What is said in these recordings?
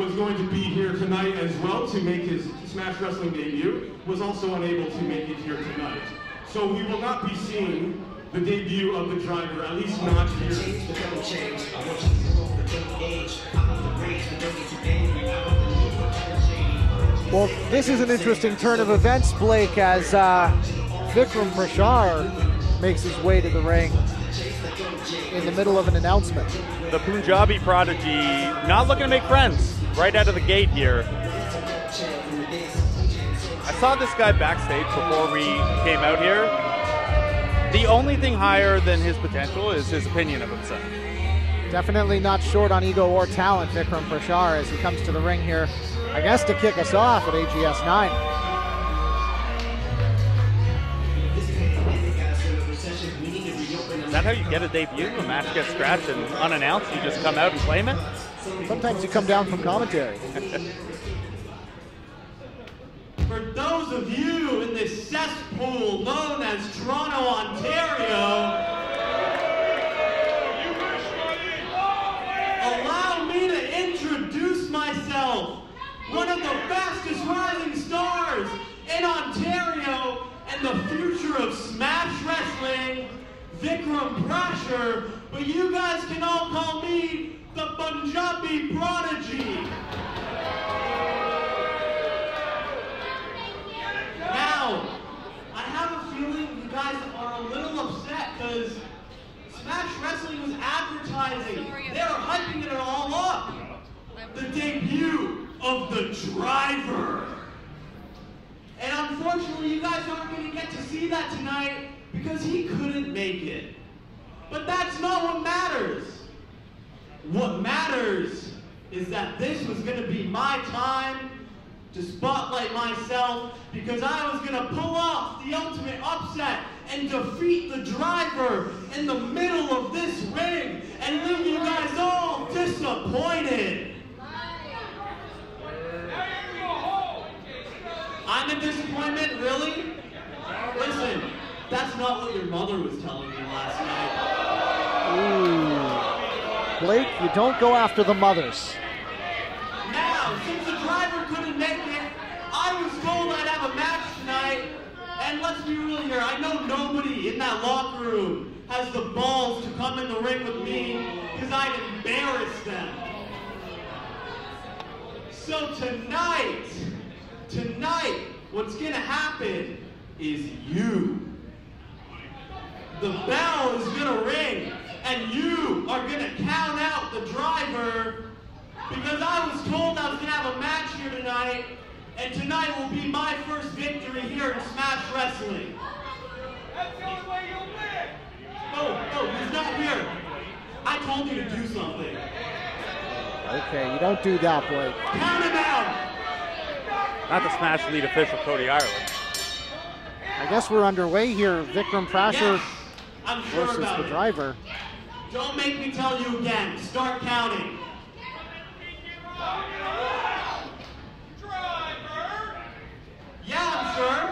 was going to be here tonight as well to make his Smash Wrestling debut, was also unable to make it here tonight. So we will not be seeing the debut of the driver, at least not here. Well, this is an interesting turn of events, Blake, as Vikram Prasher makes his way to the ring in the middle of an announcement. The Punjabi prodigy not looking to make friends right out of the gate here. I saw this guy backstage before we came out here. The only thing higher than his potential is his opinion of himself. Definitely not short on ego or talent, Vikram Prasher, as he comes to the ring here, I guess to kick us off at AGS 9. Is that how you get a debut? A match gets scratched and unannounced, you just come out and claim it? Sometimes you come down from commentary. For those of you in this cesspool known as Toronto, Ontario, allow me to introduce myself, one of the fastest rising stars in Ontario and the future of Smash Wrestling, Vikram Prasher, but you guys can all call me the Punjabi Prodigy. Now, I have a feeling you guys are a little upset because Smash Wrestling was advertising. They were hyping it all up. The debut of the driver. And unfortunately, you guys aren't going to get to see that tonight because he couldn't make it. But that's not what matters. What matters is that this was going to be my time to spotlight myself because I was going to pull off the ultimate upset and defeat the driver in the middle of this ring and leave you guys all disappointed. I'm a disappointment, really? Listen, that's not what your mother was telling me last night. Ooh. Blake, you don't go after the mothers. Now, since the driver couldn't make it, I was told I'd have a match tonight, and let's be real here, I know nobody in that locker room has the balls to come in the ring with me because I'd embarrass them. So tonight, what's gonna happen is the bell is gonna ring, and you are gonna count out the driver because I was told I was gonna have a match here tonight, and tonight will be my first victory here in Smash Wrestling. That's the only way you'll win! Oh, he's not here. I told you to do something. Okay, you don't do that, Blake. Count him out! Not the Smash lead official, Cody Ireland. I guess we're underway here. Vikram Prasher versus about the driver. Don't make me tell you again. Start counting. Yeah, I'm sure.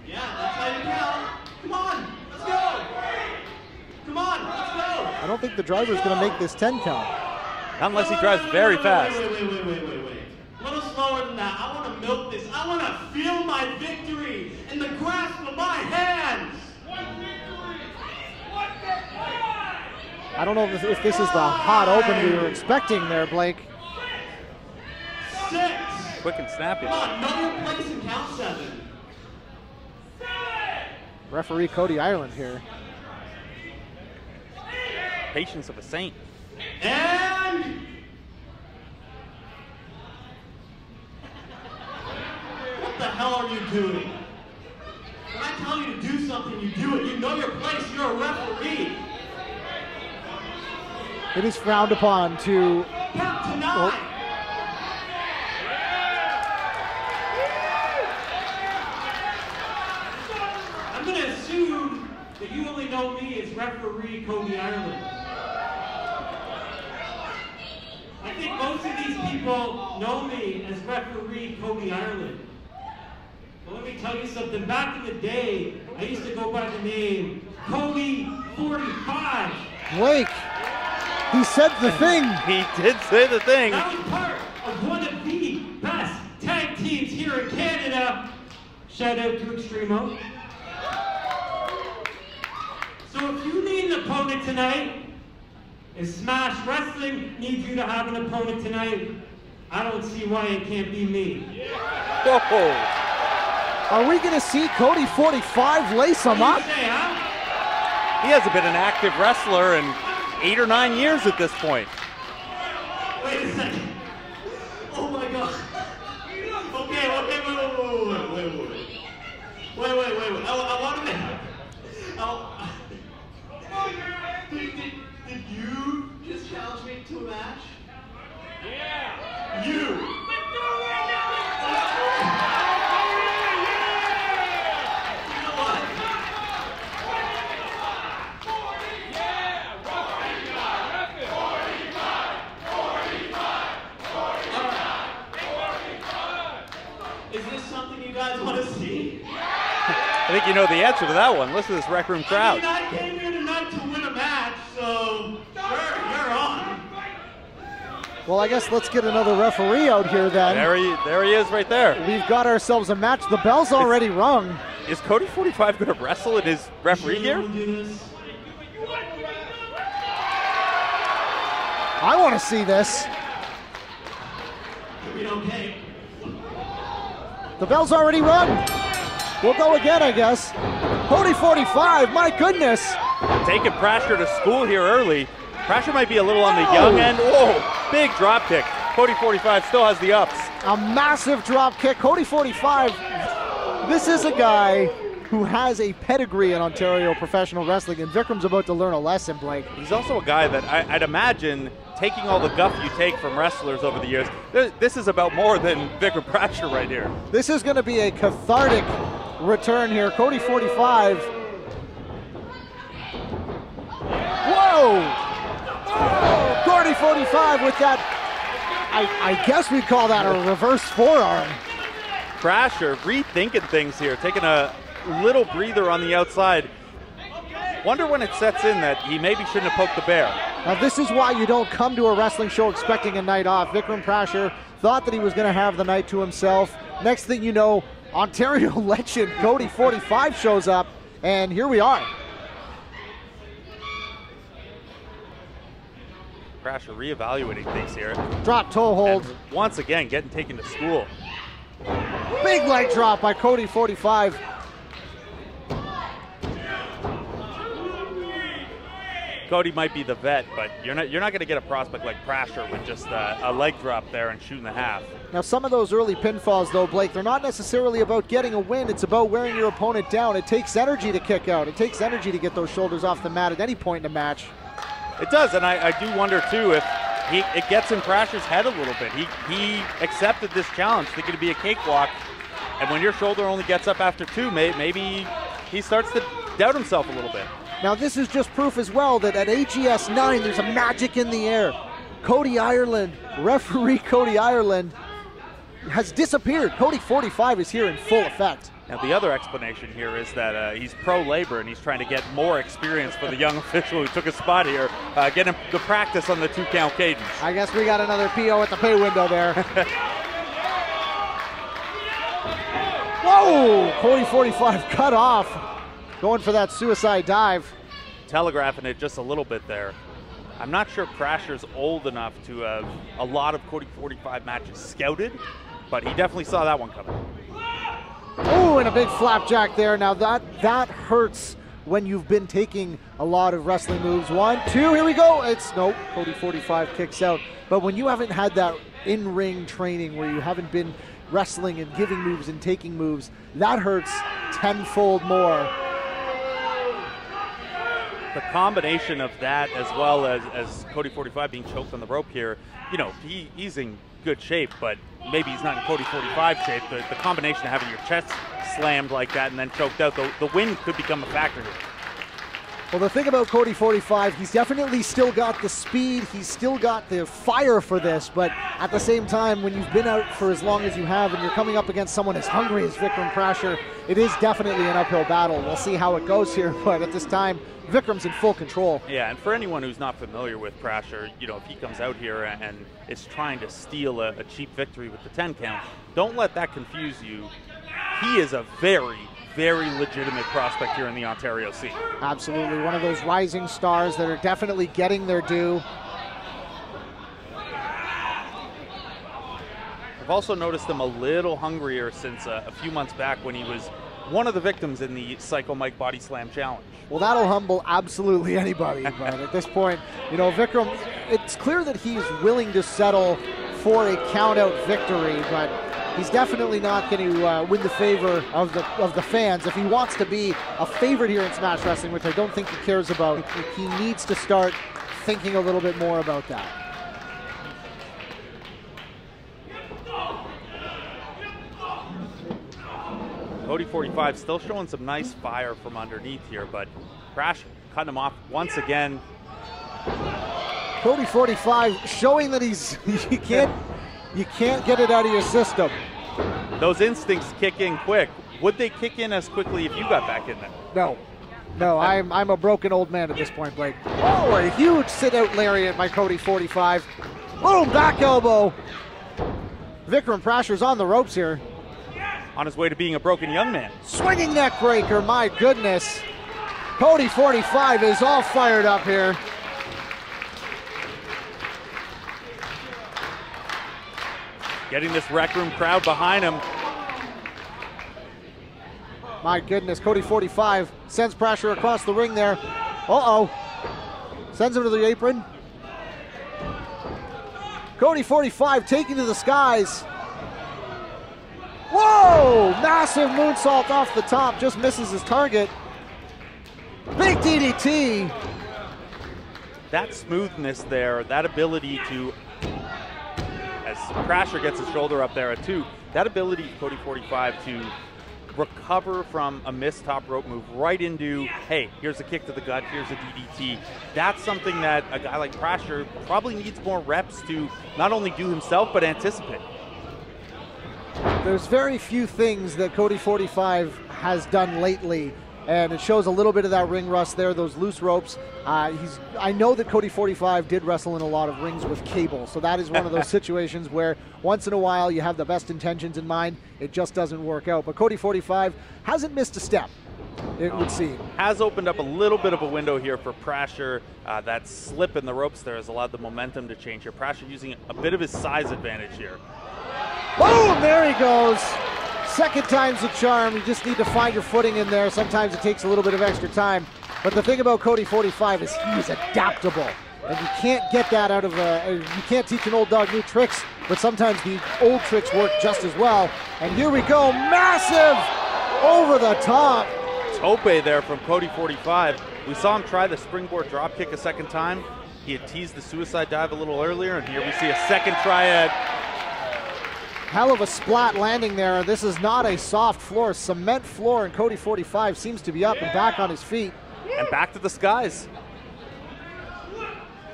Yeah, that's how you count. Come on, let's go. Come on, let's go. I don't think the driver's going to make this 10 count. Unless he drives very fast. Wait. A little slower than that. I want to milk this. I want to feel my victory in the grasp of my hands. I don't know if this is the hot open we were expecting there, Blake. 6. Quick and snappy. Come on, know your place and count 7. Referee Cody Ireland here. Patience of a saint. And what the hell are you doing? When I tell you to do something, you do it. You know your place. You're a referee. It is frowned upon to Count to 9. I'm going to assume that you only know me as referee Cody Ireland. I think most of these people know me as referee Cody Ireland. But let me tell you something. Back in the day, I used to go by the name Cody 45. Blake. He said the thing. He did say the thing. That was part Shout out to Extremo. So if you need an opponent tonight, if Smash Wrestling needs you to have an opponent tonight, I don't see why it can't be me. Whoa. Are we going to see Cody 45 lace him up? Say, huh? He hasn't been an active wrestler in 8 or 9 years at this point. Wait a second. Oh my god. Okay, wait. I want to Did you just challenge me to a match? Yeah. You. I think you know the answer to that one. Listen to this Rec Room crowd. I came here tonight to win a match, so you're on. Well, I guess let's get another referee out here then. There he is right there. We've got ourselves a match. The bell's already rung. Is Cody 45 going to wrestle in his referee gear? I want to see this. Okay. The bell's already rung. We'll go again, I guess. Cody 45, my goodness. Taking Prasher to school here early. Prasher might be a little on the young end. Whoa, big drop kick. Cody 45 still has the ups. A massive drop kick. Cody 45, this is a guy who has a pedigree in Ontario professional wrestling, and Vikram's about to learn a lesson, Blake. He's also a guy that I'd imagine taking all the guff you take from wrestlers over the years, this is about more than Vikram Prasher right here. This is going to be a cathartic return here. Cody 45. Whoa! Cody 45 with that, I guess we'd call that a reverse forearm. Prasher rethinking things here, taking a little breather on the outside. Wonder when it sets in that he maybe shouldn't have poked the bear. Now this is why you don't come to a wrestling show expecting a night off. Vikram Prasher thought that he was going to have the night to himself. Next thing you know, Ontario legend Cody 45 shows up, and here we are. Prasher reevaluating things here. Drop toe hold. And once again, getting taken to school. Big leg drop by Cody 45. Cody might be the vet, but you're not going to get a prospect like Prasher with just a leg drop there and shooting the half. Now some of those early pinfalls though, Blake, they're not necessarily about getting a win. It's about wearing your opponent down. It takes energy to kick out. It takes energy to get those shoulders off the mat at any point in a match. It does, and I do wonder too if it gets in Prasher's head a little bit. He accepted this challenge thinking it'd be a cakewalk, and when your shoulder only gets up after two, maybe he starts to doubt himself a little bit. Now this is just proof as well that at AGS 9 there's a magic in the air. Cody Ireland, referee Cody Ireland, has disappeared. Cody 45 is here in full effect. Now the other explanation here is that he's pro-labor and he's trying to get more experience for the young official who took a spot here, get him to practice on the 2-count cadence. I guess we got another PO at the pay window there. Whoa! Cody 45 cut off. Going for that suicide dive. Telegraphing it just a little bit there. I'm not sure Prasher's old enough to have a lot of Cody 45 matches scouted, but he definitely saw that one coming. Oh, and a big flapjack there. Now that hurts when you've been taking a lot of wrestling moves. 1, 2, here we go. Nope, Cody 45 kicks out. But when you haven't had that in-ring training where you haven't been wrestling and giving moves and taking moves, that hurts tenfold more. The combination of that as well as Cody 45 being choked on the rope here, you know, he's in good shape, but maybe he's not in Cody 45 shape. The combination of having your chest slammed like that and then choked out, the wind could become a factor here. Well, the thing about Cody 45, he's definitely still got the speed, he's still got the fire for this, but at the same time, when you've been out for as long as you have and you're coming up against someone as hungry as Vikram Prasher, it is definitely an uphill battle. We'll see how it goes here, but at this time, Vikram's in full control. Yeah, and for anyone who's not familiar with Prasher, you know, if he comes out here and is trying to steal a cheap victory with the 10 count, don't let that confuse you. he is a very, very legitimate prospect here in the Ontario scene. Absolutely, one of those rising stars that are definitely getting their due. I've also noticed him a little hungrier since a few months back when he was one of the victims in the Psycho Mike Body Slam Challenge. Well, that'll humble absolutely anybody, but at this point, you know, Vikram, it's clear that he's willing to settle for a count-out victory, but he's definitely not going to win the favor of the fans. If he wants to be a favorite here in Smash Wrestling, which I don't think he cares about, he needs to start thinking a little bit more about that. Cody 45 still showing some nice fire from underneath here, but Prasher cutting him off once again. Cody 45 showing that you can't get it out of your system. Those instincts kick in quick. Would they kick in as quickly if you got back in there? No, I'm a broken old man at this point, Blake. Oh, a huge sit-out lariat by Cody 45. Boom, back elbow. Vikram Prasher's on the ropes here. On his way to being a broken young man. Swinging neck breaker, my goodness. Cody 45 is all fired up here. Getting this Rec Room crowd behind him. My goodness, Cody 45 sends Prasher across the ring there. Uh-oh. Sends him to the apron. Cody 45 taking to the skies. Whoa! Massive moonsault off the top, just misses his target. Big DDT. That smoothness there, that ability to, as Prasher gets his shoulder up there at 2, that ability for Cody 45 to recover from a missed top rope move right into, hey, here's a kick to the gut, here's a DDT. That's something that a guy like Prasher probably needs more reps to not only do himself, but anticipate. There's very few things that Cody 45 has done lately, and it shows a little bit of that ring rust there, those loose ropes. I know that Cody 45 did wrestle in a lot of rings with cable, so that is one of those situations where once in a while you have the best intentions in mind, it just doesn't work out. But Cody 45 hasn't missed a step, it would seem. Has opened up a little bit of a window here for Prasher. That slip in the ropes there has allowed the momentum to change here. Prasher using a bit of his size advantage here. Boom, there he goes. Second time's a charm. You just need to find your footing in there. Sometimes it takes a little bit of extra time. But the thing about Cody 45 is he's adaptable. And you can't get that out of you can't teach an old dog new tricks, but sometimes the old tricks work just as well. And here we go, massive over the top. Tope there from Cody 45. We saw him try the springboard drop kick a second time. He had teased the suicide dive a little earlier, and here we see a second triad. Hell of a splat landing there. This is not a soft floor, cement floor, and Cody 45 seems to be up and back on his feet. And back to the skies.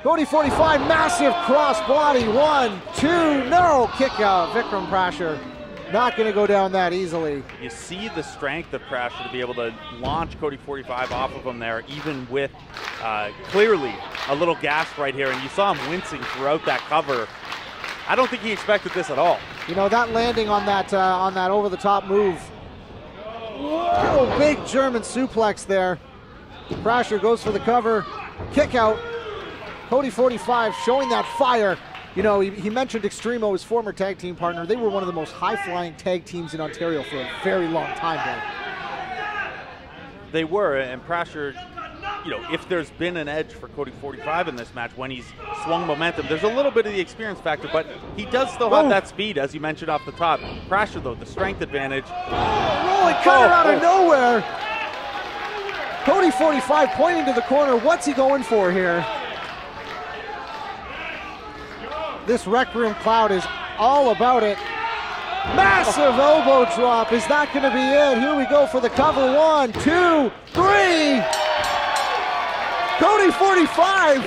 Cody 45, massive cross body. 1, 2, no, kick out. Vikram Prasher not going to go down that easily. You see the strength of Prasher to be able to launch Cody 45 off of him there, even with clearly a little gas right here. And you saw him wincing throughout that cover. I don't think he expected this at all. You know, that landing on that over-the-top move. Whoa, big German suplex there. Prasher goes for the cover. Kick out. Cody 45 showing that fire. You know, he mentioned Extremo, his former tag team partner. They were one of the most high-flying tag teams in Ontario for a very long time there. They were, and Prasher, you know, if there's been an edge for Cody 45 in this match when he's swung momentum, there's a little bit of the experience factor, but he does still have that speed, as you mentioned off the top. Prasher, though, the strength advantage. Rolling cutter out of nowhere. Cody 45 pointing to the corner. What's he going for here? This Rec Room crowd is all about it. Massive elbow drop. Is that going to be it? Here we go for the cover. 1, 2, 3. Cody 45.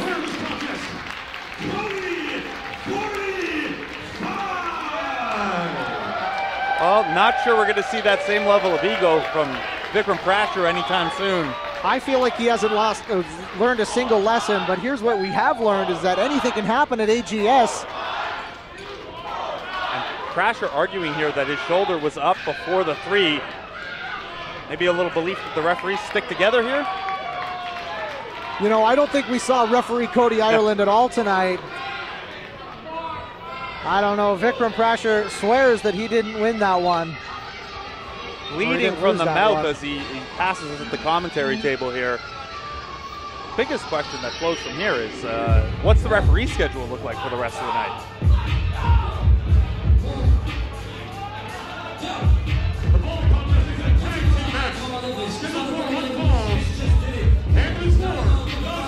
Well, not sure we're going to see that same level of ego from Vikram Prasher anytime soon. I feel like he hasn't learned a single lesson, but here's what we have learned is that anything can happen at AGS. And Prasher arguing here that his shoulder was up before the 3. Maybe a little belief that the referees stick together here? You know, I don't think we saw referee Cody Ireland at all tonight. I don't know. Vikram Prasher swears that he didn't win that one. Bleeding from the mouth as he passes us at the commentary table here. Biggest question that flows from here is, what's the referee schedule look like for the rest of the night?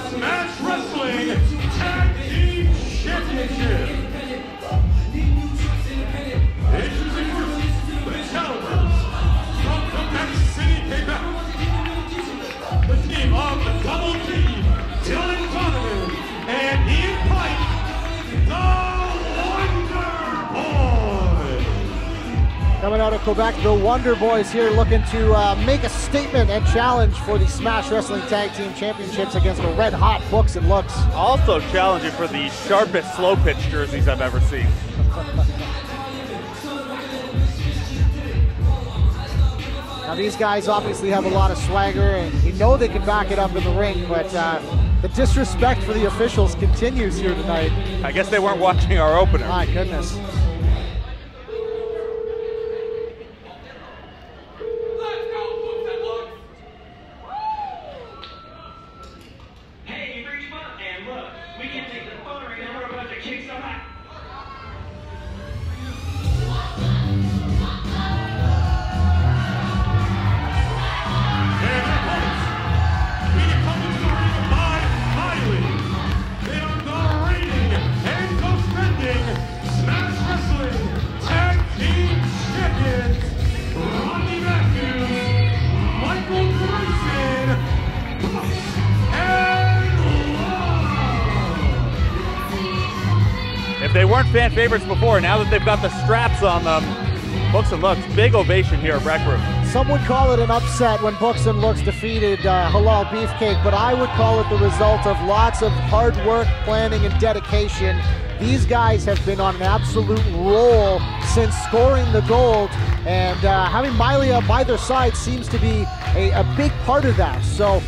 Smash Wrestling Tag Team Championship. Introducing the challengers from Quebec City, Quebec. The team of the Double D, Dylan Donovan and Ian Pike, the Wonderboys. Coming out of Quebec, the Wonderboys here looking to make a statement and challenge for the Smash Wrestling Tag Team Championships against the red hot Books and Looks. Also challenging for the sharpest slow pitch jerseys I've ever seen. Now these guys obviously have a lot of swagger and you know they can back it up in the ring, but the disrespect for the officials continues here tonight. I guess they weren't watching our opener. My goodness. They weren't fan favorites before. Now that they've got the straps on them, Books and Looks, big ovation here at Rec Room. Some would call it an upset when Books and Looks defeated Halal Beefcake, but I would call it the result of lots of hard work, planning, and dedication. These guys have been on an absolute roll since scoring the gold, and having Milia by their side seems to be a big part of that. So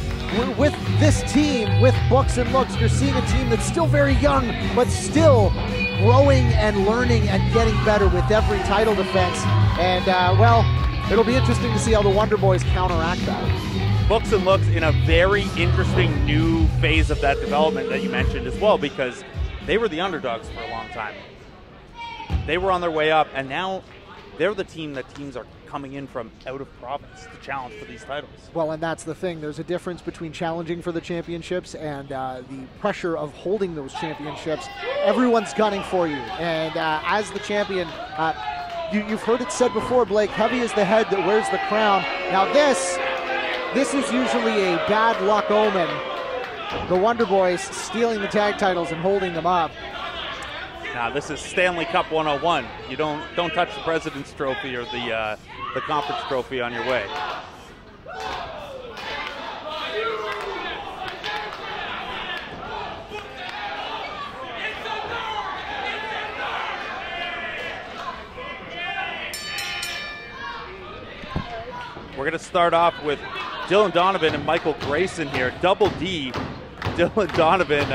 with this team, with Books and Looks, you're seeing a team that's still very young, but still growing and learning and getting better with every title defense. And, well, it'll be interesting to see how the Wonderboys counteract that. Books and Looks in a very interesting new phase of that development that you mentioned as well, because they were the underdogs for a long time. They were on their way up, and now they're the team that teams are coming in from out of province to challenge for these titles. Well, and that's the thing. There's a difference between challenging for the championships and the pressure of holding those championships. Everyone's gunning for you. And as the champion, you've heard it said before, Blake, heavy is the head that wears the crown. Now this is usually a bad luck omen. The Wonderboys stealing the tag titles and holding them up. Now this is Stanley Cup 101. You don't touch the President's Trophy or the conference trophy on your way. We're going to start off with Dylan Donovan and Michael Grayson here. Double D, Dylan Donovan.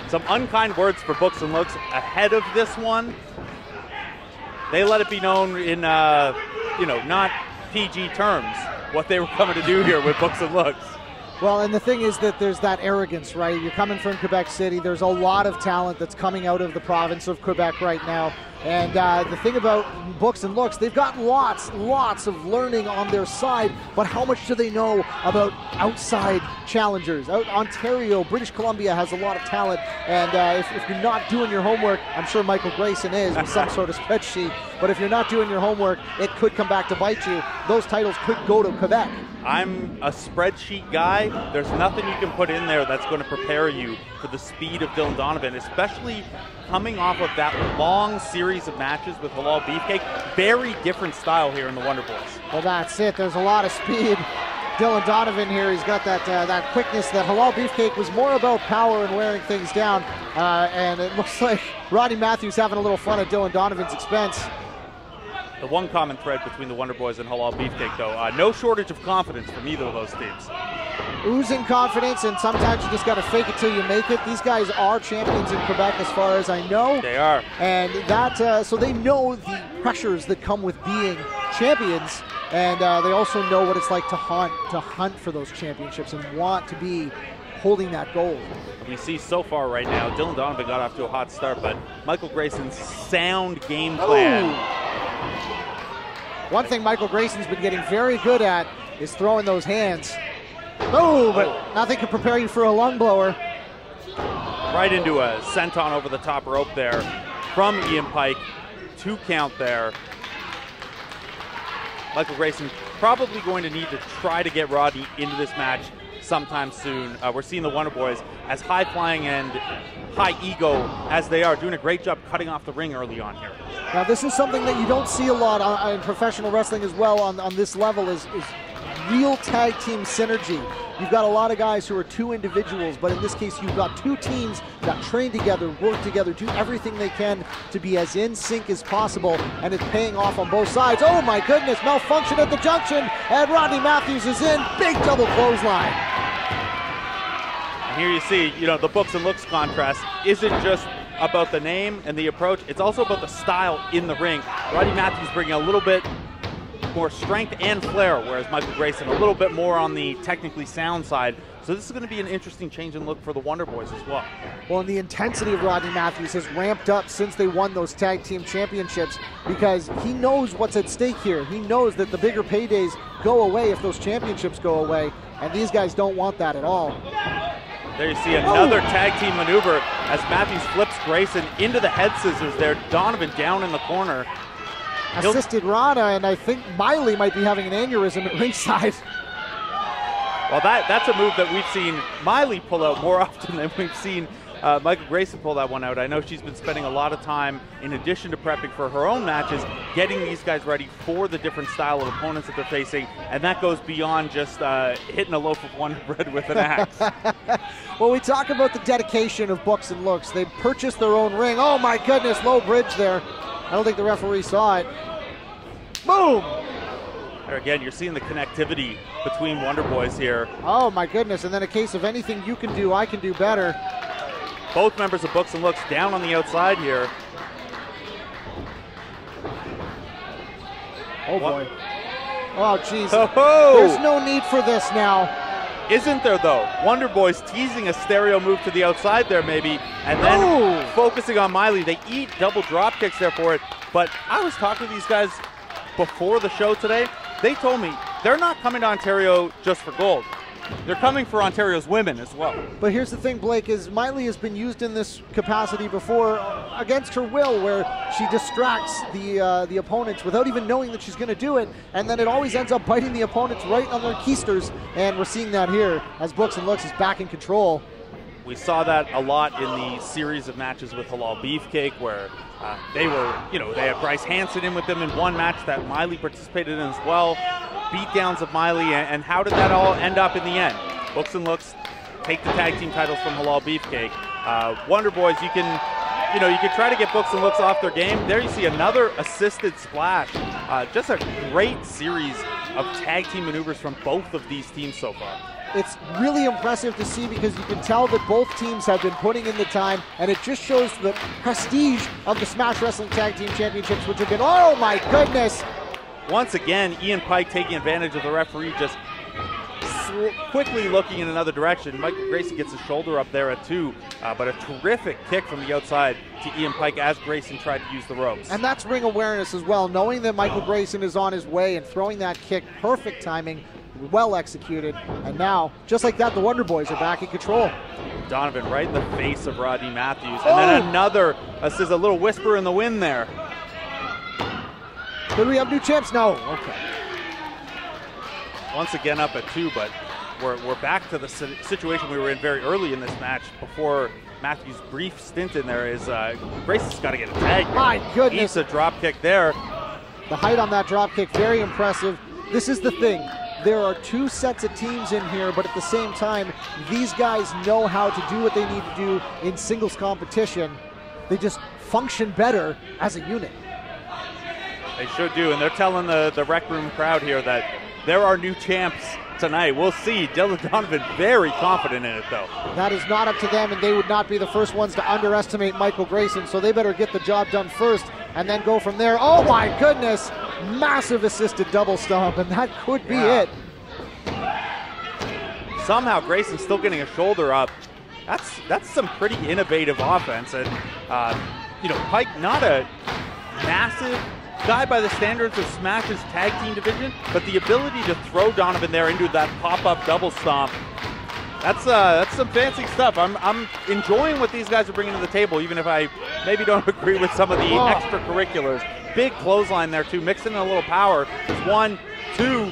Some unkind words for Books and Looks ahead of this one. They let it be known in, not PG terms, what they were coming to do here with Books and Looks. Well, and the thing is that there's that arrogance, right? You're coming from Quebec City. There's a lot of talent that's coming out of the province of Quebec right now. And the thing about Books and Looks, they've got lots of learning on their side, but how much do they know about outside challengers? Ontario, British Columbia has a lot of talent, and if you're not doing your homework, I'm sure Michael Grayson is with some sort of spreadsheet, but if you're not doing your homework, it could come back to bite you. Those titles could go to Quebec. I'm a spreadsheet guy. There's nothing you can put in there that's going to prepare you for the speed of Dylan Donovan, especially coming off of that long series of matches with Halal Beefcake. Very different style here in the Wonderboys. Well, that's it. There's a lot of speed. Dylan Donovan here, he's got that quickness. That Halal Beefcake was more about power and wearing things down. And it looks like Rodney Matthews having a little fun at Dylan Donovan's expense. The one common thread between the Wonderboys and Halal Beefcake, though, no shortage of confidence from either of those teams. Oozing confidence, and sometimes you just got to fake it till you make it. These guys are champions in Quebec, as far as I know. They are. And that, so they know the pressures that come with being champions, and they also know what it's like to hunt for those championships and want to be holding that gold. We see so far right now, Dylan Donovan got off to a hot start, but Michael Grayson's sound game plan. One thing Michael Grayson's been getting very good at is throwing those hands. Oh, but nothing can prepare you for a lung blower. Right into a senton over the top rope there from Ian Pike. 2 count there. Michael Grayson probably going to need to try to get Rodney into this match sometime soon. We're seeing the Wonderboys, as high-flying and high-ego as they are, doing a great job cutting off the ring early on here. Now, this is something that you don't see a lot in professional wrestling as well on this level is real tag team synergy. You've got a lot of guys who are 2 individuals, but in this case, you've got 2 teams that train together, work together, do everything they can to be as in sync as possible, and it's paying off on both sides. Oh my goodness, malfunction at the junction, and Rodney Matthews is in, big double clothesline. And here you see, the books and looks contrast isn't just about the name and the approach, it's also about the style in the ring. Rodney Matthews bringing a little bit more strength and flair, whereas Michael Grayson a little bit more on the technically sound side. So this is going to be an interesting change in look for the Wonderboys as well. Well, and the intensity of Rodney Matthews has ramped up since they won those tag team championships, because he knows what's at stake here. He knows that the bigger paydays go away if those championships go away, and these guys don't want that at all. There you see another tag team maneuver as Matthews flips Grayson into the head scissors there. Donovan down in the corner. Assisted Rana, and I think Miley might be having an aneurysm at ringside. Well, that's a move that we've seen Miley pull out more often than we've seen Michael Grayson pull that one out. I know she's been spending a lot of time, in addition to prepping for her own matches, getting these guys ready for the different style of opponents that they're facing, and that goes beyond just hitting a loaf of Wonder Bread with an axe. Well, we talk about the dedication of Books and Looks. They purchased their own ring. Oh my goodness, low bridge there. I don't think the referee saw it. Boom! There again, you're seeing the connectivity between Wonderboys here. Oh my goodness, and then a case of anything you can do, I can do better. Both members of Books and Looks down on the outside here. Oh boy. Oh jeez. Oh-ho! There's no need for this now. Isn't there though? Wonderboys teasing a stereo move to the outside there maybe, and then focusing on Miley. They eat double drop kicks there for it, but I was talking to these guys before the show today. They told me they're not coming to Ontario just for gold. They're coming for Ontario's women as well. But here's the thing, Blake, is Miley has been used in this capacity before against her will, where she distracts the opponents without even knowing that she's going to do it, and then it always ends up biting the opponents right on their keisters, and we're seeing that here as Books and Looks is back in control. We saw that a lot in the series of matches with Halal Beefcake, where they were, they had Bryce Hansen in with them in one match that Miley participated in as well. Beatdowns of Miley, and how did that all end up in the end? Books and Looks take the tag team titles from Halal Beefcake. Wonderboys, you can try to get Books and Looks off their game. There you see another assisted splash. Just a great series of tag team maneuvers from both of these teams so far. It's really impressive to see, because you can tell that both teams have been putting in the time, and it just shows the prestige of the Smash Wrestling Tag Team Championships, which have been, oh my goodness! Once again, Ian Pike taking advantage of the referee just quickly looking in another direction. Michael Grayson gets his shoulder up there at 2, but a terrific kick from the outside to Ian Pike as Grayson tried to use the ropes. And that's ring awareness as well, knowing that Michael Grayson is on his way and throwing that kick, perfect timing, well executed, and now, just like that, the Wonderboys are back in control. Donovan right in the face of Rodney Matthews, and then another, this is a little whisper in the wind there. Could we have new champs? No. Okay. Once again up at 2, but we're back to the situation we were in very early in this match before Matthews' brief stint in there. Is Grayson's got to get a tag. My goodness. Eats a drop kick there. The height on that drop kick, very impressive. This is the thing. There are 2 sets of teams in here, but at the same time, these guys know how to do what they need to do in singles competition. They just function better as a unit. They should do, and they're telling the rec room crowd here that there are new champs tonight. We'll see. Dylan Donovan very confident in it, though. That is not up to them, and they would not be the first ones to underestimate Michael Grayson, so they better get the job done first and then go from there. Oh my goodness! Massive assisted double stomp, and that could be it. Somehow Grayson's still getting a shoulder up. That's some pretty innovative offense, and you know, Pike not a massive guy by the standards of Smash's tag team division, but the ability to throw Donovan there into that pop-up double stomp, that's some fancy stuff. I'm enjoying what these guys are bringing to the table, even if I maybe don't agree with some of the extracurriculars. Big clothesline there too, mixing in a little power. There's 1, 2.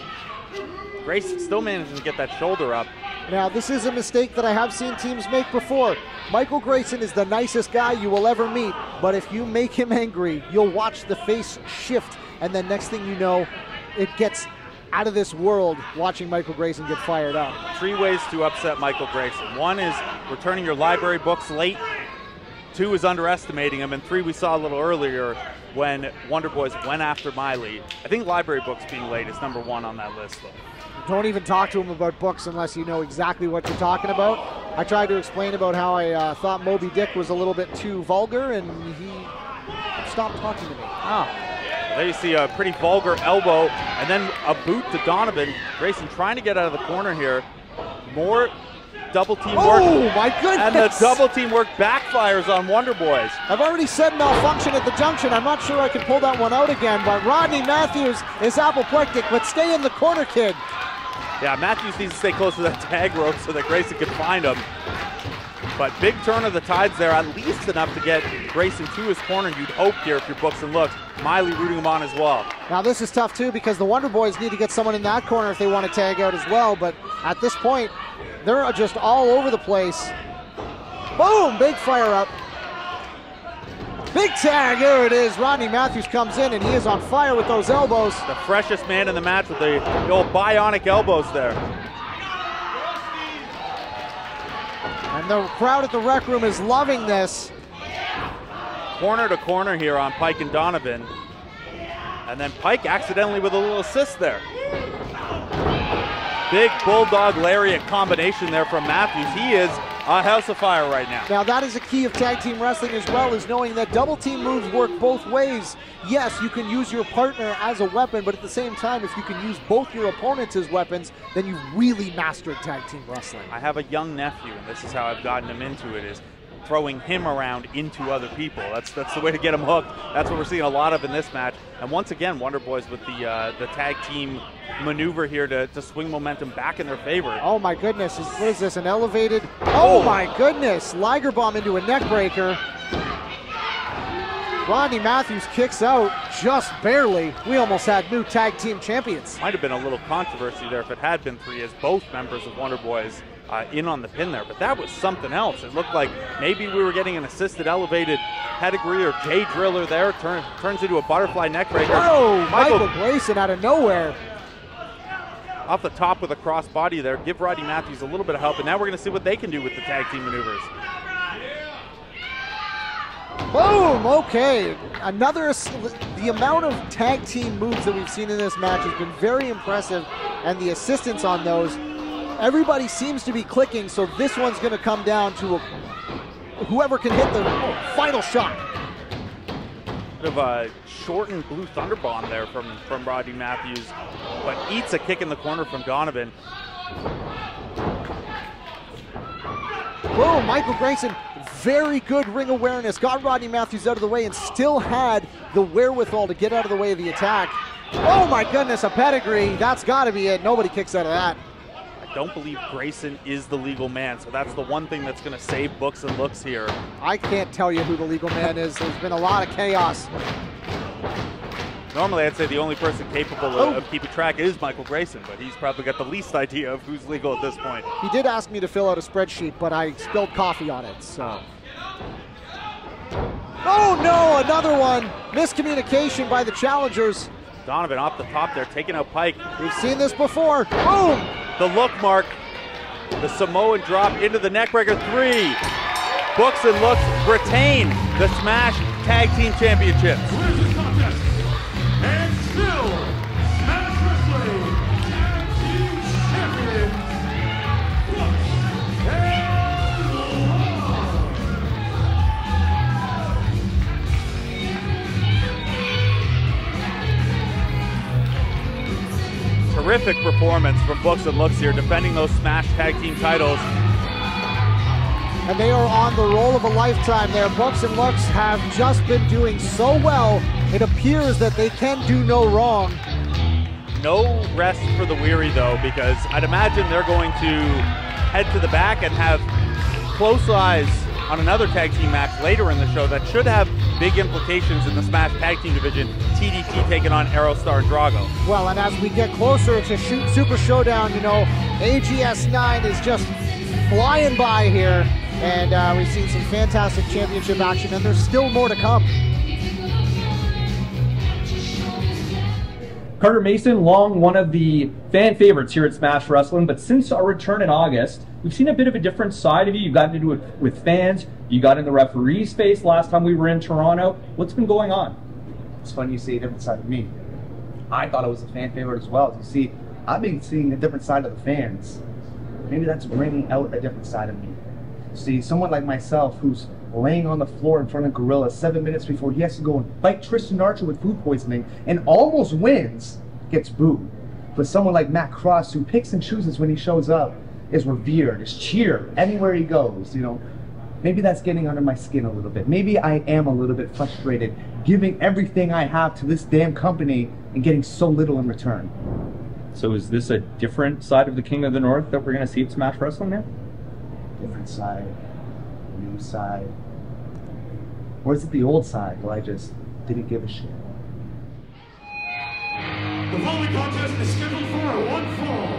Grayson still managing to get that shoulder up. Now, this is a mistake that I have seen teams make before. Michael Grayson is the nicest guy you will ever meet, but if you make him angry, you'll watch the face shift, and then next thing you know, it gets out of this world watching Michael Grayson get fired up. 3 ways to upset Michael Grayson. 1 is returning your library books late. 2 is underestimating him, and 3 we saw a little earlier when Wonderboys went after Miley. I think library books being late is number 1 on that list, though. Don't even talk to him about books unless you know exactly what you're talking about. I tried to explain about how I thought Moby Dick was a little bit too vulgar, and he stopped talking to me. There you see a pretty vulgar elbow, and then a boot to Donovan. Grayson trying to get out of the corner here. More double team work. Oh my goodness! And the double team work backfires on Wonderboys. I've already said malfunction at the junction. I'm not sure I can pull that one out again, but Rodney Matthews is apoplectic, but stay in the corner, kid. Yeah, Matthews needs to stay close to that tag rope so that Grayson can find him. But big turn of the tides there, at least enough to get Grayson to his corner, you'd hope here if your books and looks. Miley rooting him on as well. Now this is tough too because the Wonderboys need to get someone in that corner if they want to tag out as well, but at this point, they're just all over the place. Boom, big fire up. Big tag, there it is. Rodney Matthews comes in and he is on fire with those elbows. The freshest man in the match with the old bionic elbows there. And the crowd at the rec room is loving this. Corner to corner here on Pike and Donovan. And then Pike accidentally with a little assist there. Big bulldog lariat combination there from Matthews. He is a house of fire right now. Now that is a key of tag team wrestling as well, is knowing that double team moves work both ways. Yes, you can use your partner as a weapon, but at the same time, if you can use both your opponents as weapons, then you've really mastered tag team wrestling. I have a young nephew, and this is how I've gotten him into it, is throwing him around into other people. That's the way to get him hooked. That's what we're seeing a lot of in this match. And once again, Wonderboys with the tag team maneuver here to swing momentum back in their favor. Oh my goodness, what is this, an elevated? Oh my goodness, Liger bomb into a neck breaker. Rodney Matthews kicks out just barely. We almost had new tag team champions. Might have been a little controversy there if it had been 3, as both members of Wonderboys in on the pin there, but that was something else. It looked like maybe we were getting an assisted elevated pedigree or J driller there. Turns into a butterfly neck breaker. Oh, Michael Grayson out of nowhere. Off the top with a cross body there. Give Rodney Matthews a little bit of help, and now we're going to see what they can do with the tag team maneuvers. Boom, okay. The amount of tag team moves that we've seen in this match has been very impressive, and the assistance on those, everybody seems to be clicking, so this one's going to come down to whoever can hit the final shot. Bit of a shortened blue thunder bomb there from Rodney Matthews, but eats a kick in the corner from Donovan. Whoa, Michael Grayson, very good ring awareness, got Rodney Matthews out of the way and still had the wherewithal to get out of the way of the attack. Oh my goodness, a pedigree, that's gotta be it. Nobody kicks out of that. I don't believe Grayson is the legal man, so that's the one thing that's going to save books and looks here. I can't tell you who the legal man is. There's been a lot of chaos. Normally I'd say the only person capable of keeping track is Michael Grayson, but he's probably got the least idea of who's legal at this point. He did ask me to fill out a spreadsheet, but I spilled coffee on it, so. Oh no, another one. Miscommunication by the challengers. Donovan off the top there, taking out Pike. We've seen this before. Boom! The look mark, the Samoan drop into the neckbreaker 3. Books and looks retain the Smash Tag Team Championships. Where's this contest? And terrific performance from Books and Looks here, defending those Smash Tag Team titles. And they are on the roll of a lifetime there. Books and Looks have just been doing so well, it appears that they can do no wrong. No rest for the weary, though, because I'd imagine they're going to head to the back and have close eyes on another tag team match later in the show that should have big implications in the Smash Tag Team division. TDT taking on Aerostar and Drago. Well, and as we get closer to Super Showdown, you know, AGS 9 is just flying by here. And we've seen some fantastic championship action, and there's still more to come. Carter Mason, long one of the fan favorites here at Smash Wrestling, but since our return in August, we've seen a bit of a different side of you. You got into it with fans, you got in the referee space last time we were in Toronto. What's been going on? It's funny you see a different side of me. I thought I was a fan favorite as well. You see, I've been seeing a different side of the fans. Maybe that's bringing out a different side of me. See, someone like myself who's laying on the floor in front of Gorilla 7 minutes before he has to go and fight Tristan Archer with food poisoning and almost wins, gets booed. But someone like Matt Cross, who picks and chooses when he shows up, is revered, is cheered anywhere he goes, you know. Maybe that's getting under my skin a little bit. Maybe I am a little bit frustrated, giving everything I have to this damn company and getting so little in return. So is this a different side of the King of the North that we're going to see at Smash Wrestling now? Different side, new side, or is it the old side where I just didn't give a shit? The following contest is scheduled for one fall.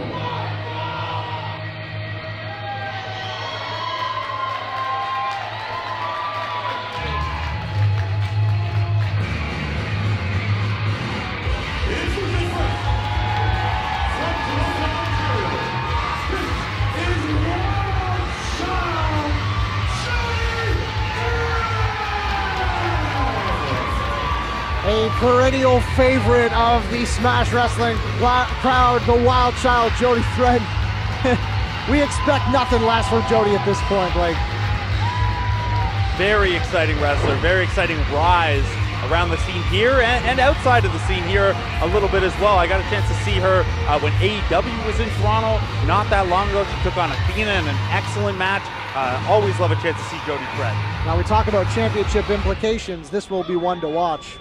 A perennial favorite of the Smash Wrestling crowd, the Wild Child, Jody Thread. We expect nothing less from Jody at this point, Blake. Very exciting wrestler, very exciting rise around the scene here and outside of the scene here a little bit as well. I got a chance to see her when AEW was in Toronto not that long ago. She took on Athena in an excellent match. Always love a chance to see Jody Thread. Now we talk about championship implications. This will be one to watch.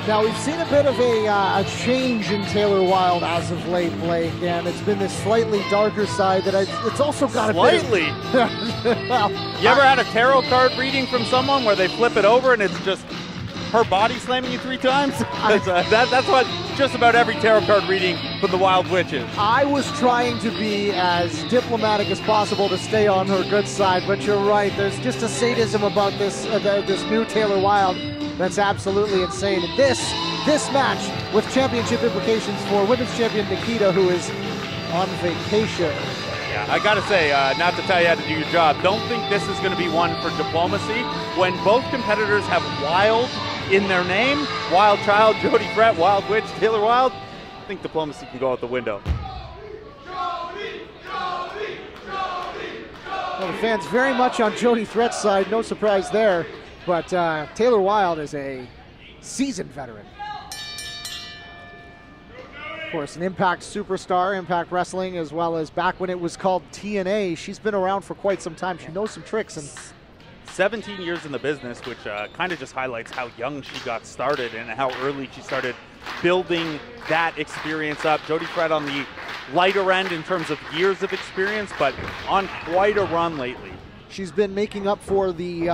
Now we've seen a bit of a change in Taylor Wilde as of late, Blake, and it's been this slightly darker side that it's also got slightly. Well, you ever had a tarot card reading from someone where they flip it over and it's just her body slamming you 3 times? That's what just about every tarot card reading from the Wild Witch is. I was trying to be as diplomatic as possible to stay on her good side, but you're right. There's just a sadism about this this new Taylor Wilde that's absolutely insane. And this match with championship implications for women's champion Nikita, who is on vacation. Yeah, I gotta say, not to tell you how to do your job, don't think this is gonna be one for diplomacy. When both competitors have Wild in their name, Wild Child, Jody Threat, Wild Witch, Taylor Wilde, I think diplomacy can go out the window. Well, the fans very much on Jody Threat's side, no surprise there. But Taylor Wilde is a seasoned veteran. Of course, an Impact superstar, Impact Wrestling, as well as back when it was called TNA. She's been around for quite some time. She knows some tricks. And 17 years in the business, which kind of just highlights how young she got started and how early she started building that experience up. Jody Threat on the lighter end in terms of years of experience, but on quite a run lately. She's been making up for the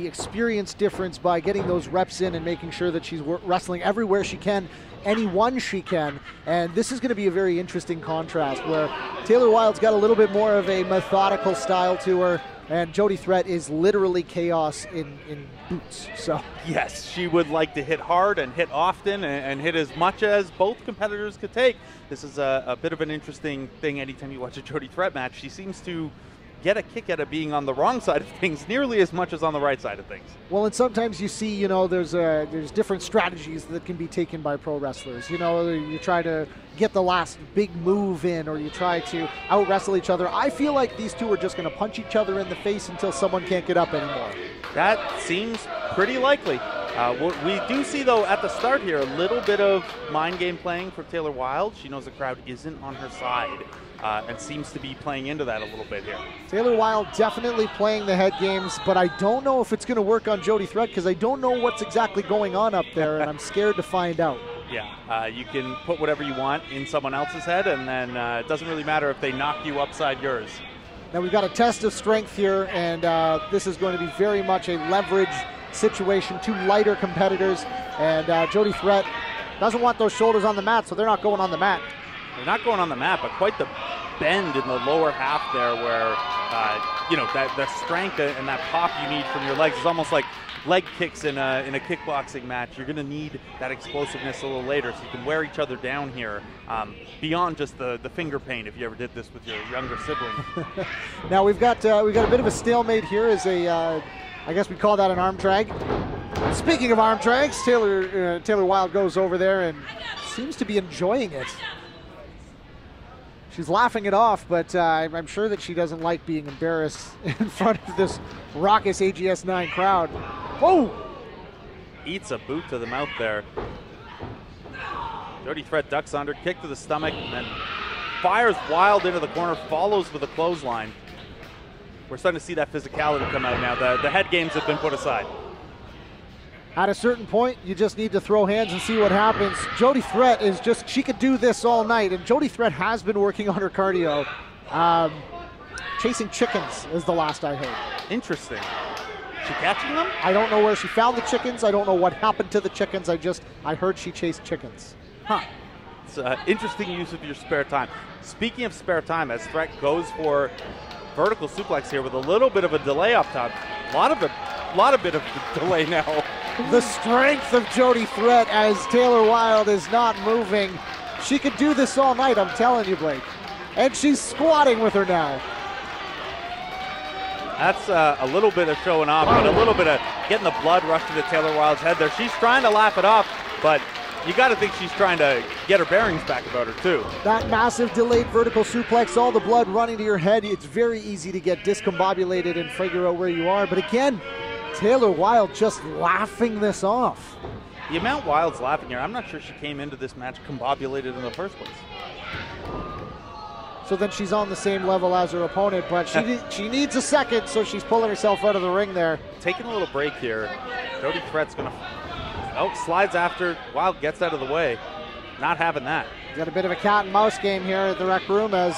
experience difference by getting those reps in and making sure that she's wrestling everywhere she can, anyone she can. And this is going to be a very interesting contrast where Taylor Wilde's got a little bit more of a methodical style to her. And Jody Threat is literally chaos in boots. So yes, she would like to hit hard and hit often and hit as much as both competitors could take. This is a bit of an interesting thing anytime you watch a Jody Threat match. She seems to get a kick out of being on the wrong side of things nearly as much as on the right side of things. Well, and sometimes you see, there's different strategies that can be taken by pro wrestlers. You try to get the last big move in, or you try to out-wrestle each other. I feel like these two are just going to punch each other in the face until someone can't get up anymore. That seems pretty likely. What we do see, though, at the start here, a little bit of mind game playing for Taylor Wilde. She knows the crowd isn't on her side. And seems to be playing into that a little bit here. Taylor Wilde definitely playing the head games, but I don't know if it's going to work on Jody Threat because I don't know what's exactly going on up there, and I'm scared to find out. Yeah, you can put whatever you want in someone else's head, and then it doesn't really matter if they knock you upside yours. Now we've got a test of strength here, and this is going to be very much a leverage situation. Two lighter competitors, and Jody Threat doesn't want those shoulders on the mat, so they're not going on the mat. They're not going on the mat, but quite the bend in the lower half there where, that the strength and that pop you need from your legs is almost like leg kicks in a kickboxing match. You're going to need that explosiveness a little later, so you can wear each other down here beyond just the finger pain if you ever did this with your younger sibling. Now we've got a bit of a stalemate here as I guess we call that an arm drag. Speaking of arm drags, Taylor Wilde goes over there and seems to be enjoying it. She's laughing it off, but I'm sure that she doesn't like being embarrassed in front of this raucous AGS 9 crowd. Oh! Eats a boot to the mouth there. Jody Threat ducks under, kick to the stomach, and then fires Wilde into the corner, follows with a clothesline. We're starting to see that physicality come out now. The head games have been put aside. At a certain point, you just need to throw hands and see what happens. Jody Threat is she could do this all night, and Jody Threat has been working on her cardio. Chasing chickens is the last I heard. Interesting. She catching them? I don't know where she found the chickens. I don't know what happened to the chickens. I heard she chased chickens. Huh. It's interesting use of your spare time. Speaking of spare time, as Threat goes for vertical suplex here with a little bit of a delay up top. A lot of bit of delay now. The strength of Jody Threat as Taylor Wilde is not moving. She could do this all night, I'm telling you, Blake. And she's squatting with her now. That's a little bit of showing off, but a little bit of getting the blood rush to the Taylor Wilde's head there. She's trying to laugh it off, but you got to think she's trying to get her bearings back about her, too. That massive delayed vertical suplex, all the blood running to your head. It's very easy to get discombobulated and figure out where you are. But again, Taylor Wilde just laughing this off. The amount Wilde's laughing here, I'm not sure she came into this match combobulated in the first place. So then she's on the same level as her opponent, but she needs a second, so she's pulling herself out of the ring there. Taking a little break here. Jody Threat's going to... Oh, slides after. Wilde gets out of the way. Not having that. Got a bit of a cat and mouse game here at the rec room as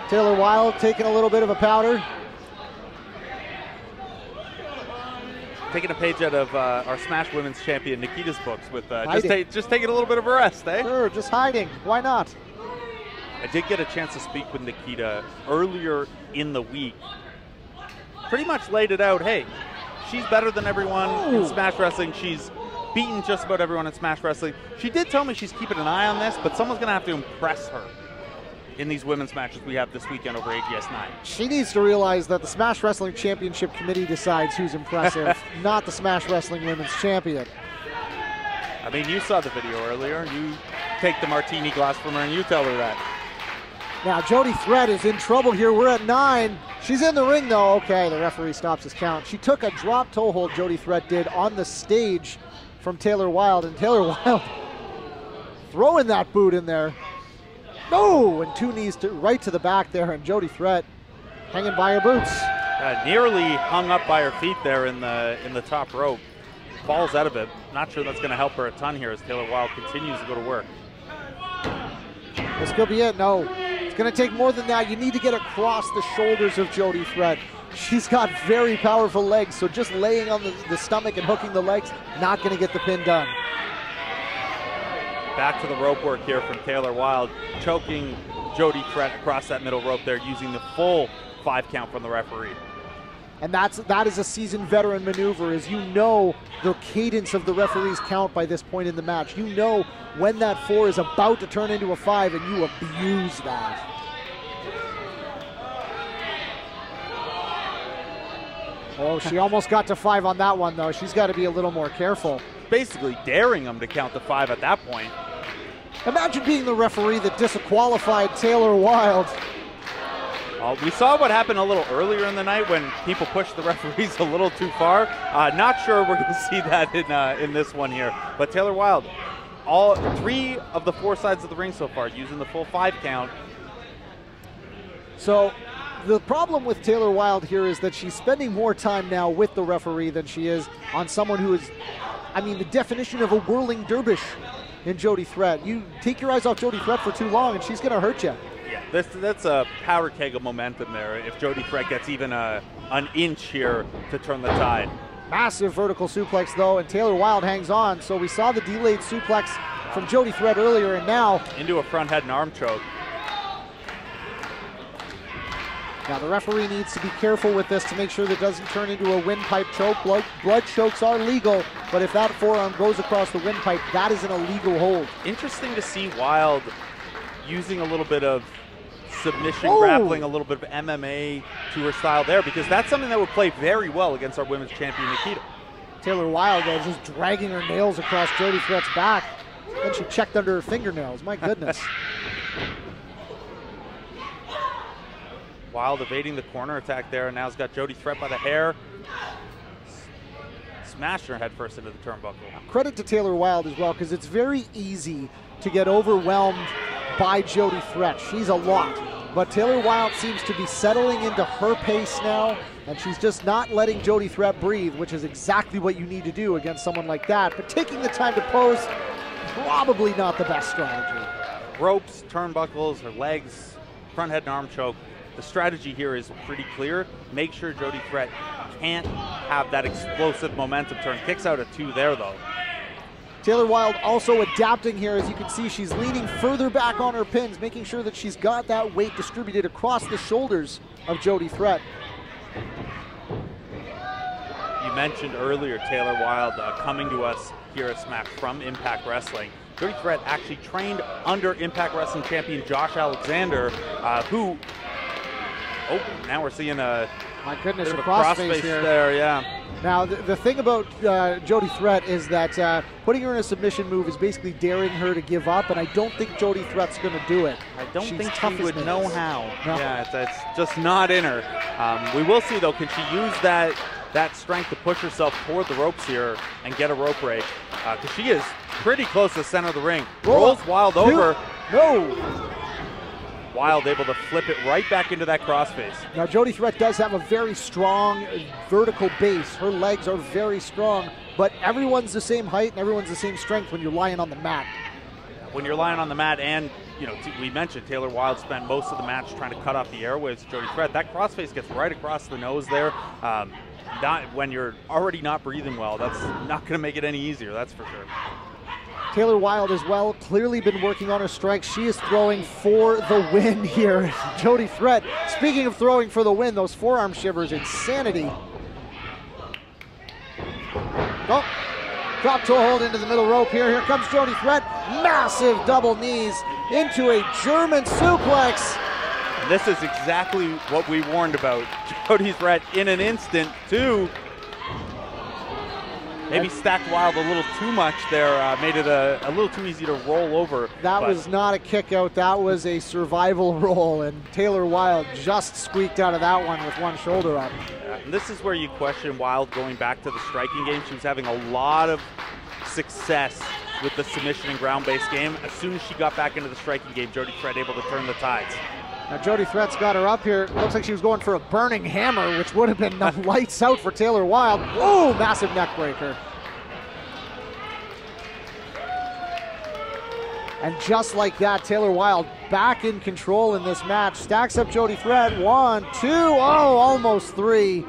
Taylor Wilde taking a little bit of a powder. Taking a page out of our Smash Women's Champion Nikita's books with just taking a little bit of a rest, eh? Sure, just hiding. Why not? I did get a chance to speak with Nikita earlier in the week. Pretty much laid it out, hey, she's better than everyone in Smash Wrestling. She's beaten just about everyone in Smash Wrestling. She did tell me she's keeping an eye on this, but someone's going to have to impress her in these women's matches we have this weekend over AGS 9. She needs to realize that the Smash Wrestling Championship Committee decides who's impressive, not the Smash Wrestling Women's Champion. I mean, you saw the video earlier. You take the martini glass from her and you tell her that. Now, Jody Threat is in trouble here. We're at 9. She's in the ring, though. Okay, the referee stops his count. She took a drop toe hold, Jody Threat did, on the stage from Taylor Wilde, and Taylor Wilde throwing that boot in there. No, and 2 knees right to the back there, and Jody Threat hanging by her boots. Nearly hung up by her feet there in the top rope. Falls out of it. Not sure that's going to help her a ton here as Taylor Wilde continues to go to work. This could be it. No, it's going to take more than that. You need to get across the shoulders of Jody Threat. She's got very powerful legs, so just laying on the stomach and hooking the legs, not going to get the pin done. Back to the rope work here from Taylor Wilde, choking Jody Threat across that middle rope there, using the full 5 count from the referee. And that is a seasoned veteran maneuver, as you know the cadence of the referee's count by this point in the match. You know when that 4 is about to turn into a 5, and you abuse that. Oh, she almost got to 5 on that one, though. She's got to be a little more careful. Basically daring him to count to 5 at that point. Imagine being the referee that disqualified Taylor Wilde. We saw what happened a little earlier in the night when people pushed the referees a little too far. Not sure we're going to see that in this one here. But Taylor Wilde, all 3 of the 4 sides of the ring so far using the full 5 count. So the problem with Taylor Wilde here is that she's spending more time now with the referee than she is on someone who is, I mean, the definition of a whirling dervish in Jody Threat. You take your eyes off Jody Threat for too long and she's going to hurt you. Yeah, that's a powder keg of momentum there if Jody Threat gets even an inch here to turn the tide. Massive vertical suplex though, and Taylor Wilde hangs on. So we saw the delayed suplex from Jody Threat earlier, and now into a front head and arm choke. Now the referee needs to be careful with this to make sure that it doesn't turn into a windpipe choke. Blood chokes are legal, but if that forearm goes across the windpipe, that is an illegal hold. Interesting to see Wilde using a little bit of submission grappling, a little bit of MMA to her style there, because that's something that would play very well against our women's champion, Nikita. Taylor Wilde though, just dragging her nails across Jody Threat's back. Then she checked under her fingernails. My goodness. Wilde evading the corner attack there, and now has got Jody Threat by the hair. Smashed her head first into the turnbuckle. Credit to Taylor Wilde as well, because it's very easy to get overwhelmed by Jody Threat. She's a lot. But Taylor Wilde seems to be settling into her pace now, and she's just not letting Jody Threat breathe, which is exactly what you need to do against someone like that. But taking the time to pose, probably not the best strategy. Ropes, turnbuckles, her legs, front head and arm choke. The strategy here is pretty clear. Make sure Jody Threat can't have that explosive momentum turn. Kicks out at 2 there, though. Taylor Wilde also adapting here. As you can see, she's leaning further back on her pins, making sure that she's got that weight distributed across the shoulders of Jody Threat. You mentioned earlier Taylor Wilde coming to us here at Smack from Impact Wrestling. Jody Threat actually trained under Impact Wrestling champion Josh Alexander, who... Oh, now we're seeing a bit of a crossface here. There, yeah. Now, the thing about Jody Threat is that putting her in a submission move is basically daring her to give up, and I don't think Jody Threat's going to do it. I don't think she would know how. No. Yeah, it's just not in her. We will see, though, can she use that strength to push herself toward the ropes here and get a rope break? Because she is pretty close to the center of the ring. Rolls Wilde over. No! Wilde able to flip it right back into that crossface. Now Jody Threat does have a very strong vertical base. Her legs are very strong, but everyone's the same height and everyone's the same strength when you're lying on the mat. When you're lying on the mat, and you know, we mentioned Taylor Wilde spent most of the match trying to cut off the airwaves of Jody Threat. That crossface gets right across the nose there. When you're already not breathing well, that's not going to make it any easier, that's for sure. Taylor Wilde as well, clearly been working on her strikes. She is throwing for the win here. Jody Threat, speaking of throwing for the win, those forearm shivers, insanity. Oh, drop toe hold into the middle rope here. Here comes Jody Threat. Massive double knees into a German suplex. And this is exactly what we warned about. Jody Threat in an instant, too. Maybe stacked Wilde a little too much there, made it a little too easy to roll over. That was not a kick out, that was a survival roll, and Taylor Wilde just squeaked out of that one with one shoulder up. Yeah, and this is where you question Wilde going back to the striking game. She was having a lot of success with the submission and ground-based game. As soon as she got back into the striking game, Jody Threat able to turn the tides. Now Jody Threat's got her up here. Looks like she was going for a burning hammer, which would have been lights out for Taylor Wilde. Ooh, massive neck breaker. And just like that, Taylor Wilde back in control in this match. Stacks up Jody Threat. 1, 2, oh, almost 3.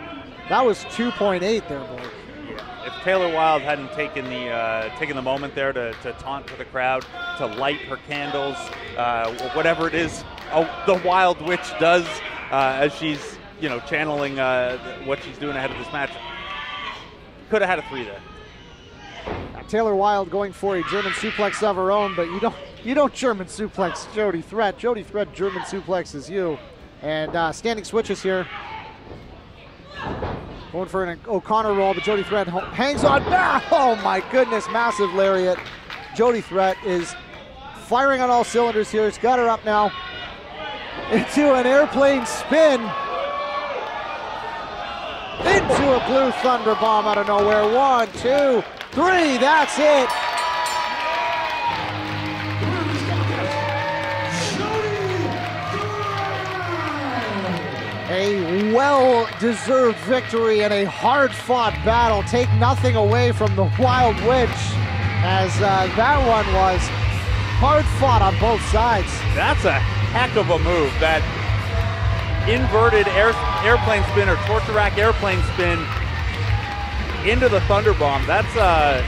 That was 2.8 there, Blake. Yeah. If Taylor Wilde hadn't taken the moment there to taunt for the crowd, to light her candles, whatever it is the Wild Witch does as she's you know, channeling what she's doing ahead of this match. Could have had a 3 there. Taylor Wilde going for a German suplex of her own, but you don't German suplex Jody Threat. Jody Threat German suplex is you. And standing switches here. Going for an O'Connor roll, but Jody Threat hangs on. Oh my goodness, massive lariat. Jody Threat is firing on all cylinders here. It's got her up now into an airplane spin. Into a blue thunder bomb out of nowhere. 1, 2, 3, that's it. A well-deserved victory and a hard-fought battle. Take nothing away from the Wild Witch, as that one was hard-fought on both sides. That's a heck of a move, that inverted airplane spin or torture rack airplane spin into the thunder bomb. That's a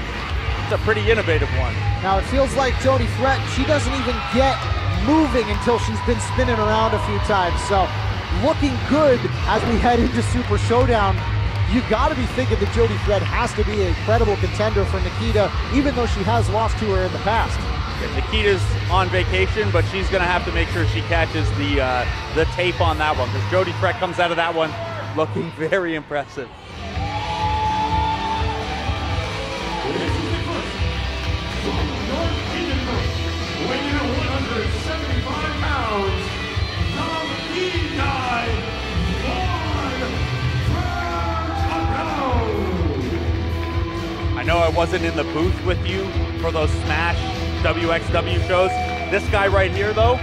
pretty innovative one. Now it feels like Jody Threat, she doesn't even get moving until she's been spinning around a few times. So looking good as we head into Super Showdown. You got to be thinking that Jody Threat has to be a credible contender for Nikita, even though she has lost to her in the past. Yeah, Nikita's on vacation, but she's going to have to make sure she catches the tape on that one, because Jody Threat comes out of that one looking very impressive. Weighing in at 175 pounds, the guy, I know I wasn't in the booth with you for those Smash WXW shows. This guy right here, though,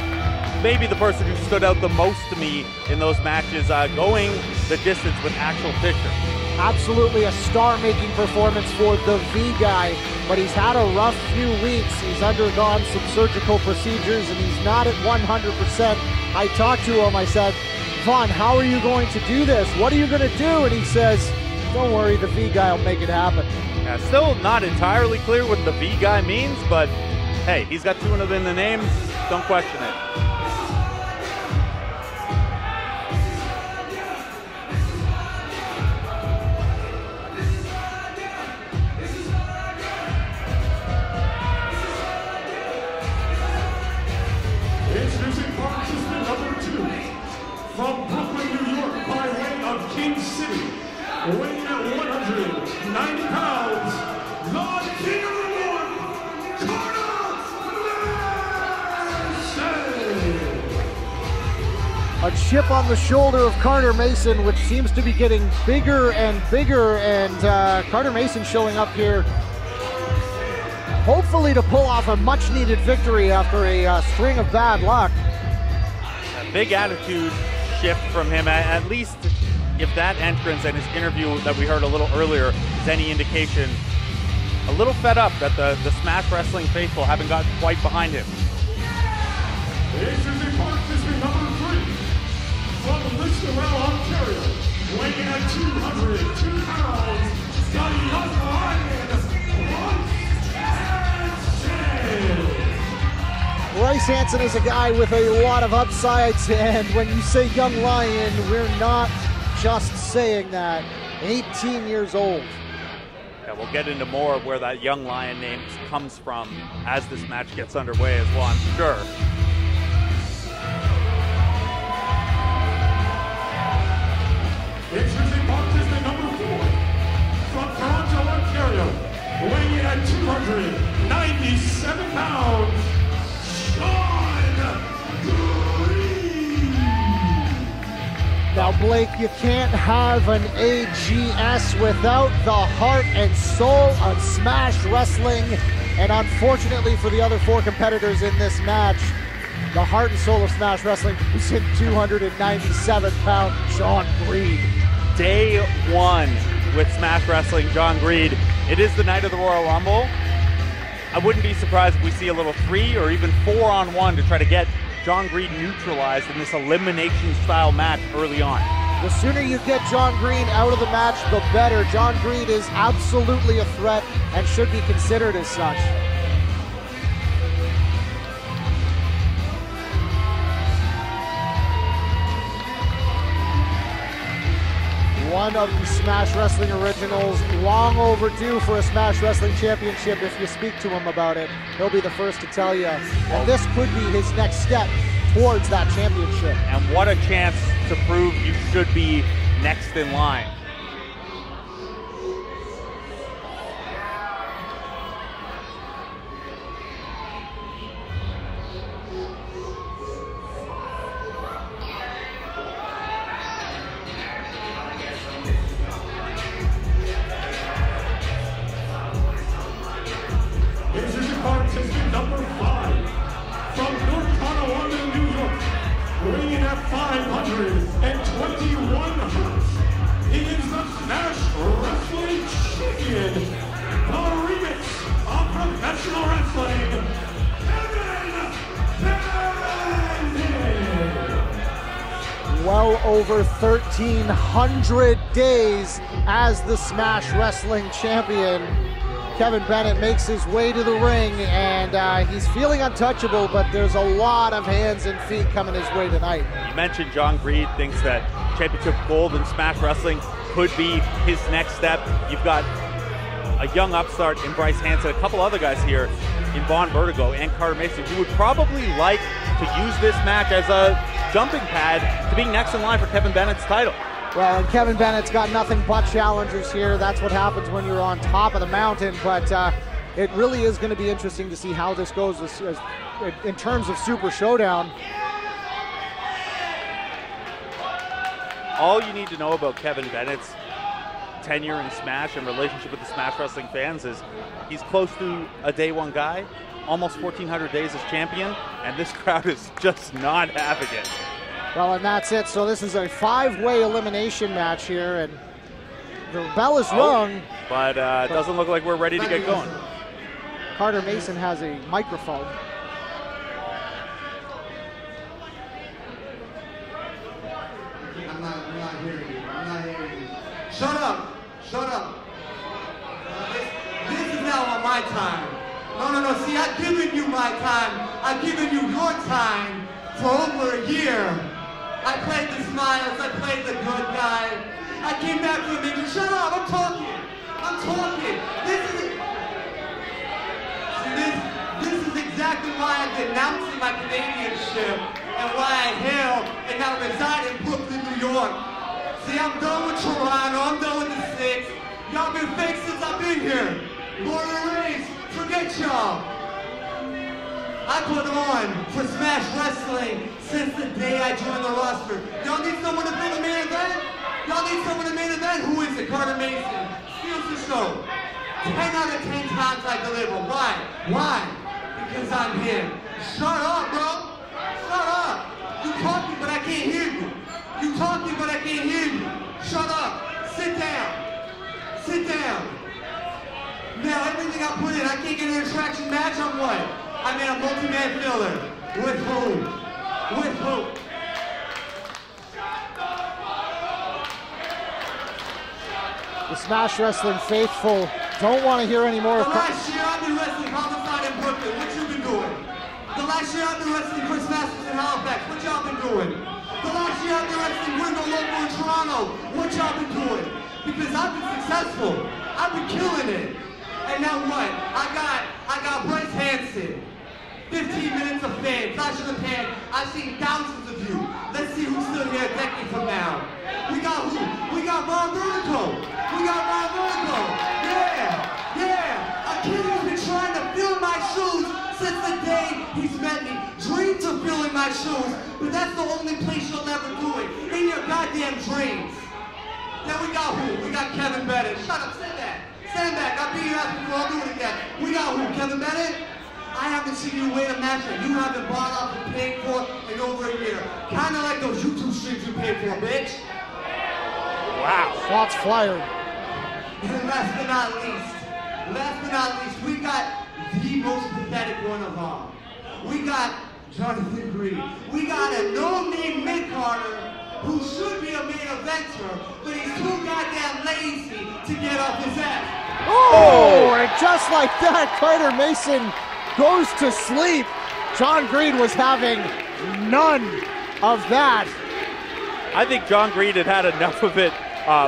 maybe the person who stood out the most to me in those matches, going the distance with Axel Fisher. Absolutely a star-making performance for the V guy, but he's had a rough few weeks. He's undergone some surgical procedures and he's not at 100%. I talked to him, I said, Vaughn, how are you going to do this? What are you going to do? And he says, don't worry, the V guy will make it happen. Yeah, still not entirely clear what the V guy means, but hey, he's got 2 of them in the name, don't question it. Introducing participant number 2, from Brooklyn, New York, by way of King City, weighing at 190 pounds, the King of the North, A chip on the shoulder of Carter Mason, which seems to be getting bigger and bigger, and Carter Mason showing up here hopefully to pull off a much-needed victory after a string of bad luck. A big attitude shift from him, at least if that entrance and his interview that we heard a little earlier is any indication. A little fed up that the Smash Wrestling faithful haven't gotten quite behind him. Introducing participant number 3, from Liscarell, Ontario, weighing at 202 pounds, the Young Lion, Bryce Hansen is a guy with a lot of upsides, and when you say Young Lion, we're not just saying that. 18 years old. Yeah, we'll get into more of where that Young Lion name comes from as this match gets underway as well, I'm sure. Introducing participant number 4, from Toronto, Ontario, weighing in at 297 pounds, Now, Blake, you can't have an AGS without the heart and soul of Smash Wrestling. And unfortunately for the other 4 competitors in this match, the heart and soul of Smash Wrestling is in 297-pound John Greed. Day 1 with Smash Wrestling, John Greed. It is the night of the Royal Rumble. I wouldn't be surprised if we see a little 3 or even 4-on-1 to try to get John Greed neutralized in this elimination style match early on. The sooner you get John Greed out of the match, the better. John Greed is absolutely a threat and should be considered as such. one of the Smash Wrestling Originals, long overdue for a Smash Wrestling Championship. If you speak to him about it, he'll be the first to tell you. And this could be his next step towards that championship. And what a chance to prove you should be next in line. Number 5, from North Tonawanda, New York, weighing at 521 pounds. He is the Smash Wrestling Champion, the remix of professional wrestling, Bennett. Well over 1,300 days as the Smash Wrestling Champion. Kevin Bennett makes his way to the ring, and he's feeling untouchable, but there's a lot of hands and feet coming his way tonight. You mentioned John Greed thinks that championship gold in Smash Wrestling could be his next step. You've got a young upstart in Bryce Hansen, a couple other guys here in Vaughn, Vertigo, and Carter Mason, who would probably like to use this match as a jumping pad to being next in line for Kevin Bennett's title. Well, and Kevin Bennett's got nothing but challengers here. That's what happens when you're on top of the mountain. But it really is going to be interesting to see how this goes in terms of Super Showdown. All you need to know about Kevin Bennett's tenure in Smash and relationship with the Smash Wrestling fans is he's close to a day one guy, almost 1,400 days as champion, and this crowd is just not having it. Well, and that's it. So this is a 5-way elimination match here, and the bell is rung. But it doesn't look like we're ready to get going. Carter Mason has a microphone. I'm not hearing you. I'm not hearing you. Shut up. Shut up. This is now on my time. No. See, I've given you my time. I've given you your time for over a year. I played the smiles, I played the good guy. I came back from England. Shut up, I'm talking. This is exactly why I'm denouncing my Canadianship and why I hail and now reside in Brooklyn, New York. See, I'm done with Toronto, I'm done with the Six. Y'all been fake since I've been here. Lord of the Rings, forget y'all. I put on for Smash Wrestling since the day I joined the roster. Y'all need someone to fill the main event? Y'all need someone to main event? Who is it? Carter Mason. Steals the show. 10 out of 10 times I deliver. Why? Because I'm him. Shut up, bro. Shut up. You talking, but I can't hear you. You talking, but I can't hear you. Shut up. Sit down. Sit down. Now, everything I put in, I can't get an attraction match. I'm what? I'm in a multi-man filler. With who? With who? The Smash Wrestling faithful don't want to hear any more. The last year I've been wrestling Homicide in Brooklyn. What you been doing? The last year I've been wrestling Chris Masters in Halifax. What y'all been doing? The last year I've been wrestling Window Local in Toronto. What y'all been doing? Because I've been successful. I've been killing it. And now what? I got Bryce Hansen. 15 minutes of fame, flash of the pan. I've seen thousands of you. Let's see who's still here a decade from now. We got who? We got Vertigo. Yeah. A kid who's been trying to fill my shoes since the day he's met me. Dreams of filling my shoes, but that's the only place you'll ever do it. In your goddamn dreams. Then we got who? We got Kevin Bennett. Shut up, stand back. Stand back. I beat your ass before I'll do it again. We got who? Kevin Bennett? I haven't seen you win a match that you haven't bought off and paid for in over a year. Kind of like those YouTube streams you paid for, bitch. Wow. Shots fired. And last but not least, we got the most pathetic one of all. We got Jonathan Greed. We got a no-name mid-carder who should be a main eventer, but he's too goddamn lazy to get off his ass. Oh, and just like that, Carter Mason goes to sleep. John Greed was having none of that. I think John Greed had enough of it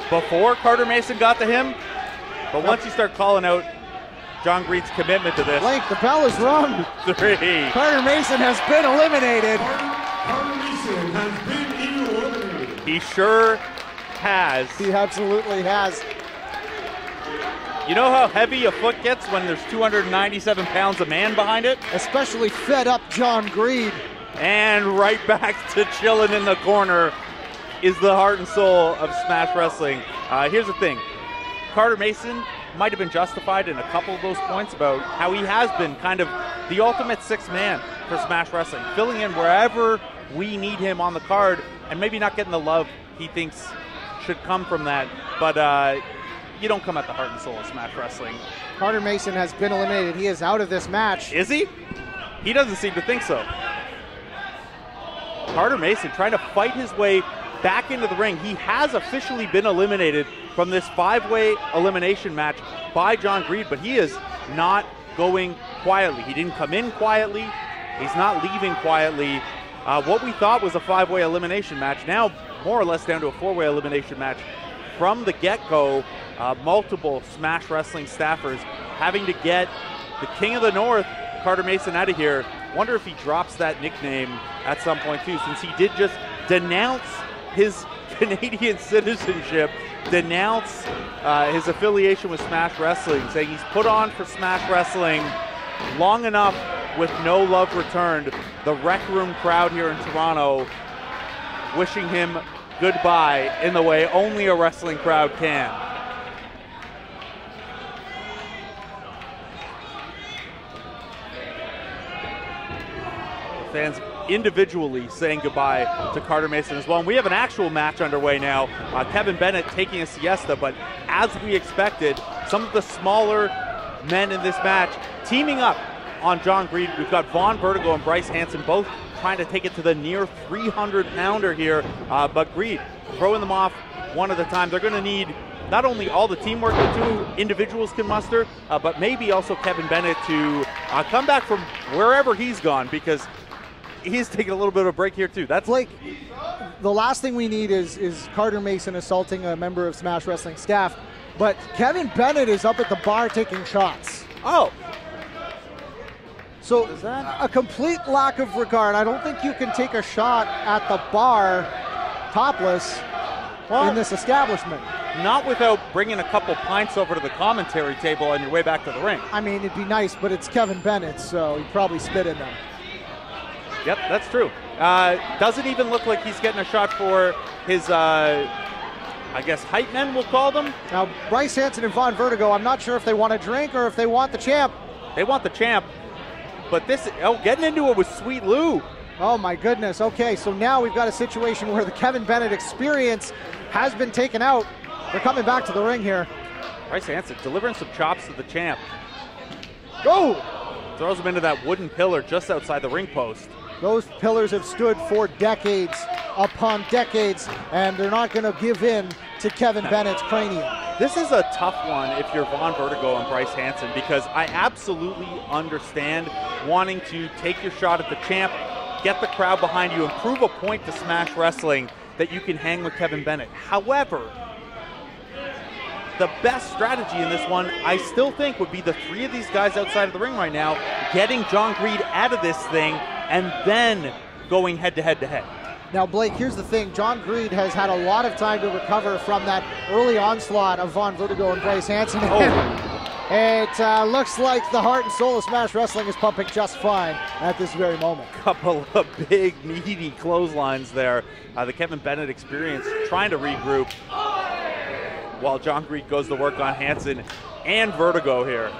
before Carter Mason got to him. But once you start calling out John Greed's commitment to this. Blake, the bell is rung. 3. Carter Mason has been eliminated. Carter Mason has been eliminated. He sure has. He absolutely has. You know how heavy a foot gets when there's 297 pounds of man behind it? Especially fed up John Greed. And right back to chilling in the corner is the heart and soul of Smash Wrestling. Here's the thing. Carter Mason might have been justified in a couple of those points about how he has been kind of the ultimate sixth man for Smash Wrestling, filling in wherever we need him on the card and maybe not getting the love he thinks should come from that. But you don't come at the heart and soul of Smash Wrestling. Carter Mason has been eliminated. He is out of this match. Is he? He doesn't seem to think so. Carter Mason trying to fight his way back into the ring. He has officially been eliminated from this 5-way elimination match by John Greed, but he is not going quietly. He didn't come in quietly. He's not leaving quietly. What we thought was a 5-way elimination match, now more or less down to a 4-way elimination match. From the get-go, multiple Smash Wrestling staffers having to get the King of the North, Carter Mason, out of here. Wonder if he drops that nickname at some point too, since he did just denounce his Canadian citizenship, denounce his affiliation with Smash Wrestling, saying he's put on for Smash Wrestling long enough with no love returned. The Rec Room crowd here in Toronto wishing him goodbye in the way only a wrestling crowd can. Fans individually saying goodbye to Carter Mason as well. And we have an actual match underway now. Kevin Bennett taking a siesta, but as we expected, some of the smaller men in this match teaming up on John Greed. We've got Vaughn, Vertigo, and Bryce Hansen both trying to take it to the near 300-pounder here, but Greed throwing them off one at a time. They're going to need not only all the teamwork the two individuals can muster, but maybe also Kevin Bennett to come back from wherever he's gone, because he's taking a little bit of a break here too. That's Blake, the last thing we need is Carter Mason assaulting a member of Smash Wrestling staff, but Kevin Bennett is up at the bar taking shots. Oh. So a complete lack of regard. I don't think you can take a shot at the bar topless in this establishment. Not without bringing a couple pints over to the commentary table on your way back to the ring. I mean, it'd be nice, but it's Kevin Bennett, so he'd probably spit in them. Yep, that's true. Doesn't even look like he's getting a shot for his, I guess, hype men, we'll call them. Now, Bryce Hansen and Vaughn Vertigo, I'm not sure if they want a drink or if they want the champ. They want the champ. But this, getting into it with Sweet Lou. Oh my goodness. Okay, so now we've got a situation where the Kevin Bennett experience has been taken out. They're coming back to the ring here. Bryce Hansen delivering some chops to the champ. Go! Throws him into that wooden pillar just outside the ring post. Those pillars have stood for decades upon decades, and they're not going to give in to Kevin Bennett's cranium. This is a tough one if you're Vaughn Vertigo and Bryce Hansen, because I absolutely understand wanting to take your shot at the champ, get the crowd behind you, and prove a point to Smash Wrestling that you can hang with Kevin Bennett. However, the best strategy in this one, I still think, would be the three of these guys outside of the ring right now, getting John Greed out of this thing, and then going head-to-head to head. Now, Blake, here's the thing. John Greed has had a lot of time to recover from that early onslaught of Vaughn Vertigo and Bryce Hansen. Oh. It looks like the heart and soul of Smash Wrestling is pumping just fine at this very moment. Couple of big, meaty clotheslines there. The Kevin Bennett experience trying to regroup while John Greed goes to work on Hansen and Vertigo here.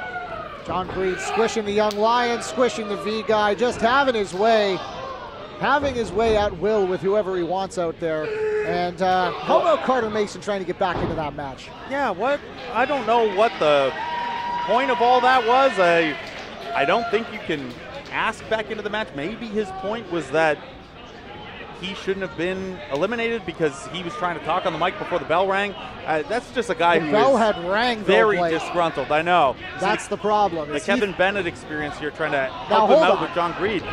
John Greed squishing the young lion, squishing the V guy, just having his way at will with whoever he wants out there. And how about Carter Mason trying to get back into that match? Yeah, what? I don't know what the point of all that was. I don't think you can ask back into the match. Maybe his point was that he shouldn't have been eliminated because he was trying to talk on the mic before the bell rang. That's just a guy who is very disgruntled. I know. That's the problem. The Kevin Bennett experience here, trying to help him out with John Greed.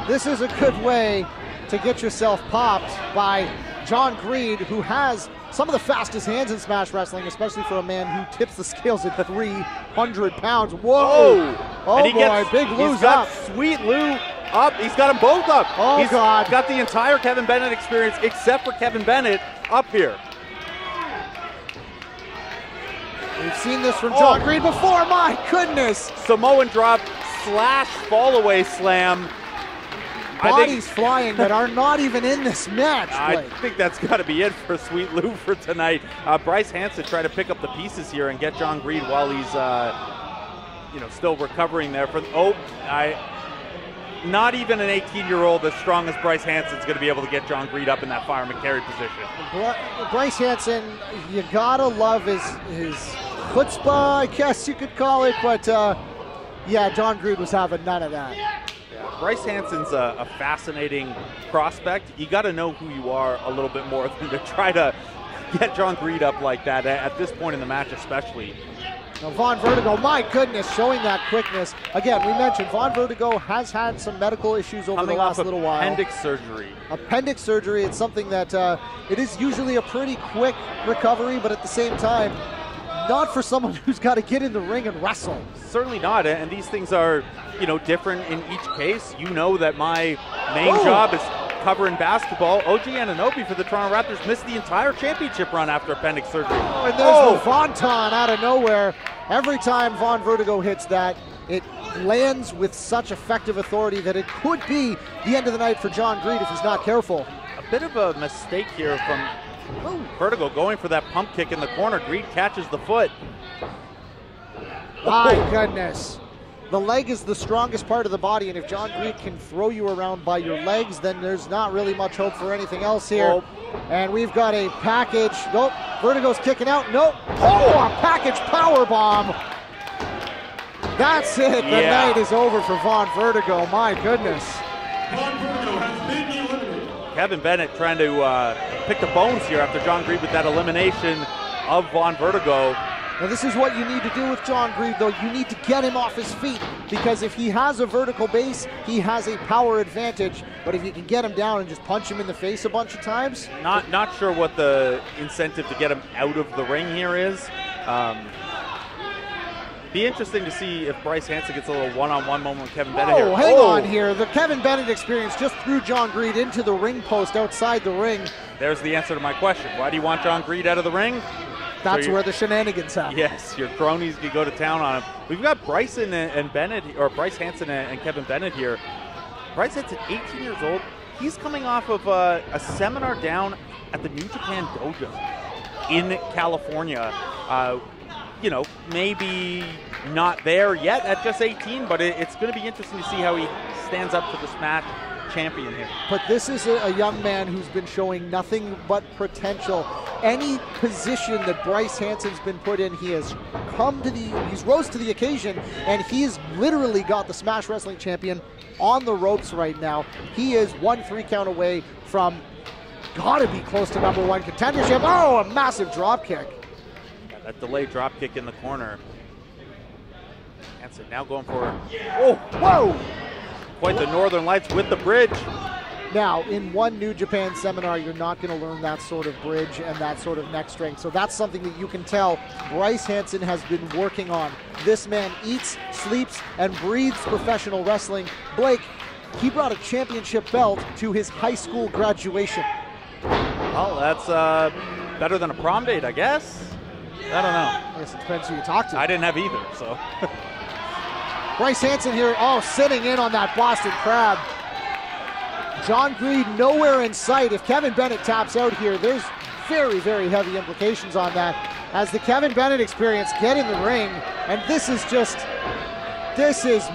This is a good way to get yourself popped by John Greed, who has some of the fastest hands in Smash Wrestling, especially for a man who tips the scales at 300 pounds. Whoa! Oh and boy, big Lou's up. Sweet Lou up. He's got them both up. Oh, he's God. got the entire Kevin Bennett experience, except for Kevin Bennett, up here. We've seen this from John Greed before. My goodness! Samoan drop slash fall away slam. Bodies flying that are not even in this match. I think that's got to be it for Sweet Lou for tonight. Bryce Hansen tried to pick up the pieces here and get John Greed while he's, still recovering there. Not even an 18-year-old as strong as Bryce Hansen is going to be able to get John Greed up in that fireman carry position. Bryce Hansen, you gotta love his chutzpah, I guess you could call it, but yeah, John Greed was having none of that. Bryce Hansen's a fascinating prospect. You got to know who you are a little bit more than to try to get John Greed up like that at this point in the match, especially. Now Vaughn Vertigo, my goodness, showing that quickness. Again, we mentioned Vaughn Vertigo has had some medical issues over the last little while. Appendix surgery. Appendix surgery. It's something that it is usually a pretty quick recovery, but at the same time, not for someone who's got to get in the ring and wrestle. Certainly not, and these things are, different in each case. You know that my main job is covering basketball. OG Anunoby for the Toronto Raptors missed the entire championship run after appendix surgery. And there's the Vonton out of nowhere. Every time Vaughn Vertigo hits that, it lands with such effective authority that it could be the end of the night for John Greed if he's not careful. A bit of a mistake here from Vertigo going for that pump kick in the corner. Greed catches the foot. My goodness. The leg is the strongest part of the body, and if John Greed can throw you around by your legs, then there's not really much hope for anything else here. And we've got a package. Nope. Vertigo's kicking out. Nope. Oh, a package power bomb. That's it. The night is over for Vaughn Vertigo. My goodness. Vaughn Vertigo has been eliminated. Kevin Bennett trying to pick the bones here after John Greed with that elimination of Vaughn Vertigo. Now this is what you need to do with John Greed, though. You need to get him off his feet, because if he has a vertical base, he has a power advantage. But if you can get him down and just punch him in the face a bunch of times. Not sure what the incentive to get him out of the ring here is. Be interesting to see if Bryce Hansen gets a little one-on-one moment with Kevin Bennett here. Oh, hang on here. The Kevin Bennett experience just threw John Greed into the ring post outside the ring. There's the answer to my question. Why do you want John Greed out of the ring? That's where the shenanigans happen. Yes, your cronies can go to town on him. We've got Bryce and Bennett, or Bryce Hansen and Kevin Bennett here. Bryce Hansen, 18 years old. He's coming off of a seminar down at the New Japan Dojo in California. Maybe not there yet at just 18, but it's going to be interesting to see how he stands up to the Smash champion here. But this is a young man who's been showing nothing but potential. Any position that Bryce Hansen's been put in, he's rose to the occasion, and he's literally got the Smash Wrestling champion on the ropes right now. He is 1 3 count away from gotta be close to #1 contendership. Oh, a massive drop kick. Yeah, that delayed drop kick in the corner. Hansen now going for, whoa! Quite the Northern Lights with the bridge. Now, in one New Japan seminar, you're not going to learn that sort of bridge and that sort of neck strength. So that's something that you can tell Bryce Hansen has been working on. This man eats, sleeps, and breathes professional wrestling. Blake, he brought a championship belt to his high school graduation. Well, that's better than a prom date, I guess. I don't know. I guess it depends who you talk to. I didn't have either, so. Bryce Hansen here, sitting in on that Boston Crab. John Greed nowhere in sight. If Kevin Bennett taps out here, there's very, very heavy implications on that. As the Kevin Bennett experience get in the ring, and this is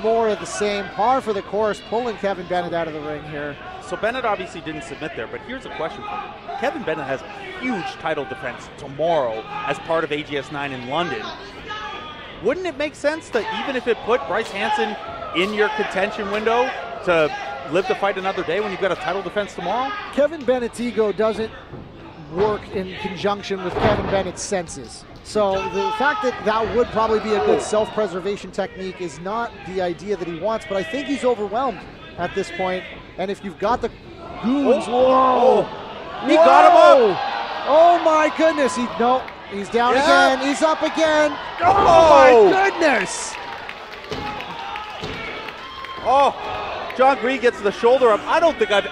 more of the same. Par for the course, pulling Kevin Bennett out of the ring here. So Bennett obviously didn't submit there, but here's a question for you. Kevin Bennett has a huge title defense tomorrow as part of AGS 9 in London. Wouldn't it make sense that even if it put Bryce Hansen in your contention window to live to fight another day when you've got a title defense tomorrow? Kevin Bennett's ego doesn't work in conjunction with Kevin Bennett's senses. So the fact that that would probably be a good self-preservation technique is not the idea that he wants, but I think he's overwhelmed at this point. And if you've got the goons, He got him up. Oh my goodness. He's down again. He's up again. Oh my goodness. Oh, John Greed gets the shoulder up. I don't think I've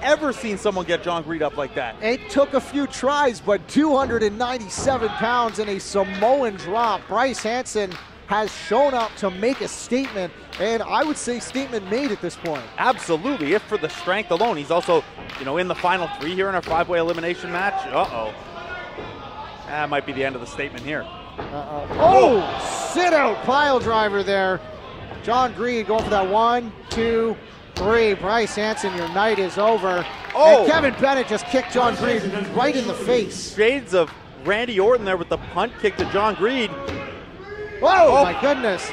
ever seen someone get John Greed up like that. It took a few tries, but 297 pounds in a Samoan drop. Bryce Hansen has shown up to make a statement, and I would say statement made at this point. Absolutely, if for the strength alone. He's also, in the final 3 here in our 5-way elimination match. Uh-oh. That might be the end of the statement here. Oh, sit out pile driver there. John Greed going for that 1, 2, 3. Bryce Hansen, your night is over. Oh! And Kevin Bennett just kicked John Greed right in the face. Shades of Randy Orton there with the punt kick to John Greed. Whoa, my goodness.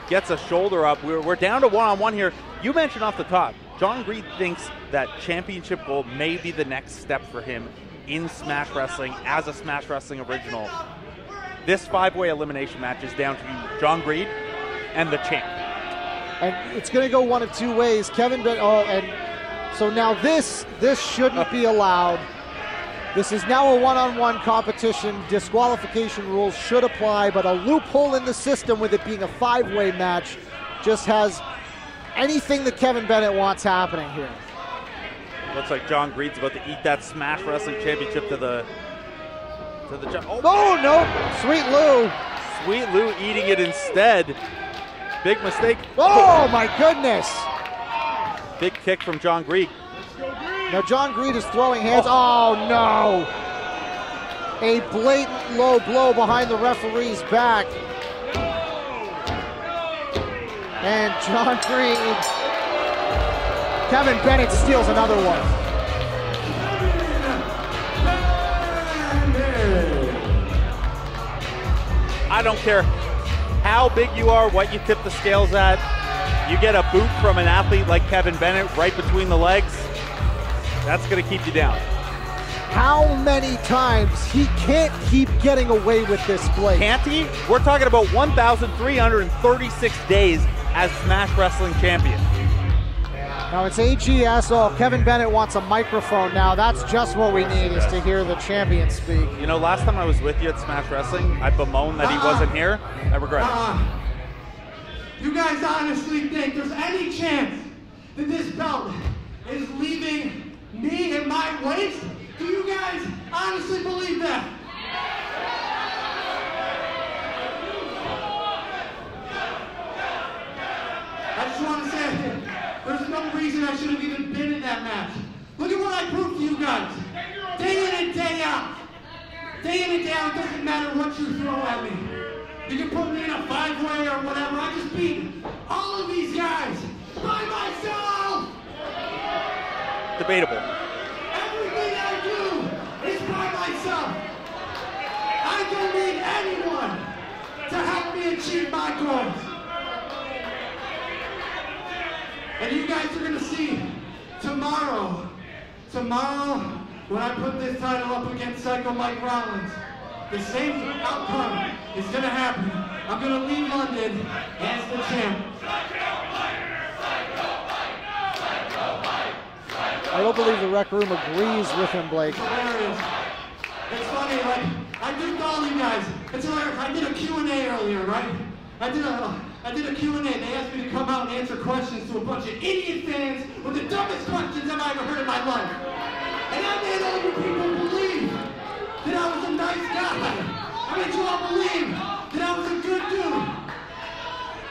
Gets a shoulder up. We're down to one-on-one here. You mentioned off the top, John Greed thinks that championship gold may be the next step for him in Smash Wrestling as a Smash Wrestling original. This 5-way elimination match is down to John Greed and the champ. And it's going to go one of 2 ways. Kevin Bennett, and so now this shouldn't be allowed. This is now a one-on-one competition. Disqualification rules should apply, but a loophole in the system with it being a 5-way match just has anything that Kevin Bennett wants happening here. Looks like John Greed's about to eat that Smash Wrestling Championship to the oh no, Sweet Lou. Sweet Lou eating it instead. Big mistake. Oh my goodness. Big kick from John Greed. Now John Greed is throwing hands. Oh no. A blatant low blow behind the referee's back. And John Greed. Kevin Bennett steals another one. I don't care how big you are, what you tip the scales at. You get a boot from an athlete like Kevin Bennett right between the legs, that's going to keep you down. How many times he can't keep getting away with this, Blake? Can't he? We're talking about 1,336 days as Smash Wrestling champion. Now it's AGS. Oh, Kevin Bennett wants a microphone now. That's just what we need, is to hear the champion speak. Last time I was with you at Smash Wrestling, I bemoaned that he wasn't here. I regret it. You guys honestly think there's any chance that this belt is leaving me and my waist? Do you guys honestly believe that? I just want to say, there's no reason I should have even been in that match. Look at what I proved to you guys. Day in and day out. Day in and day out, it doesn't matter what you throw at me. You can put me in a 5-way or whatever. I just beat all of these guys by myself. Debatable. Everything I do is by myself. I don't need anyone to help me achieve my goals. And you guys are gonna see tomorrow, when I put this title up against Psycho Mike Rollins, the same outcome is gonna happen. I'm gonna leave London as the champ. I don't believe the rec room agrees with him, Blake. Hilarious. It's funny, like, I duped all you guys. It's hilarious. I did a Q&A earlier, right? I did a Q&A. They asked me to come out and answer questions to a bunch of idiot fans with the dumbest questions I've ever heard in my life. And I made all you people believe that I was a nice guy. I made you all believe that I was a good dude.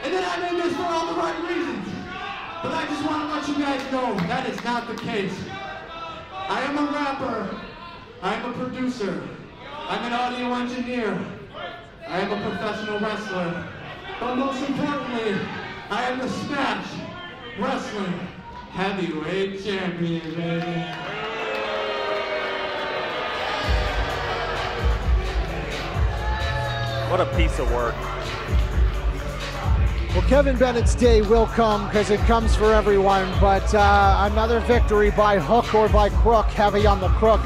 And then I made this for all the right reasons. But I just want to let you guys know that is not the case. I am a rapper. I am a producer. I'm an audio engineer. I am a professional wrestler. But most importantly, I am the Smash Wrestling Heavyweight Champion, baby. What a piece of work. Well, Kevin Bennett's day will come, because it comes for everyone, but another victory by hook or by crook, heavy on the crook.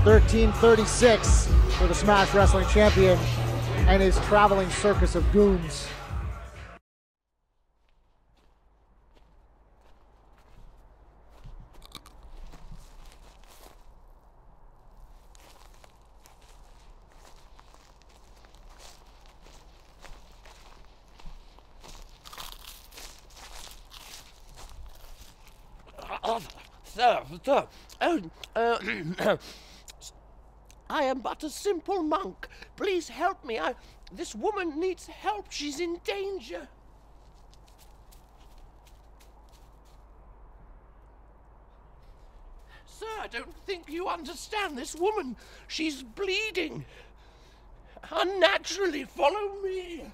13-36 for the Smash Wrestling Champion and his traveling circus of goons. sir. I am but a simple monk. Please help me. This woman needs help. She's in danger. Sir, I don't think you understand this woman. She's bleeding. Unnaturally, follow me.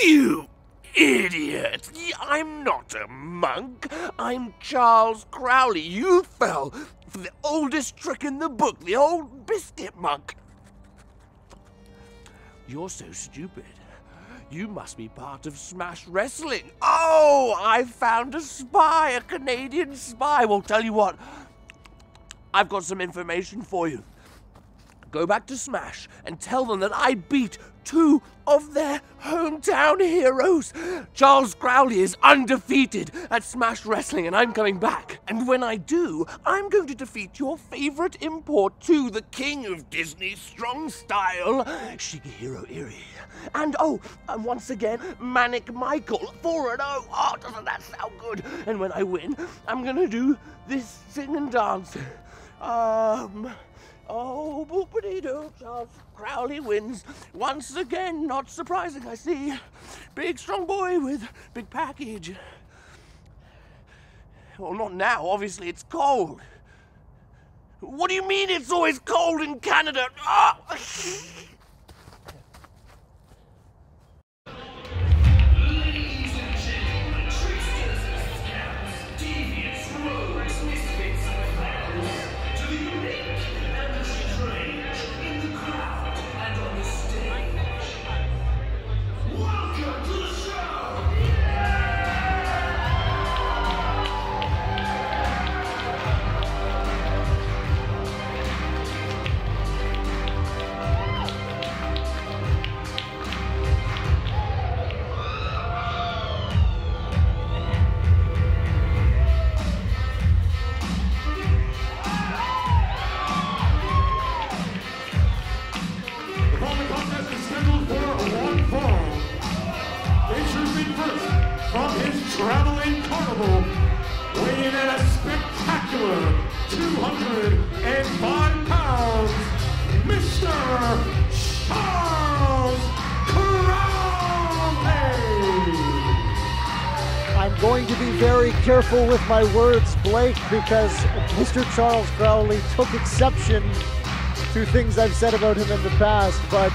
You idiot! I'm not a monk. I'm Charles Crowley. You fell for the oldest trick in the book, the old biscuit monk. You're so stupid. You must be part of Smash Wrestling. Oh, I found a spy, a Canadian spy. Well, tell you what, I've got some information for you. Go back to Smash and tell them that I beat 2 of their hometown heroes. Charles Crowley is undefeated at Smash Wrestling, and I'm coming back. And when I do, I'm going to defeat your favorite import too, the king of Disney strong style, Shigehiro Irie. And once again, Manic Michael, 4-0. Oh, doesn't that sound good? And when I win, I'm gonna do this sing and dance. Oh, boopity-doo, Charles Crowley wins. Once again, not surprising, I see. Big, strong boy with big package. Well, not now, obviously, it's cold. What do you mean it's always cold in Canada? Ah! Traveling carnival, weighing in at a spectacular 205 pounds, Mr. Charles Crowley. I'm going to be very careful with my words, Blake, because Mr. Charles Crowley took exception to things I've said about him in the past, but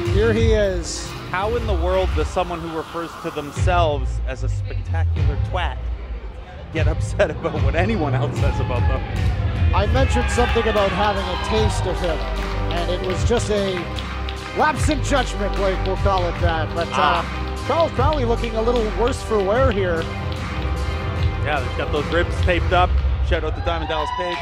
here he is. How in the world does someone who refers to themselves as a spectacular twat get upset about what anyone else says about them? I mentioned something about having a taste of him, and it was just a lapse in judgment, Blake, we'll call it that. But Charles Crowley looking a little worse for wear here. Yeah, they've got those ribs taped up. Shout out to Diamond Dallas Page.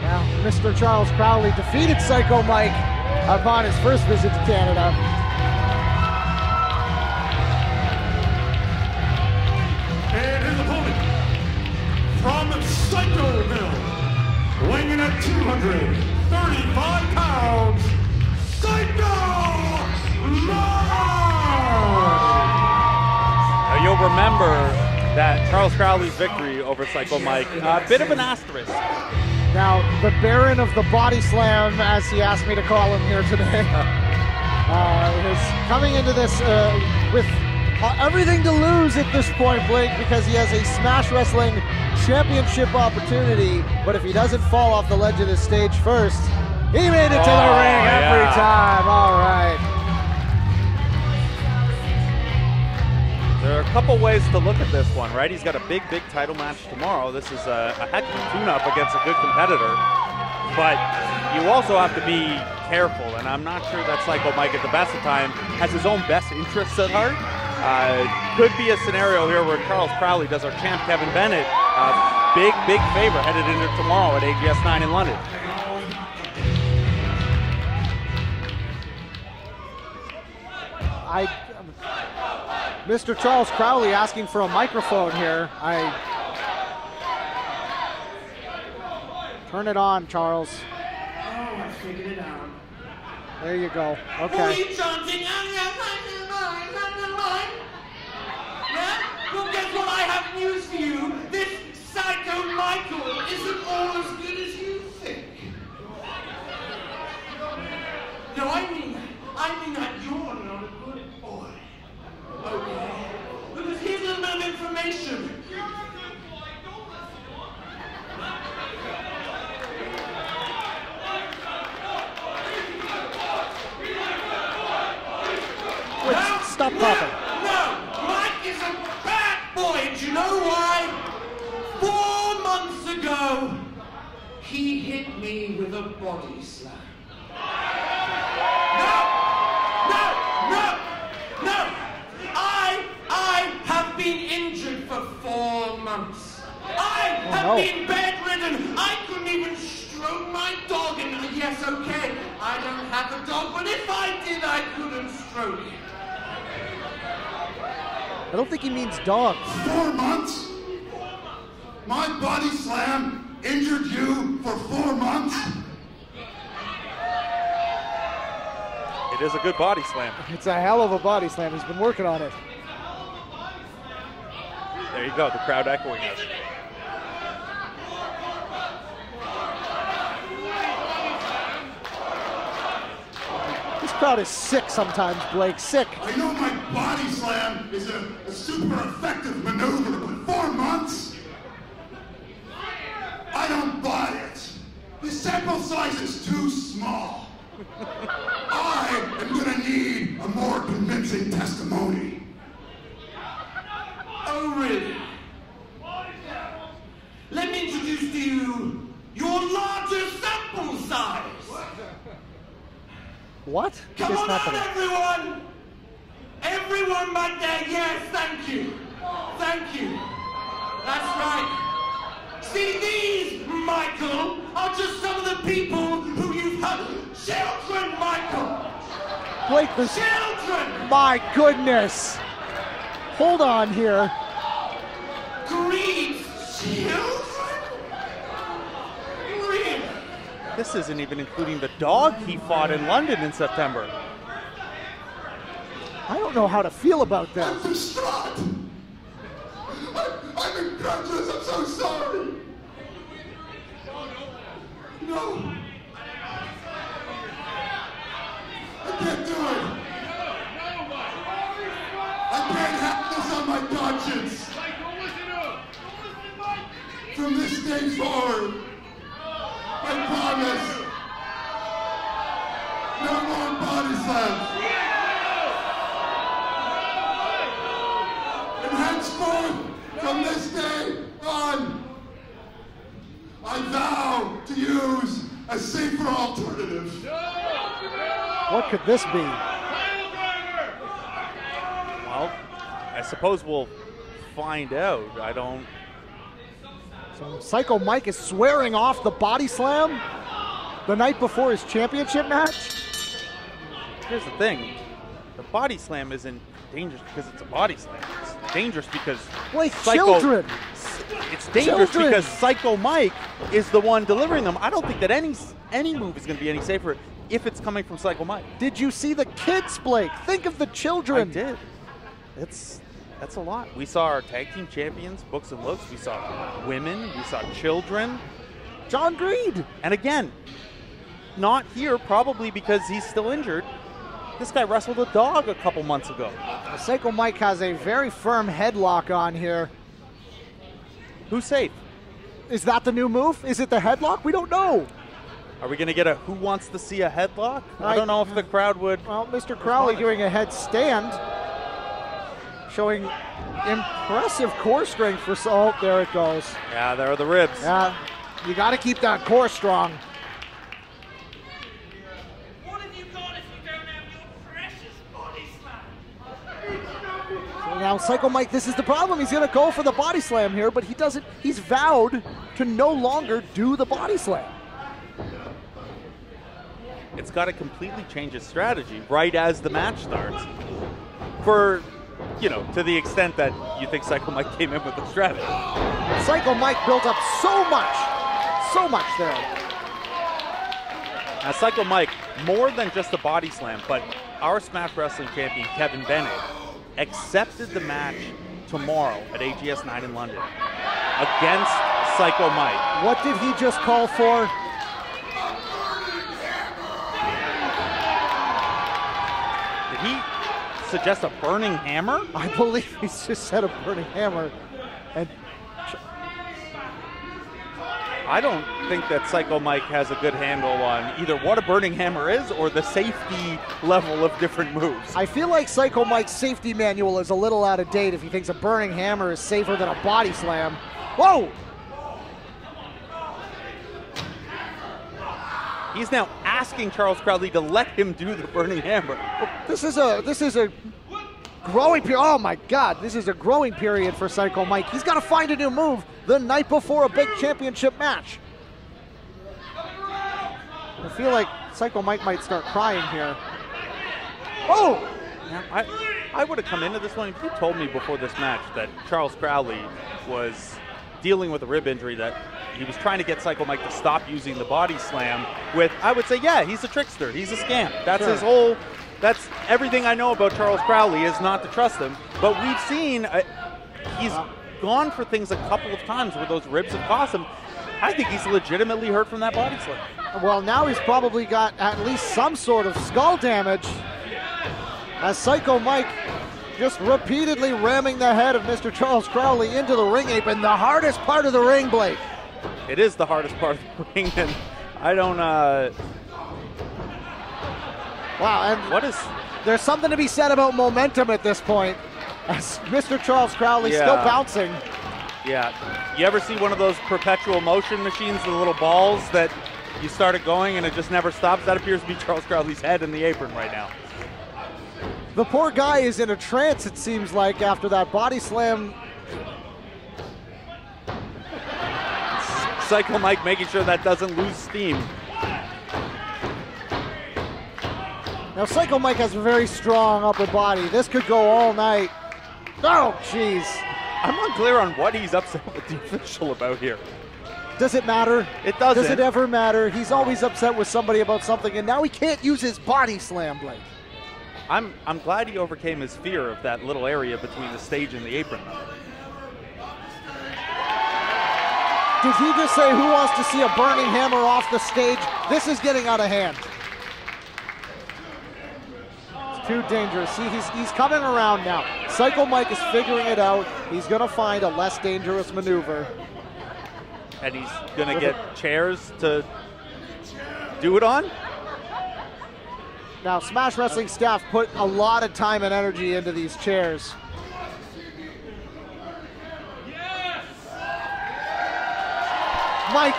Now, Mr. Charles Crowley defeated Psycho Mike upon his first visit to Canada. And his opponent from Psychoville, weighing in at 235 pounds, Psycho Mike! Now you'll remember that Charles Crowley's victory over Psycho Mike, a bit of an asterisk. Now, the Baron of the Body Slam, as he asked me to call him here today, is coming into this with everything to lose at this point, Blake, because he has a Smash Wrestling Championship opportunity, but if he doesn't fall off the ledge of the stage first, he made it to the ring every time. All right. There are a couple ways to look at this one, right? He's got a big title match tomorrow. This is a heck of a tune-up against a good competitor. But you also have to be careful, and I'm not sure that Psycho Mike at the best of time has his own best interests at heart. Could be a scenario here where Charles Crowley does our champ Kevin Bennett big favor headed into tomorrow at AGS 9 in London. Mr. Charles Crowley asking for a microphone here. Turn it on, Charles. Oh, I figured it out. There you go. Okay. Who are you chanting? Yeah? Well, guess what? I have news for you. This Psycho Michael isn't all as good as you think. No, I mean that you're not a good boy. Okay? Because here's a little bit of information. Stop coughing. No, Mike is a bad boy, and you know why? 4 months ago, he hit me with a body slam. No! I have been injured for 4 months. I have been bedridden. I couldn't even stroke my dog, and yes, okay, I don't have a dog, but if I did, I couldn't stroke it. I don't think he means dogs. 4 months? My body slam injured you for 4 months? It is a good body slam. It's a hell of a body slam. He's been working on it. There you go, the crowd echoing us. This crowd is sick sometimes, Blake. Sick. I know my body slam is a super effective maneuver, but 4 months? I don't buy it. The sample size is too small. I am gonna need a more convincing testimony. Oh, really? Let me introduce to you your larger sample size. What Come is on happening? out, everyone! Everyone back there, yes, thank you. Thank you. That's right. See, these, Michael, are just some of the people who you've had. Children, Michael! Blake, this. Children! My goodness. Hold on here. Greed, children? Really? This isn't even including the dog he fought in London in September. I don't know how to feel about I'm this. distraught. I'm incredulous. I'm so sorry. No. I can't do it. I can't have this on my conscience. From this day forward, I promise, no more body slams. And henceforth, from this day on, I vow to use a safer alternative. What could this be? Well, I suppose we'll find out. I don't... So Psycho Mike is swearing off the body slam the night before his championship match. Here's the thing. The body slam isn't dangerous because it's a body slam. It's dangerous because Blake, children. It's dangerous Children. because Psycho Mike is the one delivering them. I don't think that any move is going to be any safer if it's coming from Psycho Mike. Did you see the kids, Blake? Think of the children. I did. That's a lot. We saw our tag team champions, Books and Looks. We saw women. We saw children. John Greed. And again, not here probably because he's still injured. This guy wrestled a dog a couple months ago. Psycho Mike has a very firm headlock on here. Who's safe? Is that the new move? Is it the headlock? We don't know. Are we going to get a who wants to see a headlock? I don't know if the crowd would. Well, Mr. Crowley doing a headstand, showing impressive core strength for. Oh, there it goes. Yeah, there are the ribs. Yeah, you got to keep that core strong. What have you got if you don't have your precious body slam? So now Psycho Mike, this is the problem. He's going to go for the body slam here, but he doesn't. He's vowed to no longer do the body slam. It's got to completely change its strategy right as the match starts. for, you know, to the extent that you think Psycho Mike came in with the strategy. Psycho Mike built up so much there. Now, Psycho Mike, more than just a body slam, but our Smash Wrestling champion, Kevin Bennett, accepted the match tomorrow at AGS 9 in London against Psycho Mike. What did he just call for? Did he suggest a burning hammer? I believe he just said a burning hammer. And I don't think that Psycho Mike has a good handle on either what a burning hammer is or the safety level of different moves. I feel like Psycho Mike's safety manual is a little out of date if he thinks a burning hammer is safer than a body slam. Whoa! He's now asking Charles Crowley to let him do the burning hammer. This is a growing period. Oh my God, this is a growing period for Psycho Mike. He's got to find a new move the night before a big championship match. I feel like Psycho Mike might start crying here. Oh! Now, I would have come into this one if you told me before this match that Charles Crowley was dealing with a rib injury, that he was trying to get Psycho Mike to stop using the body slam with, I would say, yeah, he's a trickster. He's a scamp. That's his whole, that's everything I know about Charles Crowley is not to trust him. But we've seen, he's gone for things a couple of times where those ribs have cost him. I think he's legitimately hurt from that body slam. Well, now he's probably got at least some sort of skull damage as Psycho Mike just repeatedly ramming the head of Mr. Charles Crowley into the ring apron, the hardest part of the ring, Blake. It is the hardest part of the ring, and I don't, Wow, and there's something to be said about momentum at this point, as Mr. Charles Crowley still bouncing. Yeah, you ever see one of those perpetual motion machines, the little balls that you started going and it just never stops? That appears to be Charles Crowley's head in the apron right now. The poor guy is in a trance, it seems like, after that body slam. Psycho Mike making sure that doesn't lose steam. Now, Psycho Mike has a very strong upper body. This could go all night. Oh, jeez. I'm unclear on what he's upset with the official about here. Does it matter? It doesn't. Does it ever matter? He's always upset with somebody about something, and now he can't use his body slam, Blake. I'm glad he overcame his fear of that little area between the stage and the apron. Did he just say, who wants to see a burning hammer off the stage? This is getting out of hand. It's too dangerous. See, he's coming around now. Psycho Mike is figuring it out. He's going to find a less dangerous maneuver. And he's going to get chairs to do it on? Now, Smash Wrestling staff put a lot of time and energy into these chairs. Mike,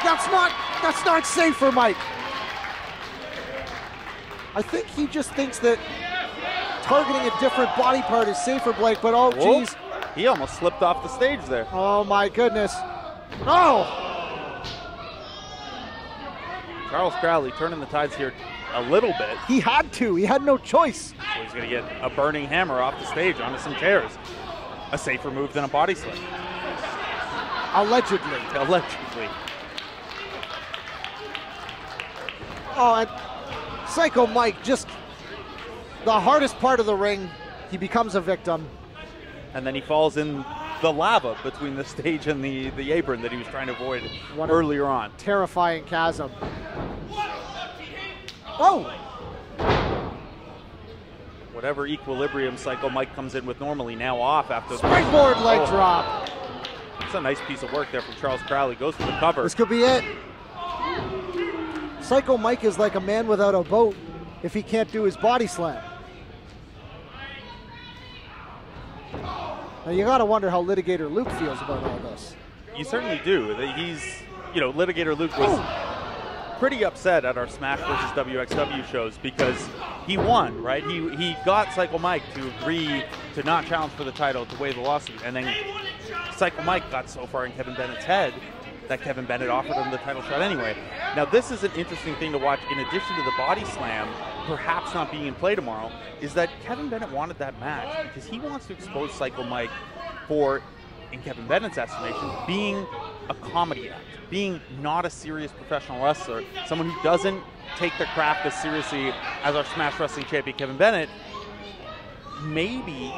that's not safe for Mike. I think he just thinks that targeting a different body part is safer, Blake, but oh, geez. He almost slipped off the stage there. Oh, my goodness. Oh! Charles Crowley turning the tides here a little bit. He had to. He had no choice. So he's going to get a burning hammer off the stage onto some chairs. A safer move than a body slam. Allegedly. Allegedly. Oh, and Psycho Mike, just the hardest part of the ring, he becomes a victim. And then he falls in the lava between the stage and the apron that he was trying to avoid earlier on. Terrifying chasm. Oh! Whatever equilibrium Psycho Mike comes in with normally, now off after the springboard leg drop. It's a nice piece of work there from Charles Crowley. Goes for the cover. This could be it. Psycho Mike is like a man without a boat if he can't do his body slam. Now you gotta wonder how Litigator Luke feels about all this. You certainly do. He's, you know, Litigator Luke was pretty upset at our Smash versus WXW shows because he won, right? He got Psycho Mike to agree to not challenge for the title to waive the lawsuit, and then Psycho Mike got so far in Kevin Bennett's head that Kevin Bennett offered him the title shot anyway. Now this is an interesting thing to watch in addition to the body slam perhaps not being in play tomorrow, is that Kevin Bennett wanted that match because he wants to expose Psycho Mike for, in Kevin Bennett's estimation, being a comedy act, being not a serious professional wrestler, someone who doesn't take their craft as seriously as our Smash Wrestling champion Kevin Bennett. Maybe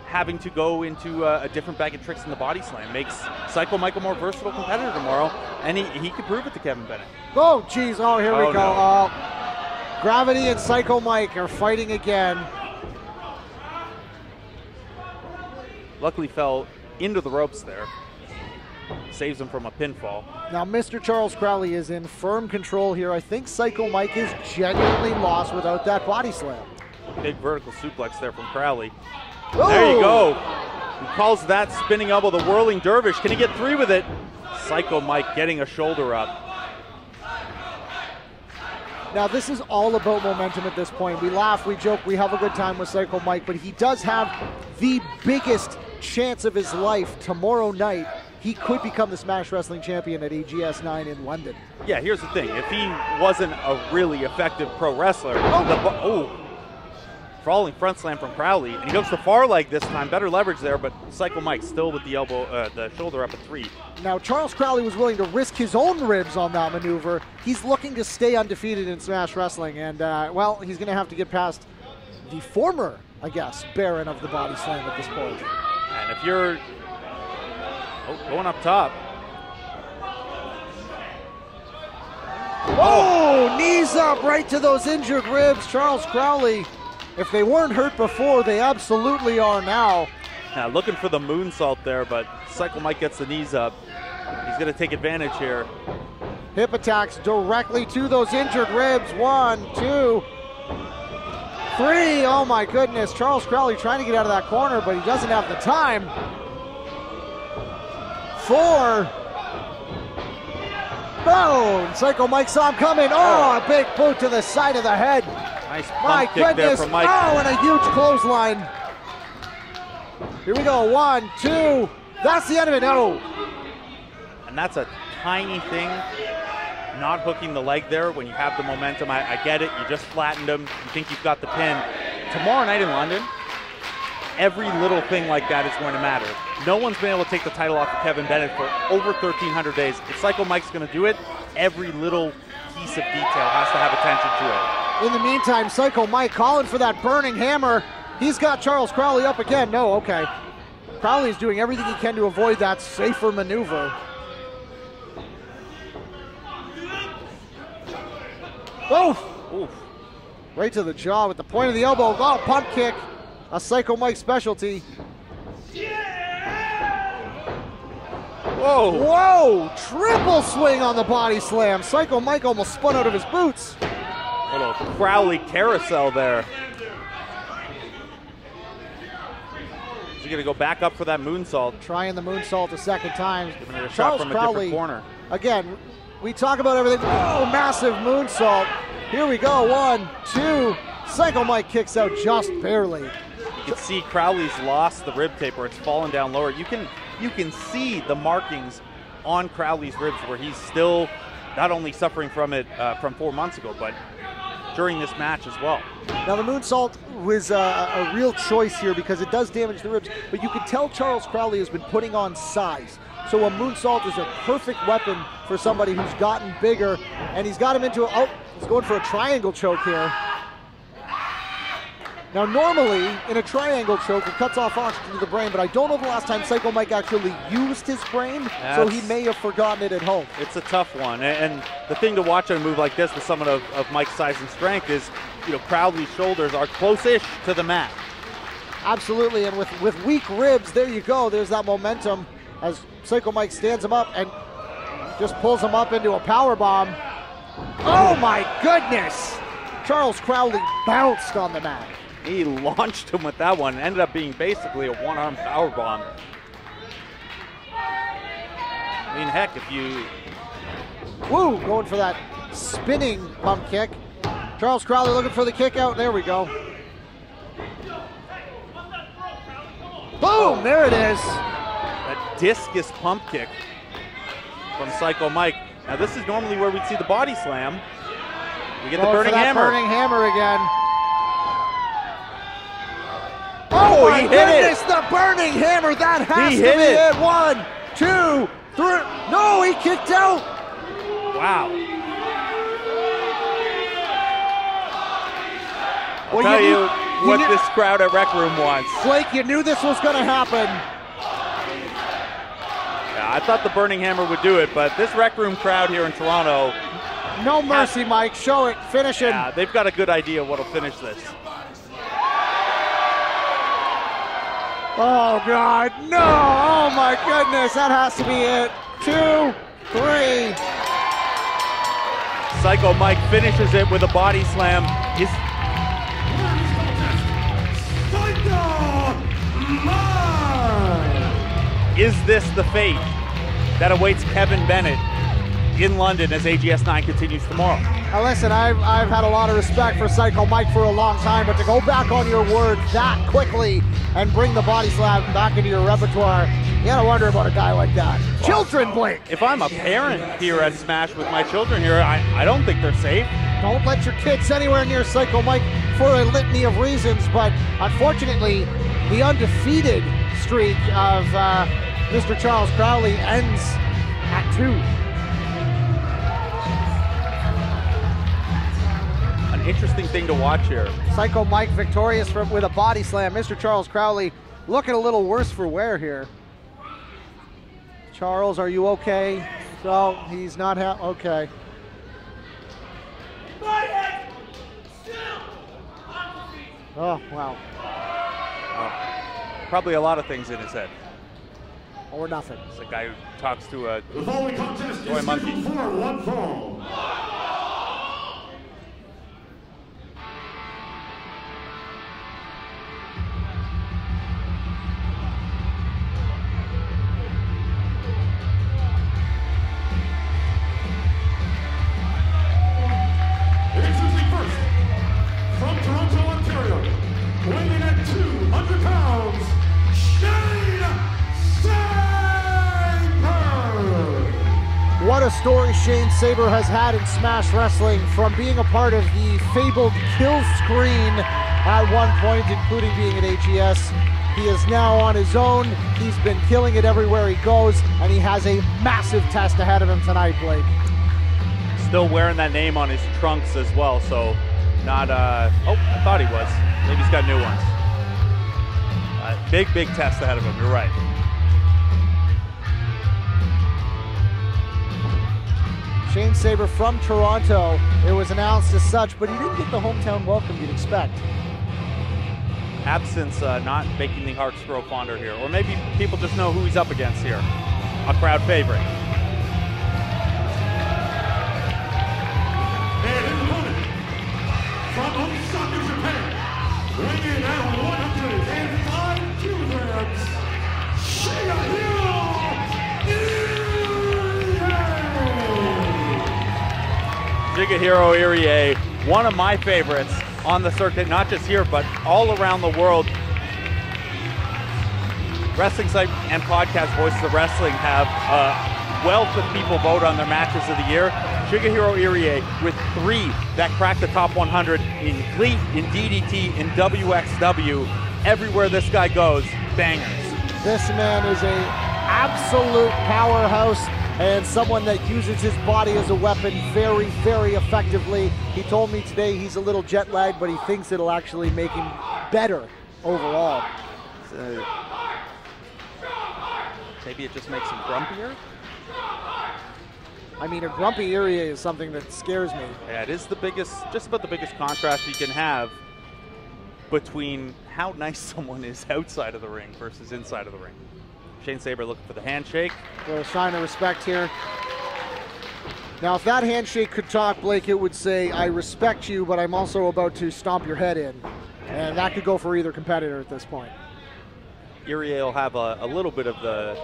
having to go into a different bag of tricks in the body slam makes Psycho Mike a more versatile competitor tomorrow, and he could prove it to Kevin Bennett. Oh, geez. Oh, here we go. No. Gravity and Psycho Mike are fighting again. Luckily fell into the ropes there. Saves him from a pinfall. Now, Mr. Charles Crowley is in firm control here. I think Psycho Mike is genuinely lost without that body slam. Big vertical suplex there from Crowley. Oh! There you go. He calls that spinning elbow the whirling dervish. Can he get 3 with it? Psycho Mike getting a shoulder up. Now, this is all about momentum at this point. We laugh, we joke, we have a good time with Psycho Mike, but he does have the biggest chance of his life tomorrow night. He could become the Smash Wrestling champion at AGS 9 in London. Yeah, here's the thing. If he wasn't a really effective pro wrestler, falling front slam from Crowley, and he goes to far leg this time. Better leverage there, but Psycho Mike still with the elbow, the shoulder up at 3. Now, Charles Crowley was willing to risk his own ribs on that maneuver. He's looking to stay undefeated in Smash Wrestling, and, well, he's going to have to get past the former, I guess, Baron of the body slam at this point. And if you're going up top. Oh, knees up right to those injured ribs. Charles Crowley, if they weren't hurt before, they absolutely are now. Now looking for the moonsault there, but Psycho Mike gets the knees up. He's going to take advantage here. Hip attacks directly to those injured ribs. 1, 2, 3. Oh my goodness. Charles Crowley trying to get out of that corner, but he doesn't have the time. 4. Boom! Psycho Mike saw him coming. Oh, a big boot to the side of the head. Nice My pump kick there goodness. from Mike. Oh, and a huge clothesline. Here we go. 1, 2. That's the end of it. No. And that's a tiny thing, not hooking the leg there when you have the momentum. I get it. You just flattened him. You think you've got the pin. Tomorrow night in London, every little thing like that is going to matter. No one's been able to take the title off of Kevin Bennett for over 1,300 days. If Psycho Mike's going to do it, every little piece of detail has to have attention to it. In the meantime, Psycho Mike calling for that burning hammer. He's got Charles Crowley up again. No, okay. Crowley's doing everything he can to avoid that safer maneuver. Oof! Oof. Right to the jaw with the point of the elbow. Oh, pump kick. A Psycho Mike specialty. Whoa! Whoa! Triple swing on the body slam. Psycho Mike almost spun out of his boots. Little Crowley carousel there. Is he going to go back up for that moonsault? Trying the moonsault a second time. Giving it a Charles shot from Crowley, a different corner. Again, we talk about everything. Oh, massive moonsault. Here we go. 1, 2. Psycho Mike kicks out just barely. You can see Crowley's lost the rib tape where it's fallen down lower. You can see the markings on Crowley's ribs where he's still not only suffering from it from 4 months ago, but during this match as well. Now the moonsault was a real choice here because it does damage the ribs, but you can tell Charles Crowley has been putting on size. So a moonsault is a perfect weapon for somebody who's gotten bigger, and he's got him into he's going for a triangle choke here. Now normally, in a triangle choke, it cuts off oxygen to the brain, but I don't know the last time Psycho Mike actually used his brain, so he may have forgotten it at home. It's a tough one, and the thing to watch on a move like this with someone of Mike's size and strength is, Crowley's shoulders are close-ish to the mat. Absolutely, and with weak ribs, there you go, there's that momentum as Psycho Mike stands him up and just pulls him up into a power bomb. Oh my goodness! Charles Crowley bounced on the mat. He launched him with that one. Ended up being basically a one-arm power bomb. I mean, heck, if you... Woo! Going for that spinning bump kick. Charles Crowley looking for the kick out. There we go. Boom! There it is. That discus pump kick. from Psycho Mike. Now this is normally where we'd see the body slam. We get the Going burning for that hammer. burning hammer again. Oh, my he hit goodness, it. the burning hammer. That has He to hit be it. it. 1, 2, 3. No, he kicked out. Wow. I'll Well, tell you you knew- what you knew- this crowd at Rec Room wants. Blake, you knew this was going to happen. Yeah, I thought the burning hammer would do it, but this Rec Room crowd here in Toronto, No mercy, Mike. Show it. Finish him. yeah, they've got a good idea what'll finish this. Oh, God. No. Oh, my goodness. That has to be it. 2, 3. Psycho Mike finishes it with a body slam. Is this the fate that awaits Kevin Bennett in London as AGS 9 continues tomorrow? Now listen, I've had a lot of respect for Psycho Mike for a long time, but to go back on your word that quickly and bring the body slam back into your repertoire, you gotta wonder about a guy like that. Children, Blake! If I'm a parent here at Smash with my children here, I don't think they're safe. Don't let your kids anywhere near Psycho Mike for a litany of reasons, but unfortunately, the undefeated streak of Mr. Charles Crowley ends at 2. An interesting thing to watch here. Psycho Mike victorious with a body slam. Mr. Charles Crowley looking a little worse for wear here. Charles, are you okay? So he's not okay. Oh, wow. Probably a lot of things in his head. Or nothing. It's a guy who talks to a The following contest toy is monkey. scheduled for one fall. Introducing first, from Toronto, Ontario, weighing in at 200 pounds, Sabre! What a story Shane Sabre has had in Smash Wrestling, from being a part of the fabled kill screen at one point, including being at AGS. He is now on his own. He's been killing it everywhere he goes, and he has a massive test ahead of him tonight, Blake. Still wearing that name on his trunks as well, so not, oh, I thought he was. Maybe he's got new ones. Big test ahead of him, you're right. Shane Sabre from Toronto. It was announced as such, but he didn't get the hometown welcome you'd expect. Absence not making the hearts grow fonder here. Or maybe people just know who he's up against here. A crowd favorite. And his opponent, from Osaka, Japan, weighing in at 105 kilograms, Shigehiro Irie! Shigehiro Irie, one of my favorites on the circuit, not just here, but all around the world. Wrestling Site and Podcast Voices of Wrestling have a wealth of people vote on their matches of the year. Shigehiro Irie with 3 that cracked the top 100 in GLEAT, in DDT, in WXW. Everywhere this guy goes, bangers. This man is a absolute powerhouse and someone that uses his body as a weapon very, very effectively. He told me today he's a little jet lagged, but he thinks it'll actually make him better overall. Maybe it just makes him grumpier? I mean, a grumpy Irie is something that scares me. Yeah, it is the biggest, just about the biggest contrast you can have between how nice someone is outside of the ring versus inside of the ring. Shane Sabre looking for the handshake. A sign of respect here. Now, if that handshake could talk, Blake, it would say, I respect you, but I'm also about to stomp your head in. And that could go for either competitor at this point. Irie will have a little bit of the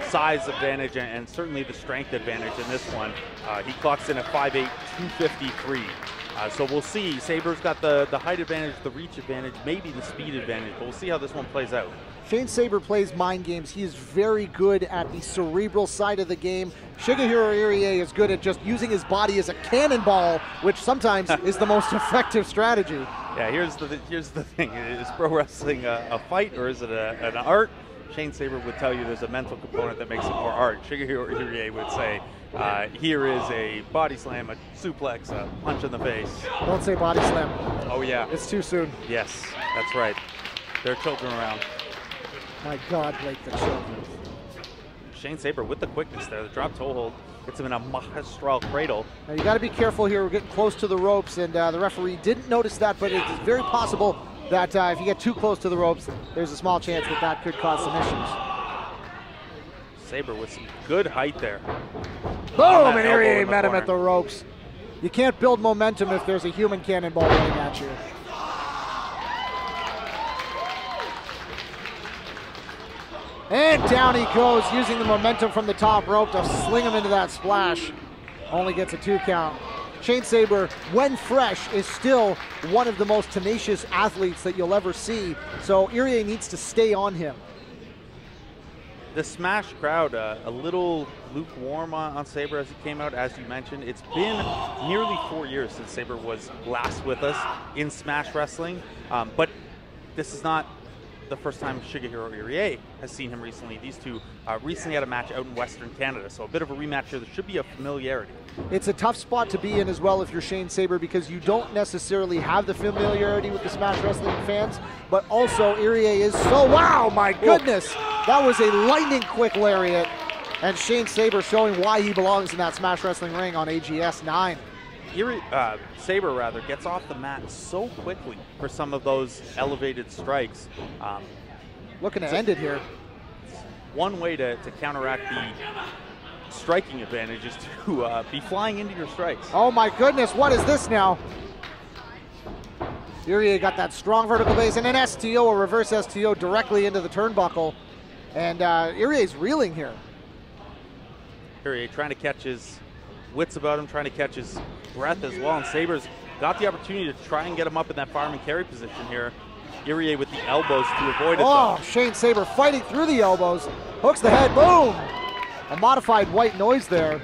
size advantage and certainly the strength advantage in this one. He clocks in at 5'8", 253. So we'll see. Sabre's got the height advantage, the reach advantage, maybe the speed advantage, but we'll see how this one plays out. Shane Sabre plays mind games. He is very good at the cerebral side of the game. Shigehiro Irie is good at just using his body as a cannonball, which sometimes is the most effective strategy. Yeah, here's the thing. Is pro wrestling a fight or is it an art? Shane Sabre would tell you there's a mental component that makes it more art. Shigehiro Irie would say, here is a body slam, a suplex, a punch in the face. Don't say body slam. Oh, yeah. It's too soon. Yes, that's right. There are children around. My God, Blake, the children. Shane Sabre with the quickness there. The drop toe hold gets him in a magistral cradle. Now, you got to be careful here. We're getting close to the ropes, and the referee didn't notice that, but it's very possible that if you get too close to the ropes, there's a small chance that that could cause some issues. Sabre with some good height there. Boom! And Irie met him at the ropes. You can't build momentum if there's a human cannonball running at you. And down he goes, using the momentum from the top rope to sling him into that splash. Only gets a 2 count. Shane Sabre, when fresh, is still one of the most tenacious athletes that you'll ever see. So Irie needs to stay on him. The Smash crowd, a little lukewarm on Sabre as he came out, as you mentioned. It's been nearly 4 years since Sabre was last with us in Smash Wrestling. But this is not the first time Shigehiro Irie has seen him recently. These two recently had a match out in Western Canada, so a bit of a rematch here. There should be a familiarity. It's a tough spot to be in as well if you're Shane Sabre, because you don't necessarily have the familiarity with the Smash Wrestling fans, but also Irie is so, wow, my goodness. That was a lightning quick lariat, and Shane Sabre showing why he belongs in that Smash Wrestling ring on AGS 9. Sabre gets off the mat so quickly for some of those elevated strikes. Looking to end it here. One way to counteract the striking advantage is to be flying into your strikes. Oh my goodness, what is this now? Irie got that strong vertical base and an STO, a reverse STO directly into the turnbuckle. And Irie's reeling here. Irie trying to catch his wits about him, trying to catch his breath as well. And Sabre's got the opportunity to try and get him up in that fireman carry position here. Irie with the elbows to avoid it. Oh, Shane Sabre fighting through the elbows. Hooks the head, boom! A modified white noise there.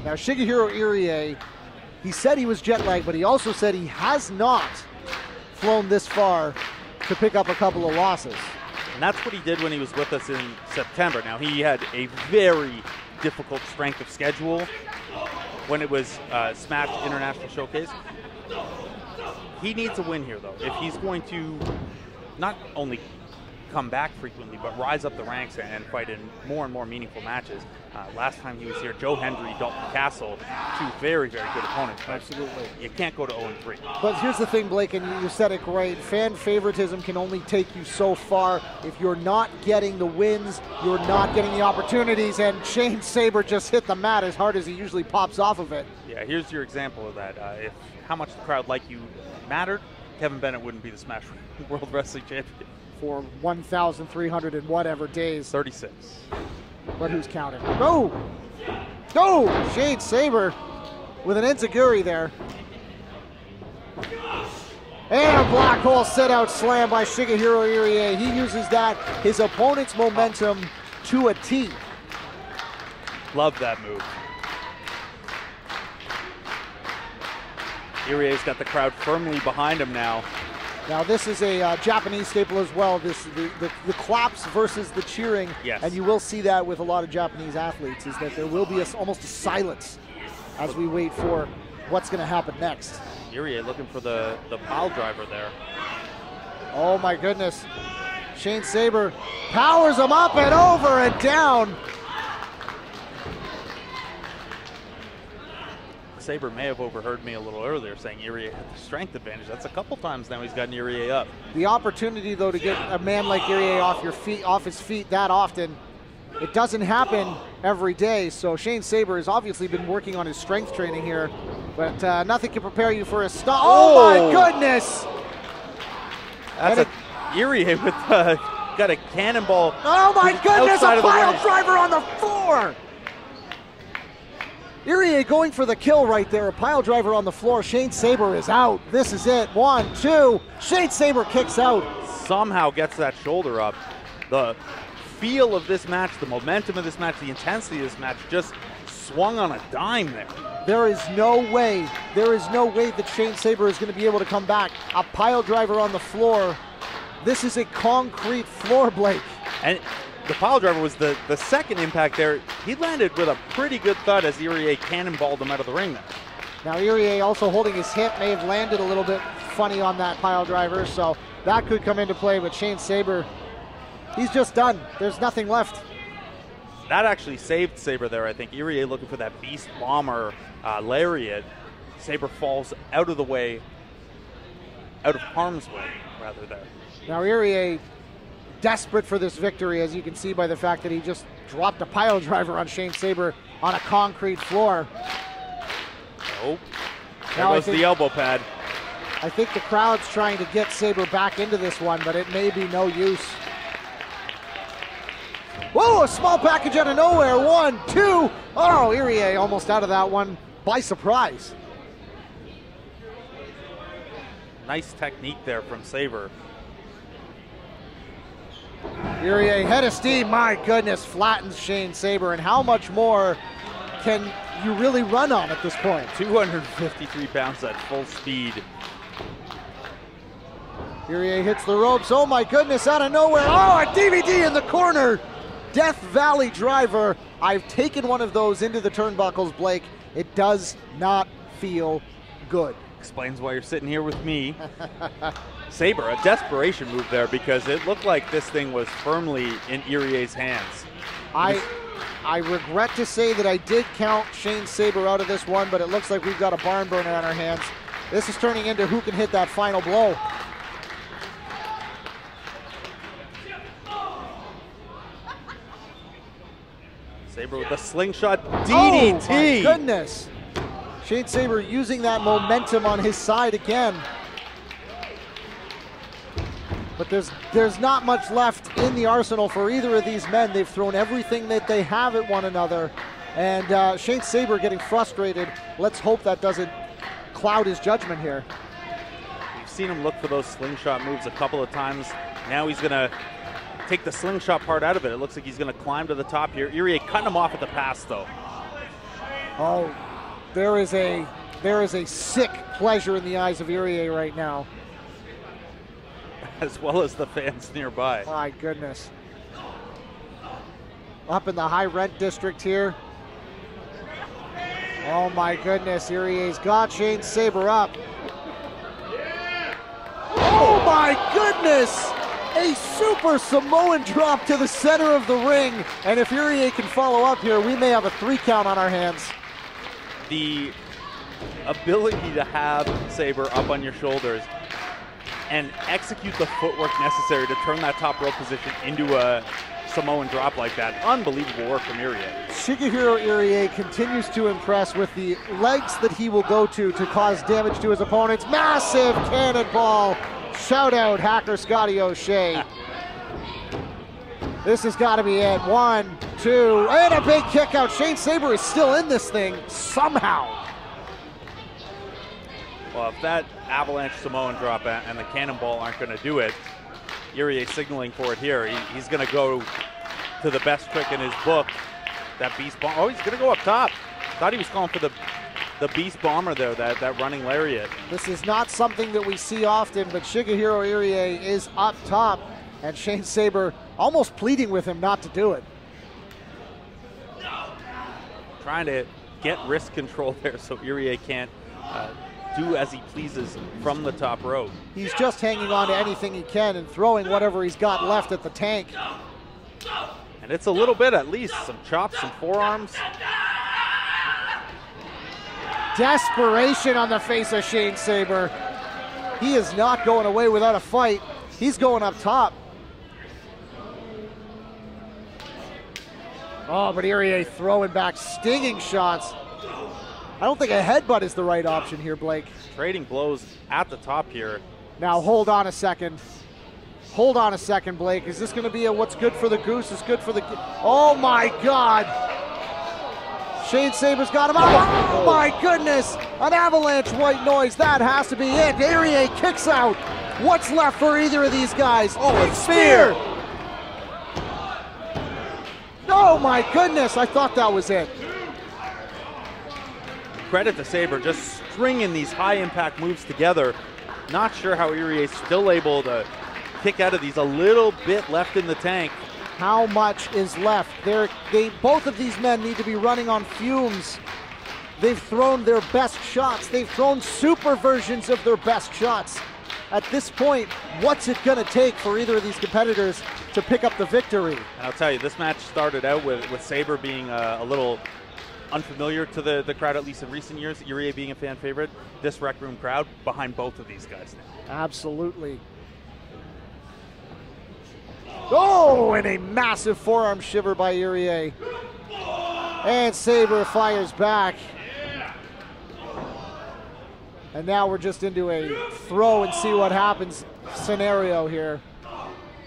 Now Shigehiro Irie, he said he was jet lagged, but he also said he has not flown this far to pick up a couple of losses. And that's what he did when he was with us in September. Now, he had a very difficult strength of schedule when it was Smash International Showcase. He needs a win here, though, if he's going to not only come back frequently, but rise up the ranks and fight in more and more meaningful matches. Last time he was here, Joe Hendry, Dalton Castle, two very, very good opponents. Absolutely. You can't go to 0-3. But here's the thing, Blake, and you said it great. Fan favoritism can only take you so far. If you're not getting the wins, you're not getting the opportunities, and Shane Sabre just hit the mat as hard as he usually pops off of it. Yeah, here's your example of that. If how much the crowd like you mattered, Kevin Bennett wouldn't be the Smash World Wrestling Champion. For 1,300 and whatever days. 36. But who's counting? Go! Go! Shane Sabre with an enziguri there. And a black hole sit-out slam by Shigehiro Irie. He uses that, his opponent's momentum, to a T. Love that move. Irie's got the crowd firmly behind him now. Now this is a Japanese staple as well, the claps versus the cheering. Yes. And you will see that with a lot of Japanese athletes, is that there will be almost a silence as we wait for what's going to happen next. Irie looking for the pile driver there. Oh my goodness. Shane Sabre powers him up and over and down. Sabre may have overheard me a little earlier saying Irie had the strength advantage. That's a couple times now he's gotten Irie up. The opportunity, though, to get a man like Irie off his feet that often, it doesn't happen every day. So Shane Sabre has obviously been working on his strength training here, but nothing can prepare you for a stop. Oh my goodness! That's Irie with got a cannonball. Oh my goodness! A pile driver on the floor. Irie going for the kill right there. A pile driver on the floor. Shane Sabre is out. This is it. 1, 2. Shane Sabre kicks out. Somehow gets that shoulder up. The feel of this match, the momentum of this match, the intensity of this match just swung on a dime there. There is no way that Shane Sabre is going to be able to come back. A pile driver on the floor. This is a concrete floor, Blake. And the pile driver was the second impact there. He landed with a pretty good thud as Irie cannonballed him out of the ring there. Now Irie also holding his hip, may have landed a little bit funny on that pile driver, so that could come into play, but Shane Sabre, he's just done. There's nothing left. That actually saved Sabre there, I think. Irie looking for that beast bomber lariat. Sabre falls out of the way, out of harm's way, rather there. Now Irie desperate for this victory, as you can see by the fact that he just dropped a pile driver on Shane Sabre on a concrete floor. Oh, there goes the elbow pad. I think the crowd's trying to get Sabre back into this one, but it may be no use. Whoa, a small package out of nowhere. 1, 2. Oh, Irie almost out of that one by surprise. Nice technique there from Sabre. Irie, head of steam, my goodness, flattens Shane Sabre, and how much more can you really run on at this point? 253 pounds at full speed. Irie hits the ropes, oh my goodness, out of nowhere, oh, a DVD in the corner! Death Valley driver. I've taken one of those into the turnbuckles, Blake. It does not feel good. Explains why you're sitting here with me. Sabre, a desperation move there because it looked like this thing was firmly in Irie's hands. I regret to say that I did count Shane Sabre out of this one, but it looks like we've got a barn burner on our hands. This is turning into who can hit that final blow. Sabre with the slingshot DDT. Oh my goodness. Shane Sabre using that momentum on his side again. But there's not much left in the arsenal for either of these men. They've thrown everything that they have at one another. And Shane Sabre getting frustrated. Let's hope that doesn't cloud his judgment here. We've seen him look for those slingshot moves a couple of times. Now he's going to take the slingshot part out of it. It looks like he's going to climb to the top here. Irie cutting him off at the pass, though. Oh, there is a sick pleasure in the eyes of Irie right now. As well as the fans nearby. My goodness. Up in the high rent district here. Oh my goodness, Irie's got Shane Sabre up. Oh my goodness! A super Samoan drop to the center of the ring. And if Irie can follow up here, we may have a 3 count on our hands. The ability to have Sabre up on your shoulders and execute the footwork necessary to turn that top rope position into a Samoan drop like that. Unbelievable work from Irie. Shigehiro Irie continues to impress with the legs that he will go to cause damage to his opponents. Massive cannonball. Shout out Hacker Scotty O'Shea. This has got to be it. 1, 2, and a big kick out. Shane Sabre is still in this thing somehow. Well, if that avalanche Samoan drop and the cannonball aren't going to do it, Irie signaling for it here. He's going to go to the best trick in his book, that beast bomb. Oh, he's going to go up top. Thought he was calling for the beast bomber there, that running lariat. This is not something that we see often, but Shigehiro Irie is up top, and Shane Sabre almost pleading with him not to do it. Trying to get wrist control there so Irie can't do as he pleases from the top rope. He's just hanging on to anything he can and throwing whatever he's got left at the tank. And it's a little bit at least, some chops, some forearms. Desperation on the face of Shane Sabre. He is not going away without a fight. He's going up top. Oh, but Irie throwing back stinging shots. I don't think a headbutt is the right option here, Blake. Trading blows at the top here. Now hold on a second. Hold on a second, Blake. Is this going to be a what's good for the goose is good for the... Oh my God. Shane Sabre's got him. Oh my goodness! An avalanche white noise. That has to be it. Irie kicks out. What's left for either of these guys? Oh, a spear! Oh my goodness! I thought that was it. Credit to Sabre, just stringing these high impact moves together. Not sure how Irie is still able to kick out of these. A little bit left in the tank. How much is left? Both of these men need to be running on fumes. They've thrown their best shots. They've thrown super versions of their best shots. At this point, what's it going to take for either of these competitors to pick up the victory? And I'll tell you, this match started out with Sabre being a little unfamiliar to the crowd, at least in recent years. Irie being a fan favorite. This Rec Room crowd behind both of these guys now. Absolutely. Oh, and a massive forearm shiver by Irie. And Sabre fires back. And now we're just into a throw and see what happens scenario here.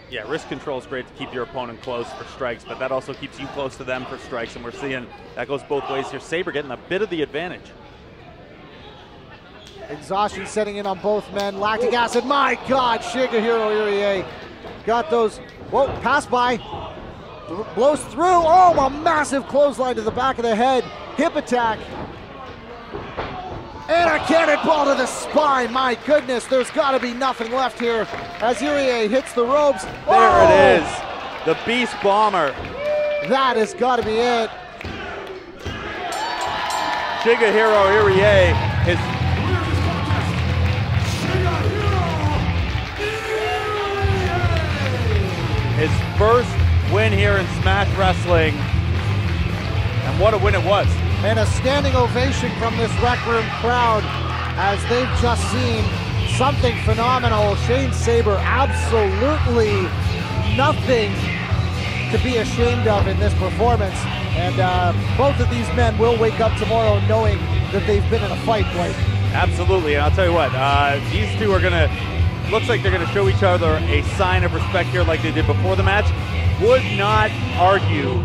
Yeah, wrist control is great to keep your opponent close for strikes, but that also keeps you close to them for strikes, and we're seeing that goes both ways here. Sabre getting a bit of the advantage. Exhaustion setting in on both men. Lactic acid, my God, Shigehiro Irie got those. Whoa, pass by. Blows through. Oh, a massive clothesline to the back of the head. Hip attack. And a cannonball to the spine. My goodness, there's got to be nothing left here as Irie hits the ropes. There it is. The Beast Bomber. That has got to be it. Shigehiro Irie is his first win here in Smash Wrestling. And what a win it was. And a standing ovation from this Rec Room crowd as they've just seen something phenomenal. Shane Sabre, absolutely nothing to be ashamed of in this performance. And both of these men will wake up tomorrow knowing that they've been in a fight, Blake. Absolutely, and I'll tell you what, these two are gonna, looks like they're gonna show each other a sign of respect here like they did before the match. Would not argue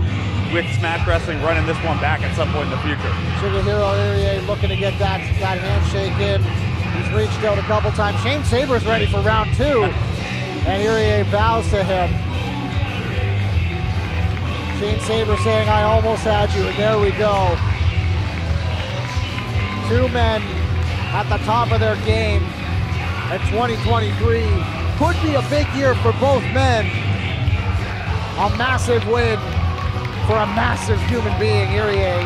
with Smash Wrestling running this one back at some point in the future. Shigehiro Irie looking to get that handshake in. He's reached out a couple times. Shane Sabre's ready for round two. And Irie bows to him. Shane Sabre saying, I almost had you, and there we go. Two men at the top of their game at 2023. Could be a big year for both men. A massive win for a massive human being, Irie.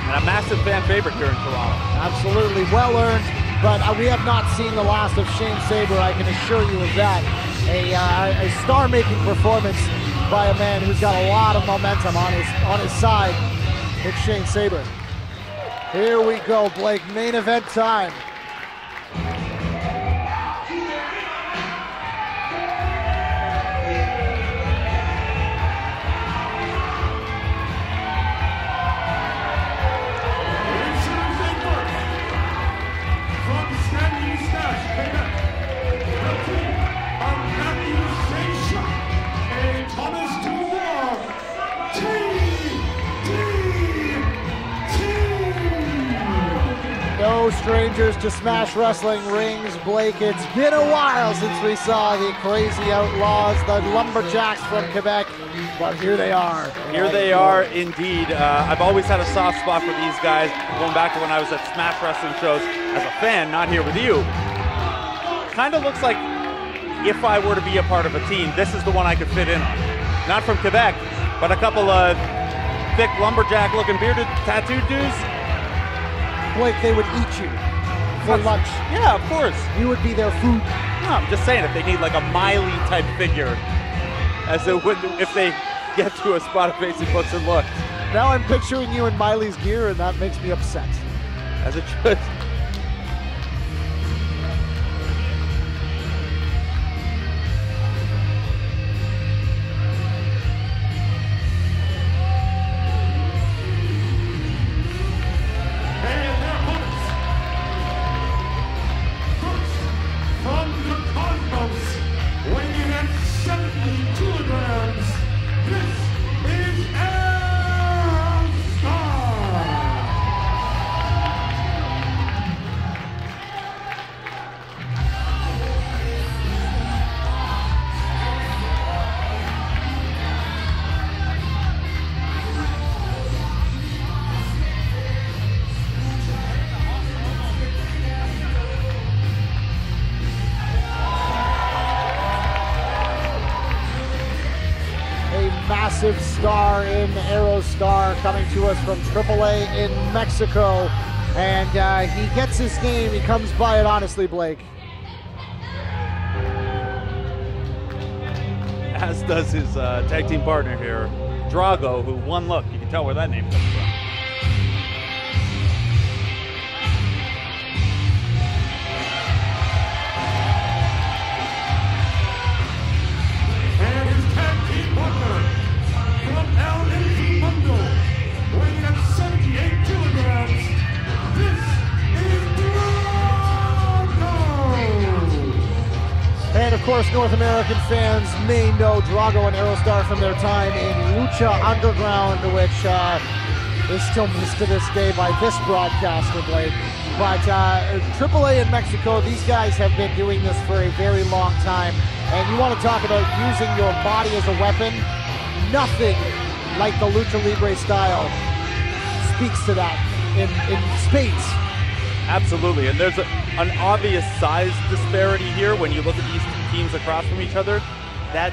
And a massive fan favorite here in Toronto. Absolutely, well earned, but we have not seen the last of Shane Sabre, I can assure you of that. A star-making performance by a man who's got a lot of momentum on his side. It's Shane Sabre. Here we go, Blake, main event time. No strangers to Smash Wrestling rings, Blake. It's been a while since we saw the Crazy Outlaws, the Lumberjacks from Quebec, but here they are. Here they are indeed. I've always had a soft spot for these guys, going back to when I was at Smash Wrestling shows as a fan, not here with you. Kind of looks like if I were to be a part of a team, this is the one I could fit in. Not from Quebec, but a couple of thick lumberjack-looking bearded tattooed dudes. Blake, they would eat you for lunch. Yeah, of course. You would be their food. No, I'm just saying, if they need like a Miley type figure, as it would if they get to a spot of facing looks and looks. Now I'm picturing you in Miley's gear, and that makes me upset. As it should. star in Aerostar, coming to us from AAA in Mexico. And he gets his name, he comes by it honestly, Blake. As does his tag team partner here, Drago, who one look, you can tell where that name comes from. And his tag team partner from El Inframundo, weighing at 78 kilograms, this is Drago! And of course, North American fans may know Drago and Aerostar from their time in Lucha Underground, which is still missed to this day by this broadcaster, Blake. But AAA in Mexico, these guys have been doing this for a very long time. And you want to talk about using your body as a weapon? Nothing like the Lucha Libre style speaks to that in spades. Absolutely, and there's an obvious size disparity here when you look at these two teams across from each other. That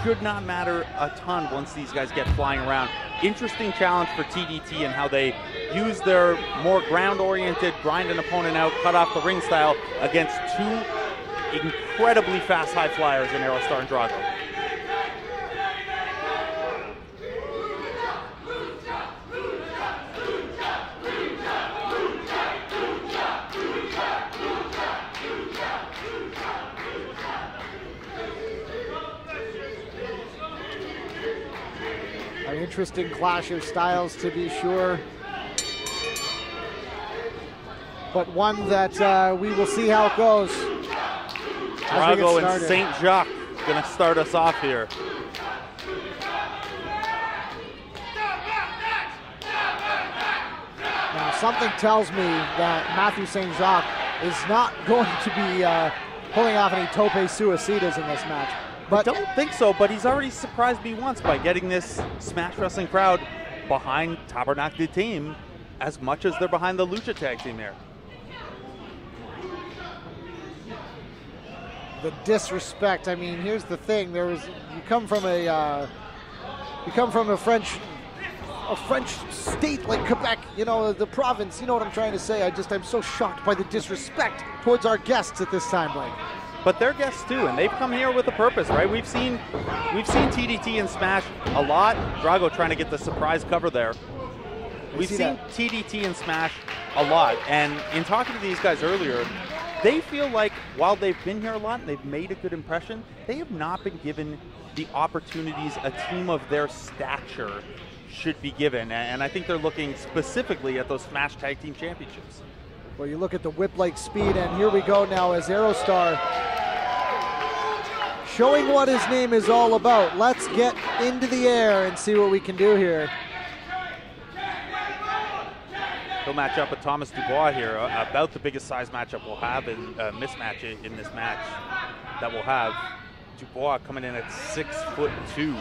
should not matter a ton once these guys get flying around. Interesting challenge for TDT and how they use their more ground-oriented, grind an opponent out, cut off the ring style against two incredibly fast high flyers in Aerostar and Drago. An interesting clash of styles, to be sure, but one that we will see how it goes. Drago and St. Jacques going to start us off here. Now, something tells me that Matthew St. Jacques is not going to be pulling off any tope suicidas in this match. But I don't think so, but he's already surprised me once by getting this Smash Wrestling crowd behind Tabarnak the team as much as they're behind the Lucha tag team here. The disrespect. I mean, here's the thing: you come from a French state like Quebec, you know, the province. You know what I'm trying to say? I'm so shocked by the disrespect towards our guests at this time, Blake. But they're guests too, and they've come here with a purpose, right? We've seen TDT and Smash a lot. Drago trying to get the surprise cover there. We've seen TDT and Smash a lot, and in talking to these guys earlier, they feel like while they've been here a lot and they've made a good impression, they have not been given the opportunities a team of their stature should be given. And I think they're looking specifically at those Smash Tag Team Championships. Well, you look at the whip-like speed, and here we go now as Aerostar showing what his name is all about. Let's get into the air and see what we can do here. He'll match up with Thomas Dubois here, about the biggest size matchup we'll have in mismatch in this match that we'll have. Dubois coming in at 6'2"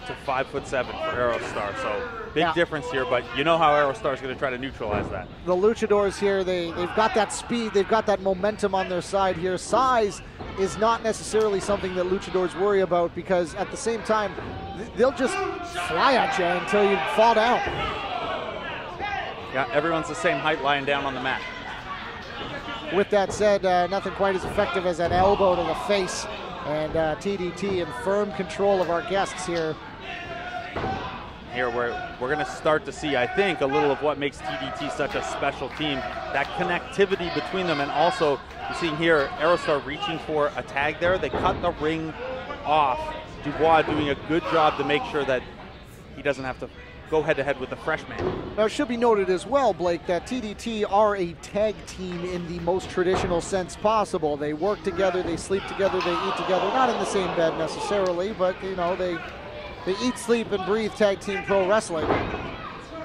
to 5'7" for Aerostar. So big difference here, but you know how Aerostar is going to try to neutralize that. The Luchadors here, they've got that speed, they've got that momentum on their side here. Size is not necessarily something that Luchadors worry about, because at the same time, they'll just fly at you until you fall down. Yeah, everyone's the same height lying down on the mat. With that said, nothing quite as effective as an elbow to the face, and TDT in firm control of our guests here. Here we're going to start to see, I think, a little of what makes TDT such a special team. That connectivity between them, and also you're seeing here Aerostar reaching for a tag there. They cut the ring off. Dubois doing a good job to make sure that he doesn't have to go head-to-head with the freshman. Now, it should be noted as well, Blake, that TDT are a tag team in the most traditional sense possible. They work together, they sleep together, they eat together, not in the same bed necessarily, but, you know, they eat, sleep, and breathe tag team pro wrestling.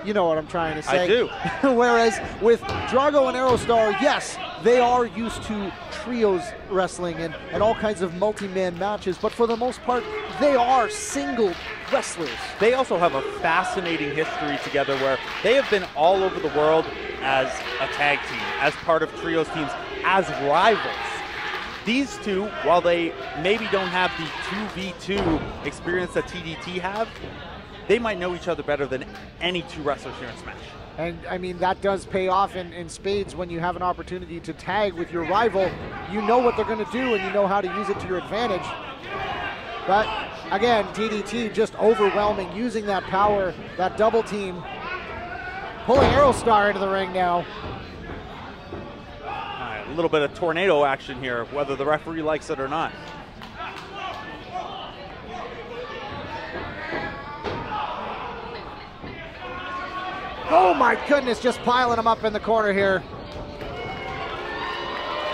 You know what I'm trying to say. I do. Whereas with Drago and Aerostar, yes, they are used to trios wrestling and all kinds of multi-man matches, but for the most part, they are single wrestlers. They also have a fascinating history together where they have been all over the world as a tag team, as part of trios teams, as rivals. these two, while they maybe don't have the 2v2 experience that TDT have, they might know each other better than any two wrestlers here in Smash. And I mean, that does pay off in spades when you have an opportunity to tag with your rival. You know what they're going to do and you know how to use it to your advantage. But again, TDT just overwhelming, using that power, that double team, pulling Aerostar into the ring now. A little bit of tornado action here, whether the referee likes it or not. Oh my goodness, just piling him up in the corner here.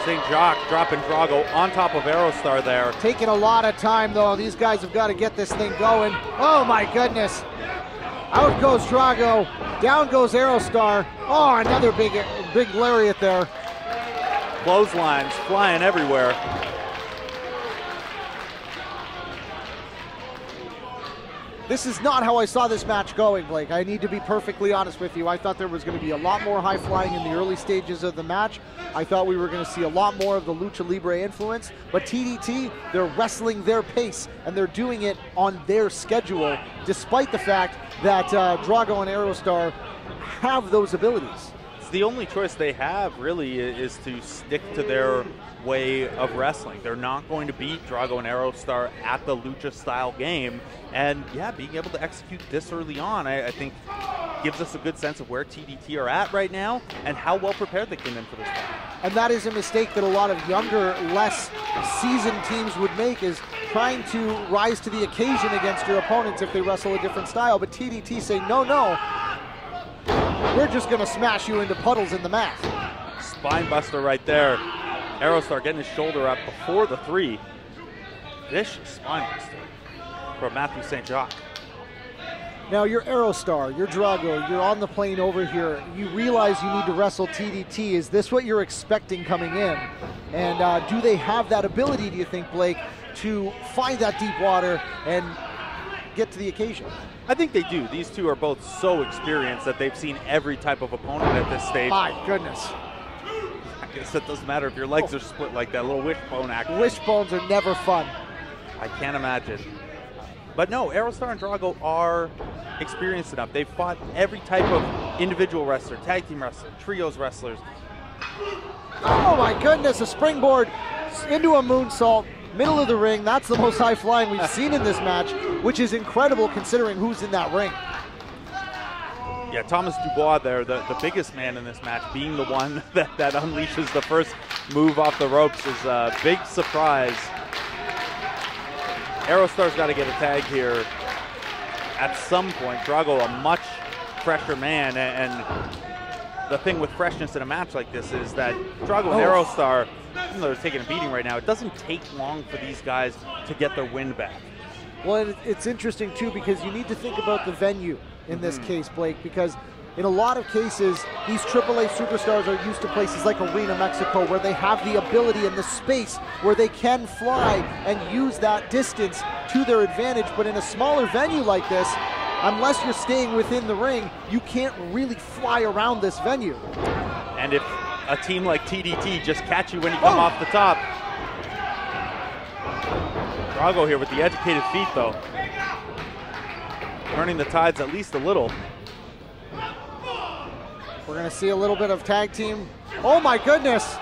St. Jacques dropping Drago on top of Aerostar there. Taking a lot of time though. These guys have got to get this thing going. Oh my goodness. Out goes Drago. Down goes Aerostar. Oh, another big lariat there. Clotheslines flying everywhere. This is not how I saw this match going, Blake. I need to be perfectly honest with you. I thought there was going to be a lot more high flying in the early stages of the match. I thought we were going to see a lot more of the Lucha Libre influence. But TDT, they're wrestling their pace, and they're doing it on their schedule, despite the fact that Drago and Aerostar have those abilities. It's the only choice they have, really, is to stick to their way of wrestling. They're not going to beat Drago and Aerostar at the Lucha style game. And yeah, being able to execute this early on, I think gives us a good sense of where TDT are at right now and how well prepared they came in for this one. And that is a mistake that a lot of younger, less seasoned teams would make, is trying to rise to the occasion against your opponents if they wrestle a different style. But TDT say, no, no, we're just going to smash you into puddles in the mat. Spine buster right there. Aerostar getting his shoulder up before the 3. Vicious spine buster from Matthew St. Jacques. Now you're Aerostar, you're Drago, you're on the plane over here. You realize you need to wrestle TDT. Is this what you're expecting coming in? And do they have that ability, do you think, Blake, to find that deep water and get to the occasion? I think they do. These two are both so experienced that they've seen every type of opponent at this stage. My goodness. I guess it doesn't matter if your legs are split like that. A little wishbone action. Wishbones are never fun. I can't imagine. But no, Aerostar and Drago are experienced enough. They've fought every type of individual wrestler, tag team wrestler, trios wrestlers. Oh my goodness, a springboard into a moonsault, middle of the ring. That's the most high flying we've seen in this match, which is incredible considering who's in that ring. Yeah, Thomas Dubois there, the biggest man in this match, being the one that unleashes the first move off the ropes is a big surprise. Aerostar's got to get a tag here at some point. Drago, a much fresher man, and the thing with freshness in a match like this is that Drago and Aerostar, even though they're taking a beating right now, it doesn't take long for these guys to get their wind back. Well, it's interesting too because you need to think about the venue in this case, Blake, because in a lot of cases, these AAA superstars are used to places like Arena Mexico where they have the ability and the space where they can fly and use that distance to their advantage. But in a smaller venue like this, unless you're staying within the ring, you can't really fly around this venue. And if a team like TDT just catch you when you come off the top. Drago here with the educated feet, though. Turning the tides at least a little. We're going to see a little bit of tag team. Oh my goodness!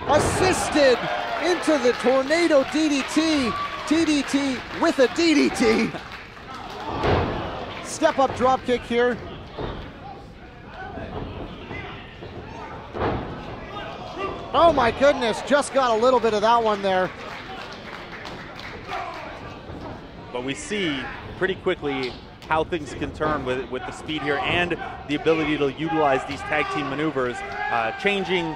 Assisted into the tornado DDT. TDT with a DDT. Step up drop kick here. Oh my goodness, just got a little bit of that one there. But we see pretty quickly how things can turn with the speed here and the ability to utilize these tag team maneuvers, changing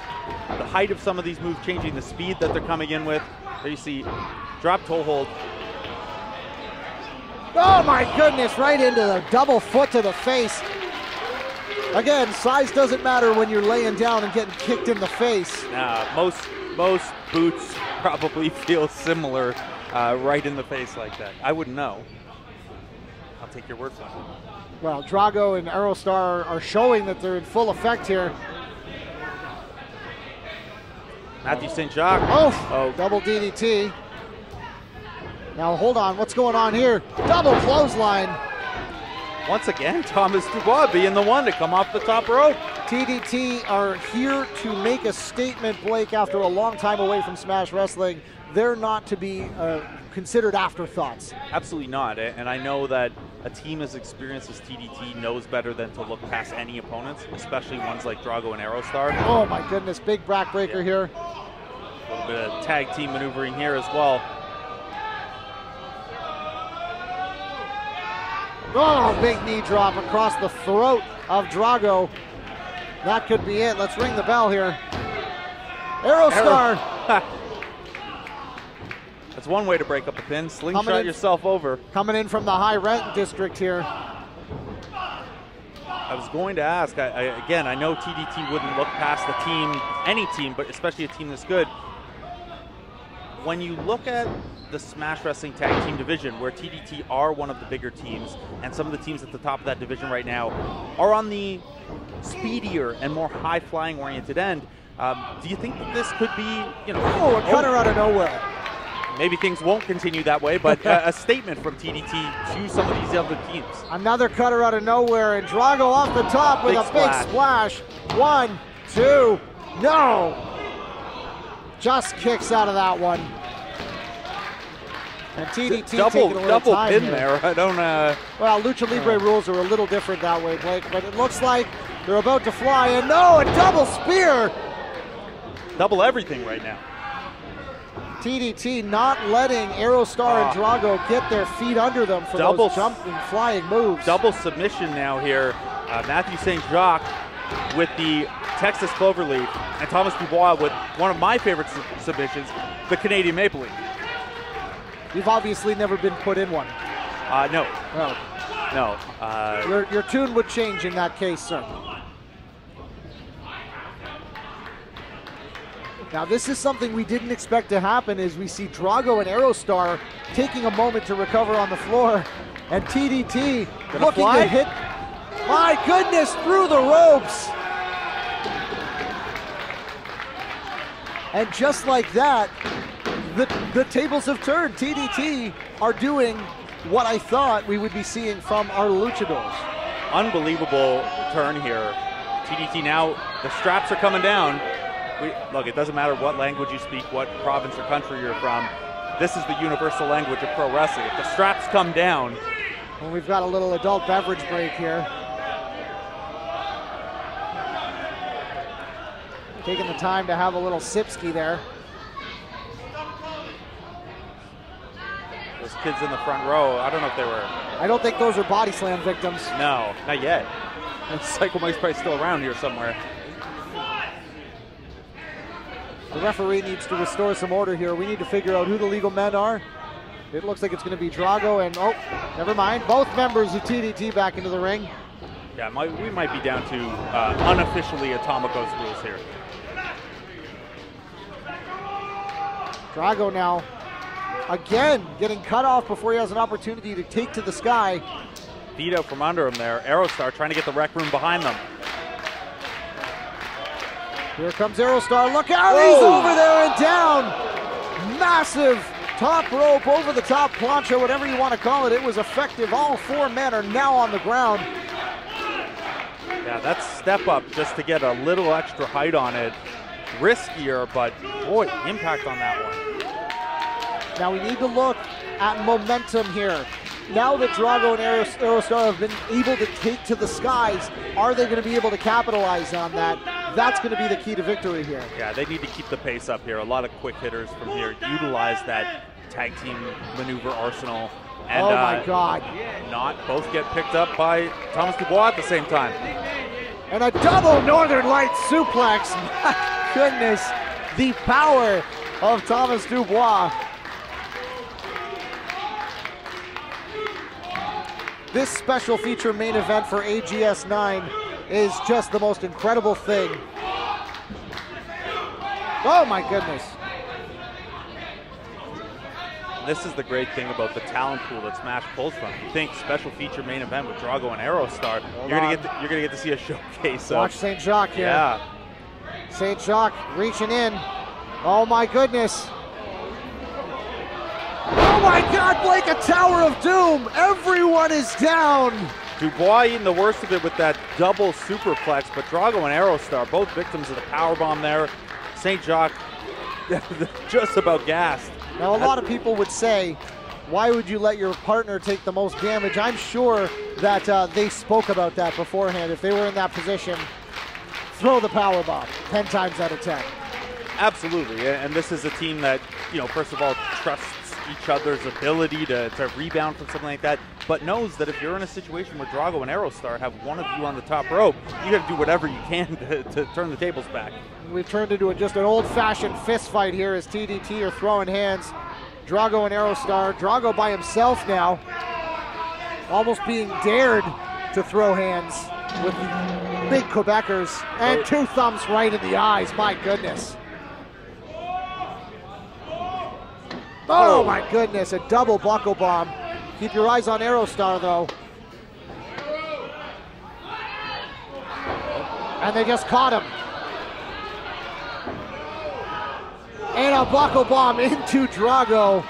the height of some of these moves, changing the speed that they're coming in with. There you see drop toe hold. Oh my goodness, right into the double foot to the face. Again, size doesn't matter when you're laying down and getting kicked in the face. Most boots probably feel similar right in the face like that. I wouldn't know. I'll take your word for it. Well, Drago and Aerostar are showing that they're in full effect here. Matthew St. Jacques. Oh, double DDT. Now hold on, what's going on here? Double clothesline. Once again, Thomas Dubois being the one to come off the top rope. TDT are here to make a statement, Blake, after a long time away from Smash Wrestling. They're not to be considered afterthoughts. Absolutely not. And I know that a team as experienced as TDT knows better than to look past any opponents, especially ones like Drago and Aerostar. Oh my goodness, big backbreaker here. A little bit of tag team maneuvering here as well. Oh, big knee drop across the throat of Drago. That could be it. Let's ring the bell here. Aerostar. That's one way to break up a pin. Slingshot yourself over. Coming in from the high rent district here. I was going to ask, again, I know TDT wouldn't look past the team, any team, but especially a team this good. When you look at the Smash Wrestling Tag Team division, where TDT are one of the bigger teams, and some of the teams at the top of that division right now are on the speedier and more high-flying oriented end, do you think that this could be, a cutter out of nowhere? Maybe things won't continue that way, but a statement from TDT to some of these other teams. Another cutter out of nowhere, and Drago off the top with a big splash. 1, 2, no! Just kicks out of that one. And TDT taking a little time pin here. there. I don't. Well, Lucha Libre rules are a little different that way, Blake. But it looks like they're about to fly, and no, a double spear. Double everything right now. TDT not letting Aerostar and Drago get their feet under them for those jumping, flying moves. Double submission now here. Matthew St. Jacques with the Texas Cloverleaf, and Thomas Dubois with one of my favorite submissions, the Canadian Maple Leaf. You've obviously never been put in one. No. Oh. No. Your tune would change in that case, sir. Now this is something we didn't expect to happen, as we see Drago and Aerostar taking a moment to recover on the floor, and TDT looking to hit. My goodness, through the ropes. And just like that, the tables have turned. TDT are doing what I thought we would be seeing from our luchadors. Unbelievable turn here. TDT now, the straps are coming down. Look, it doesn't matter what language you speak, what province or country you're from. This is the universal language of pro wrestling. If the straps come down. Well, we've got a little adult beverage break here. Taking the time to have a little sipski there. Those kids in the front row, I don't know if they were. I don't think those are body slam victims. No, not yet. And Psycho Mike's probably still around here somewhere. The referee needs to restore some order here. We need to figure out who the legal men are. It looks like it's going to be Drago and, oh, never mind. Both members of TDT back into the ring. Yeah, we might be down to unofficially Atomico's rules here. Drago now, again, getting cut off before he has an opportunity to take to the sky. Beat out from under him there. Aerostar trying to get the rec room behind them. Here comes Aerostar. Look out, he's over there and down. Massive top rope over the top plancha, whatever you want to call it. It was effective. All four men are now on the ground. Yeah, that's step up just to get a little extra height on it. Riskier, but boy, impact on that one. Now we need to look at momentum here. Now that Drago and Aerostar have been able to take to the skies, are they going to be able to capitalize on that? That's going to be the key to victory here. Yeah, they need to keep the pace up here. A lot of quick hitters from here. Utilize that tag team maneuver arsenal. And, oh my God. Not both get picked up by Thomas Dubois at the same time. And a double Northern Light suplex. My goodness, the power of Thomas Dubois. This special feature main event for AGS 9 is just the most incredible thing. Oh my goodness. This is the great thing about the talent pool that Smash pulls from. You think special feature main event with Drago and Aerostar, you're gonna get to see a showcase. Watch St. Jacques here. Yeah. St. Jacques reaching in. Oh my goodness. Oh my God, like a Tower of Doom. Everyone is down. Dubois eating the worst of it with that double superplex, but Drago and Aerostar, both victims of the powerbomb there. St. Jacques just about gassed. Now a lot of people would say, why would you let your partner take the most damage? I'm sure that they spoke about that beforehand. If they were in that position, throw the powerbomb 10 times out of 10. Absolutely, and this is a team that, you know, first of all, trusts each other's ability to rebound from something like that, but knows that if you're in a situation where Drago and Aerostar have one of you on the top rope, you got to do whatever you can to turn the tables back. We've turned into just an old-fashioned fist fight here as TDT are throwing hands. Drago and Aerostar. Drago by himself now, almost being dared to throw hands with the big Quebecers, and 2 thumbs right in the eyes. My goodness. Oh my goodness, a double buckle bomb. Keep your eyes on Aerostar though. And they just caught him. And a buckle bomb into Drago.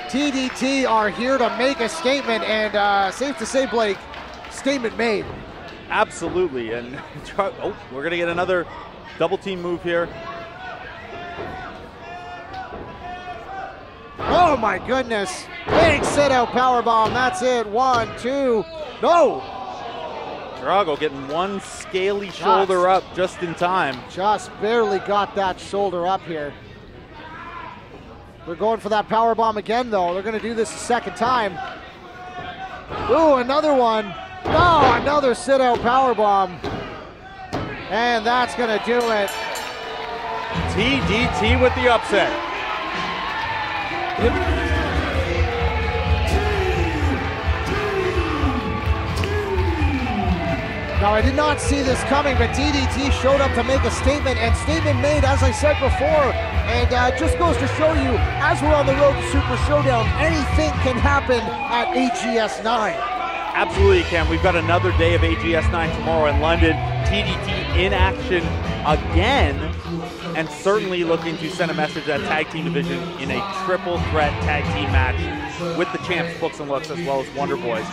TDT are here to make a statement, and safe to say, Blake, statement made. Absolutely, and oh, we're gonna get another double team move here. Oh my goodness, big sit out powerbomb, that's it, 1, 2, no! Drago getting one scaly shoulder up just in time. Just barely got that shoulder up here. They're going for that powerbomb again though. They're gonna do this a second time. Ooh, another one. No, another sit out powerbomb. And that's gonna do it. TDT with the upset. Now, I did not see this coming, but TDT showed up to make a statement, and statement made, as I said before, and just goes to show you, as we're on the road to Super Showdown, anything can happen at AGS 9. Absolutely can. We've got another day of AGS 9 tomorrow in London. TDT in action again, and certainly looking to send a message to that tag team division in a triple threat tag team match with the champs, Books and Looks, as well as Wonderboys.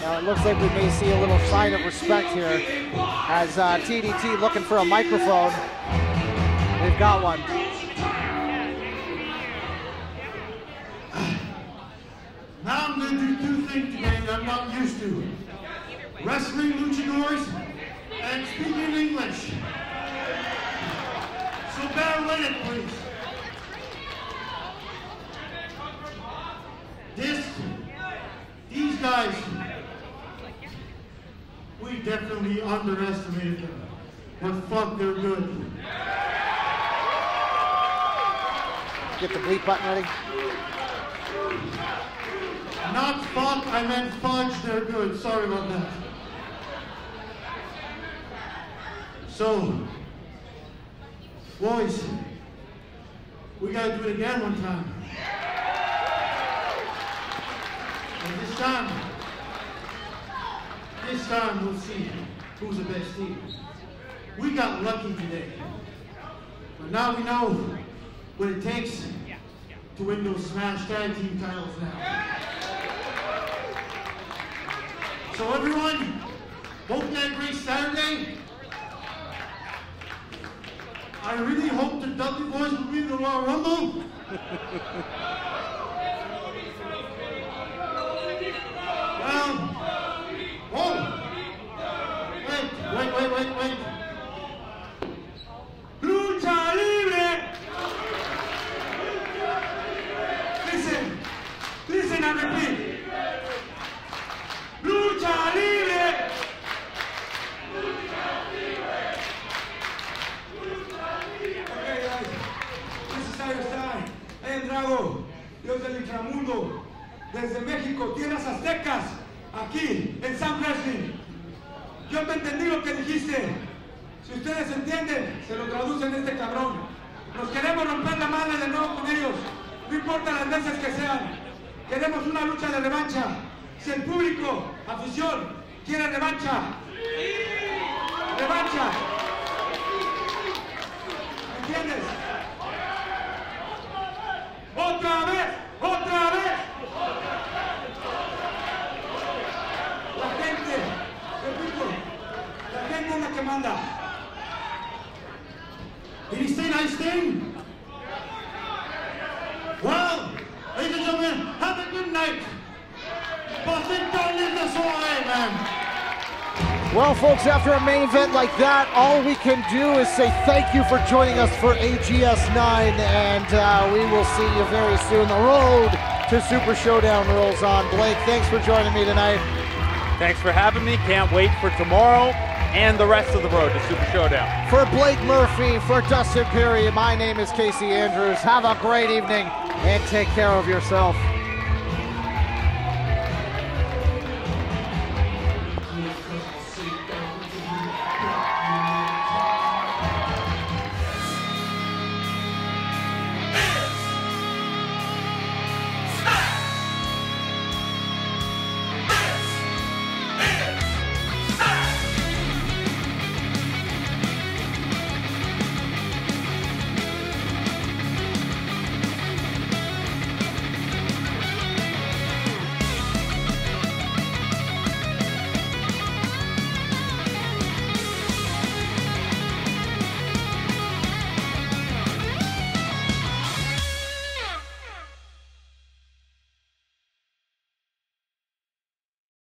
Now it looks like we may see a little sign of respect here as TDT looking for a microphone. They've got one. Now I'm going to do 2 things today that I'm not used to. Wrestling luchadors and speaking English. So bear with it, please. These guys, we definitely underestimated them. But fuck, they're good. Get the bleep button ready. Not fuck, I meant fudge, they're good. Sorry about that. So, boys, we gotta do it again one time. And this time we'll see who's the best team. We got lucky today, but now we know what it takes to win those Smash Tag Team titles now. So everyone, hope you had a great Saturday. I really hope the Dudley Boys will win the Royal Rumble. Well, whoa! Wait. Lucha Libre! Listen and repeat. Lucha Libre! Okay guys, this is Aerostar. I am Drago, Dios del inframundo. Desde México, tierras aztecas, aquí en San Wrestling. Yo te entendí lo que dijiste. Si ustedes entienden, se lo traducen este cabrón. Nos queremos romper la madre de nuevo con ellos. No importa las veces que sean. Queremos una lucha de revancha. Si el público, afición, quiere revancha. Revancha. ¿Entiendes? ¡Otra vez! ¡Otra vez! La gente, repito, la gente es la que manda. Did he say nice thing? Well, ladies and gentlemen, have a good night. Well, folks, after a main event like that, all we can do is say thank you for joining us for AGS 9, and we will see you very soon. The road to Super Showdown rolls on. Blake, thanks for joining me tonight. Thanks for having me. Can't wait for tomorrow and the rest of the road to Super Showdown. For Blake Murphy, for Dustin Perry, my name is Casey Andrews. Have a great evening and take care of yourself.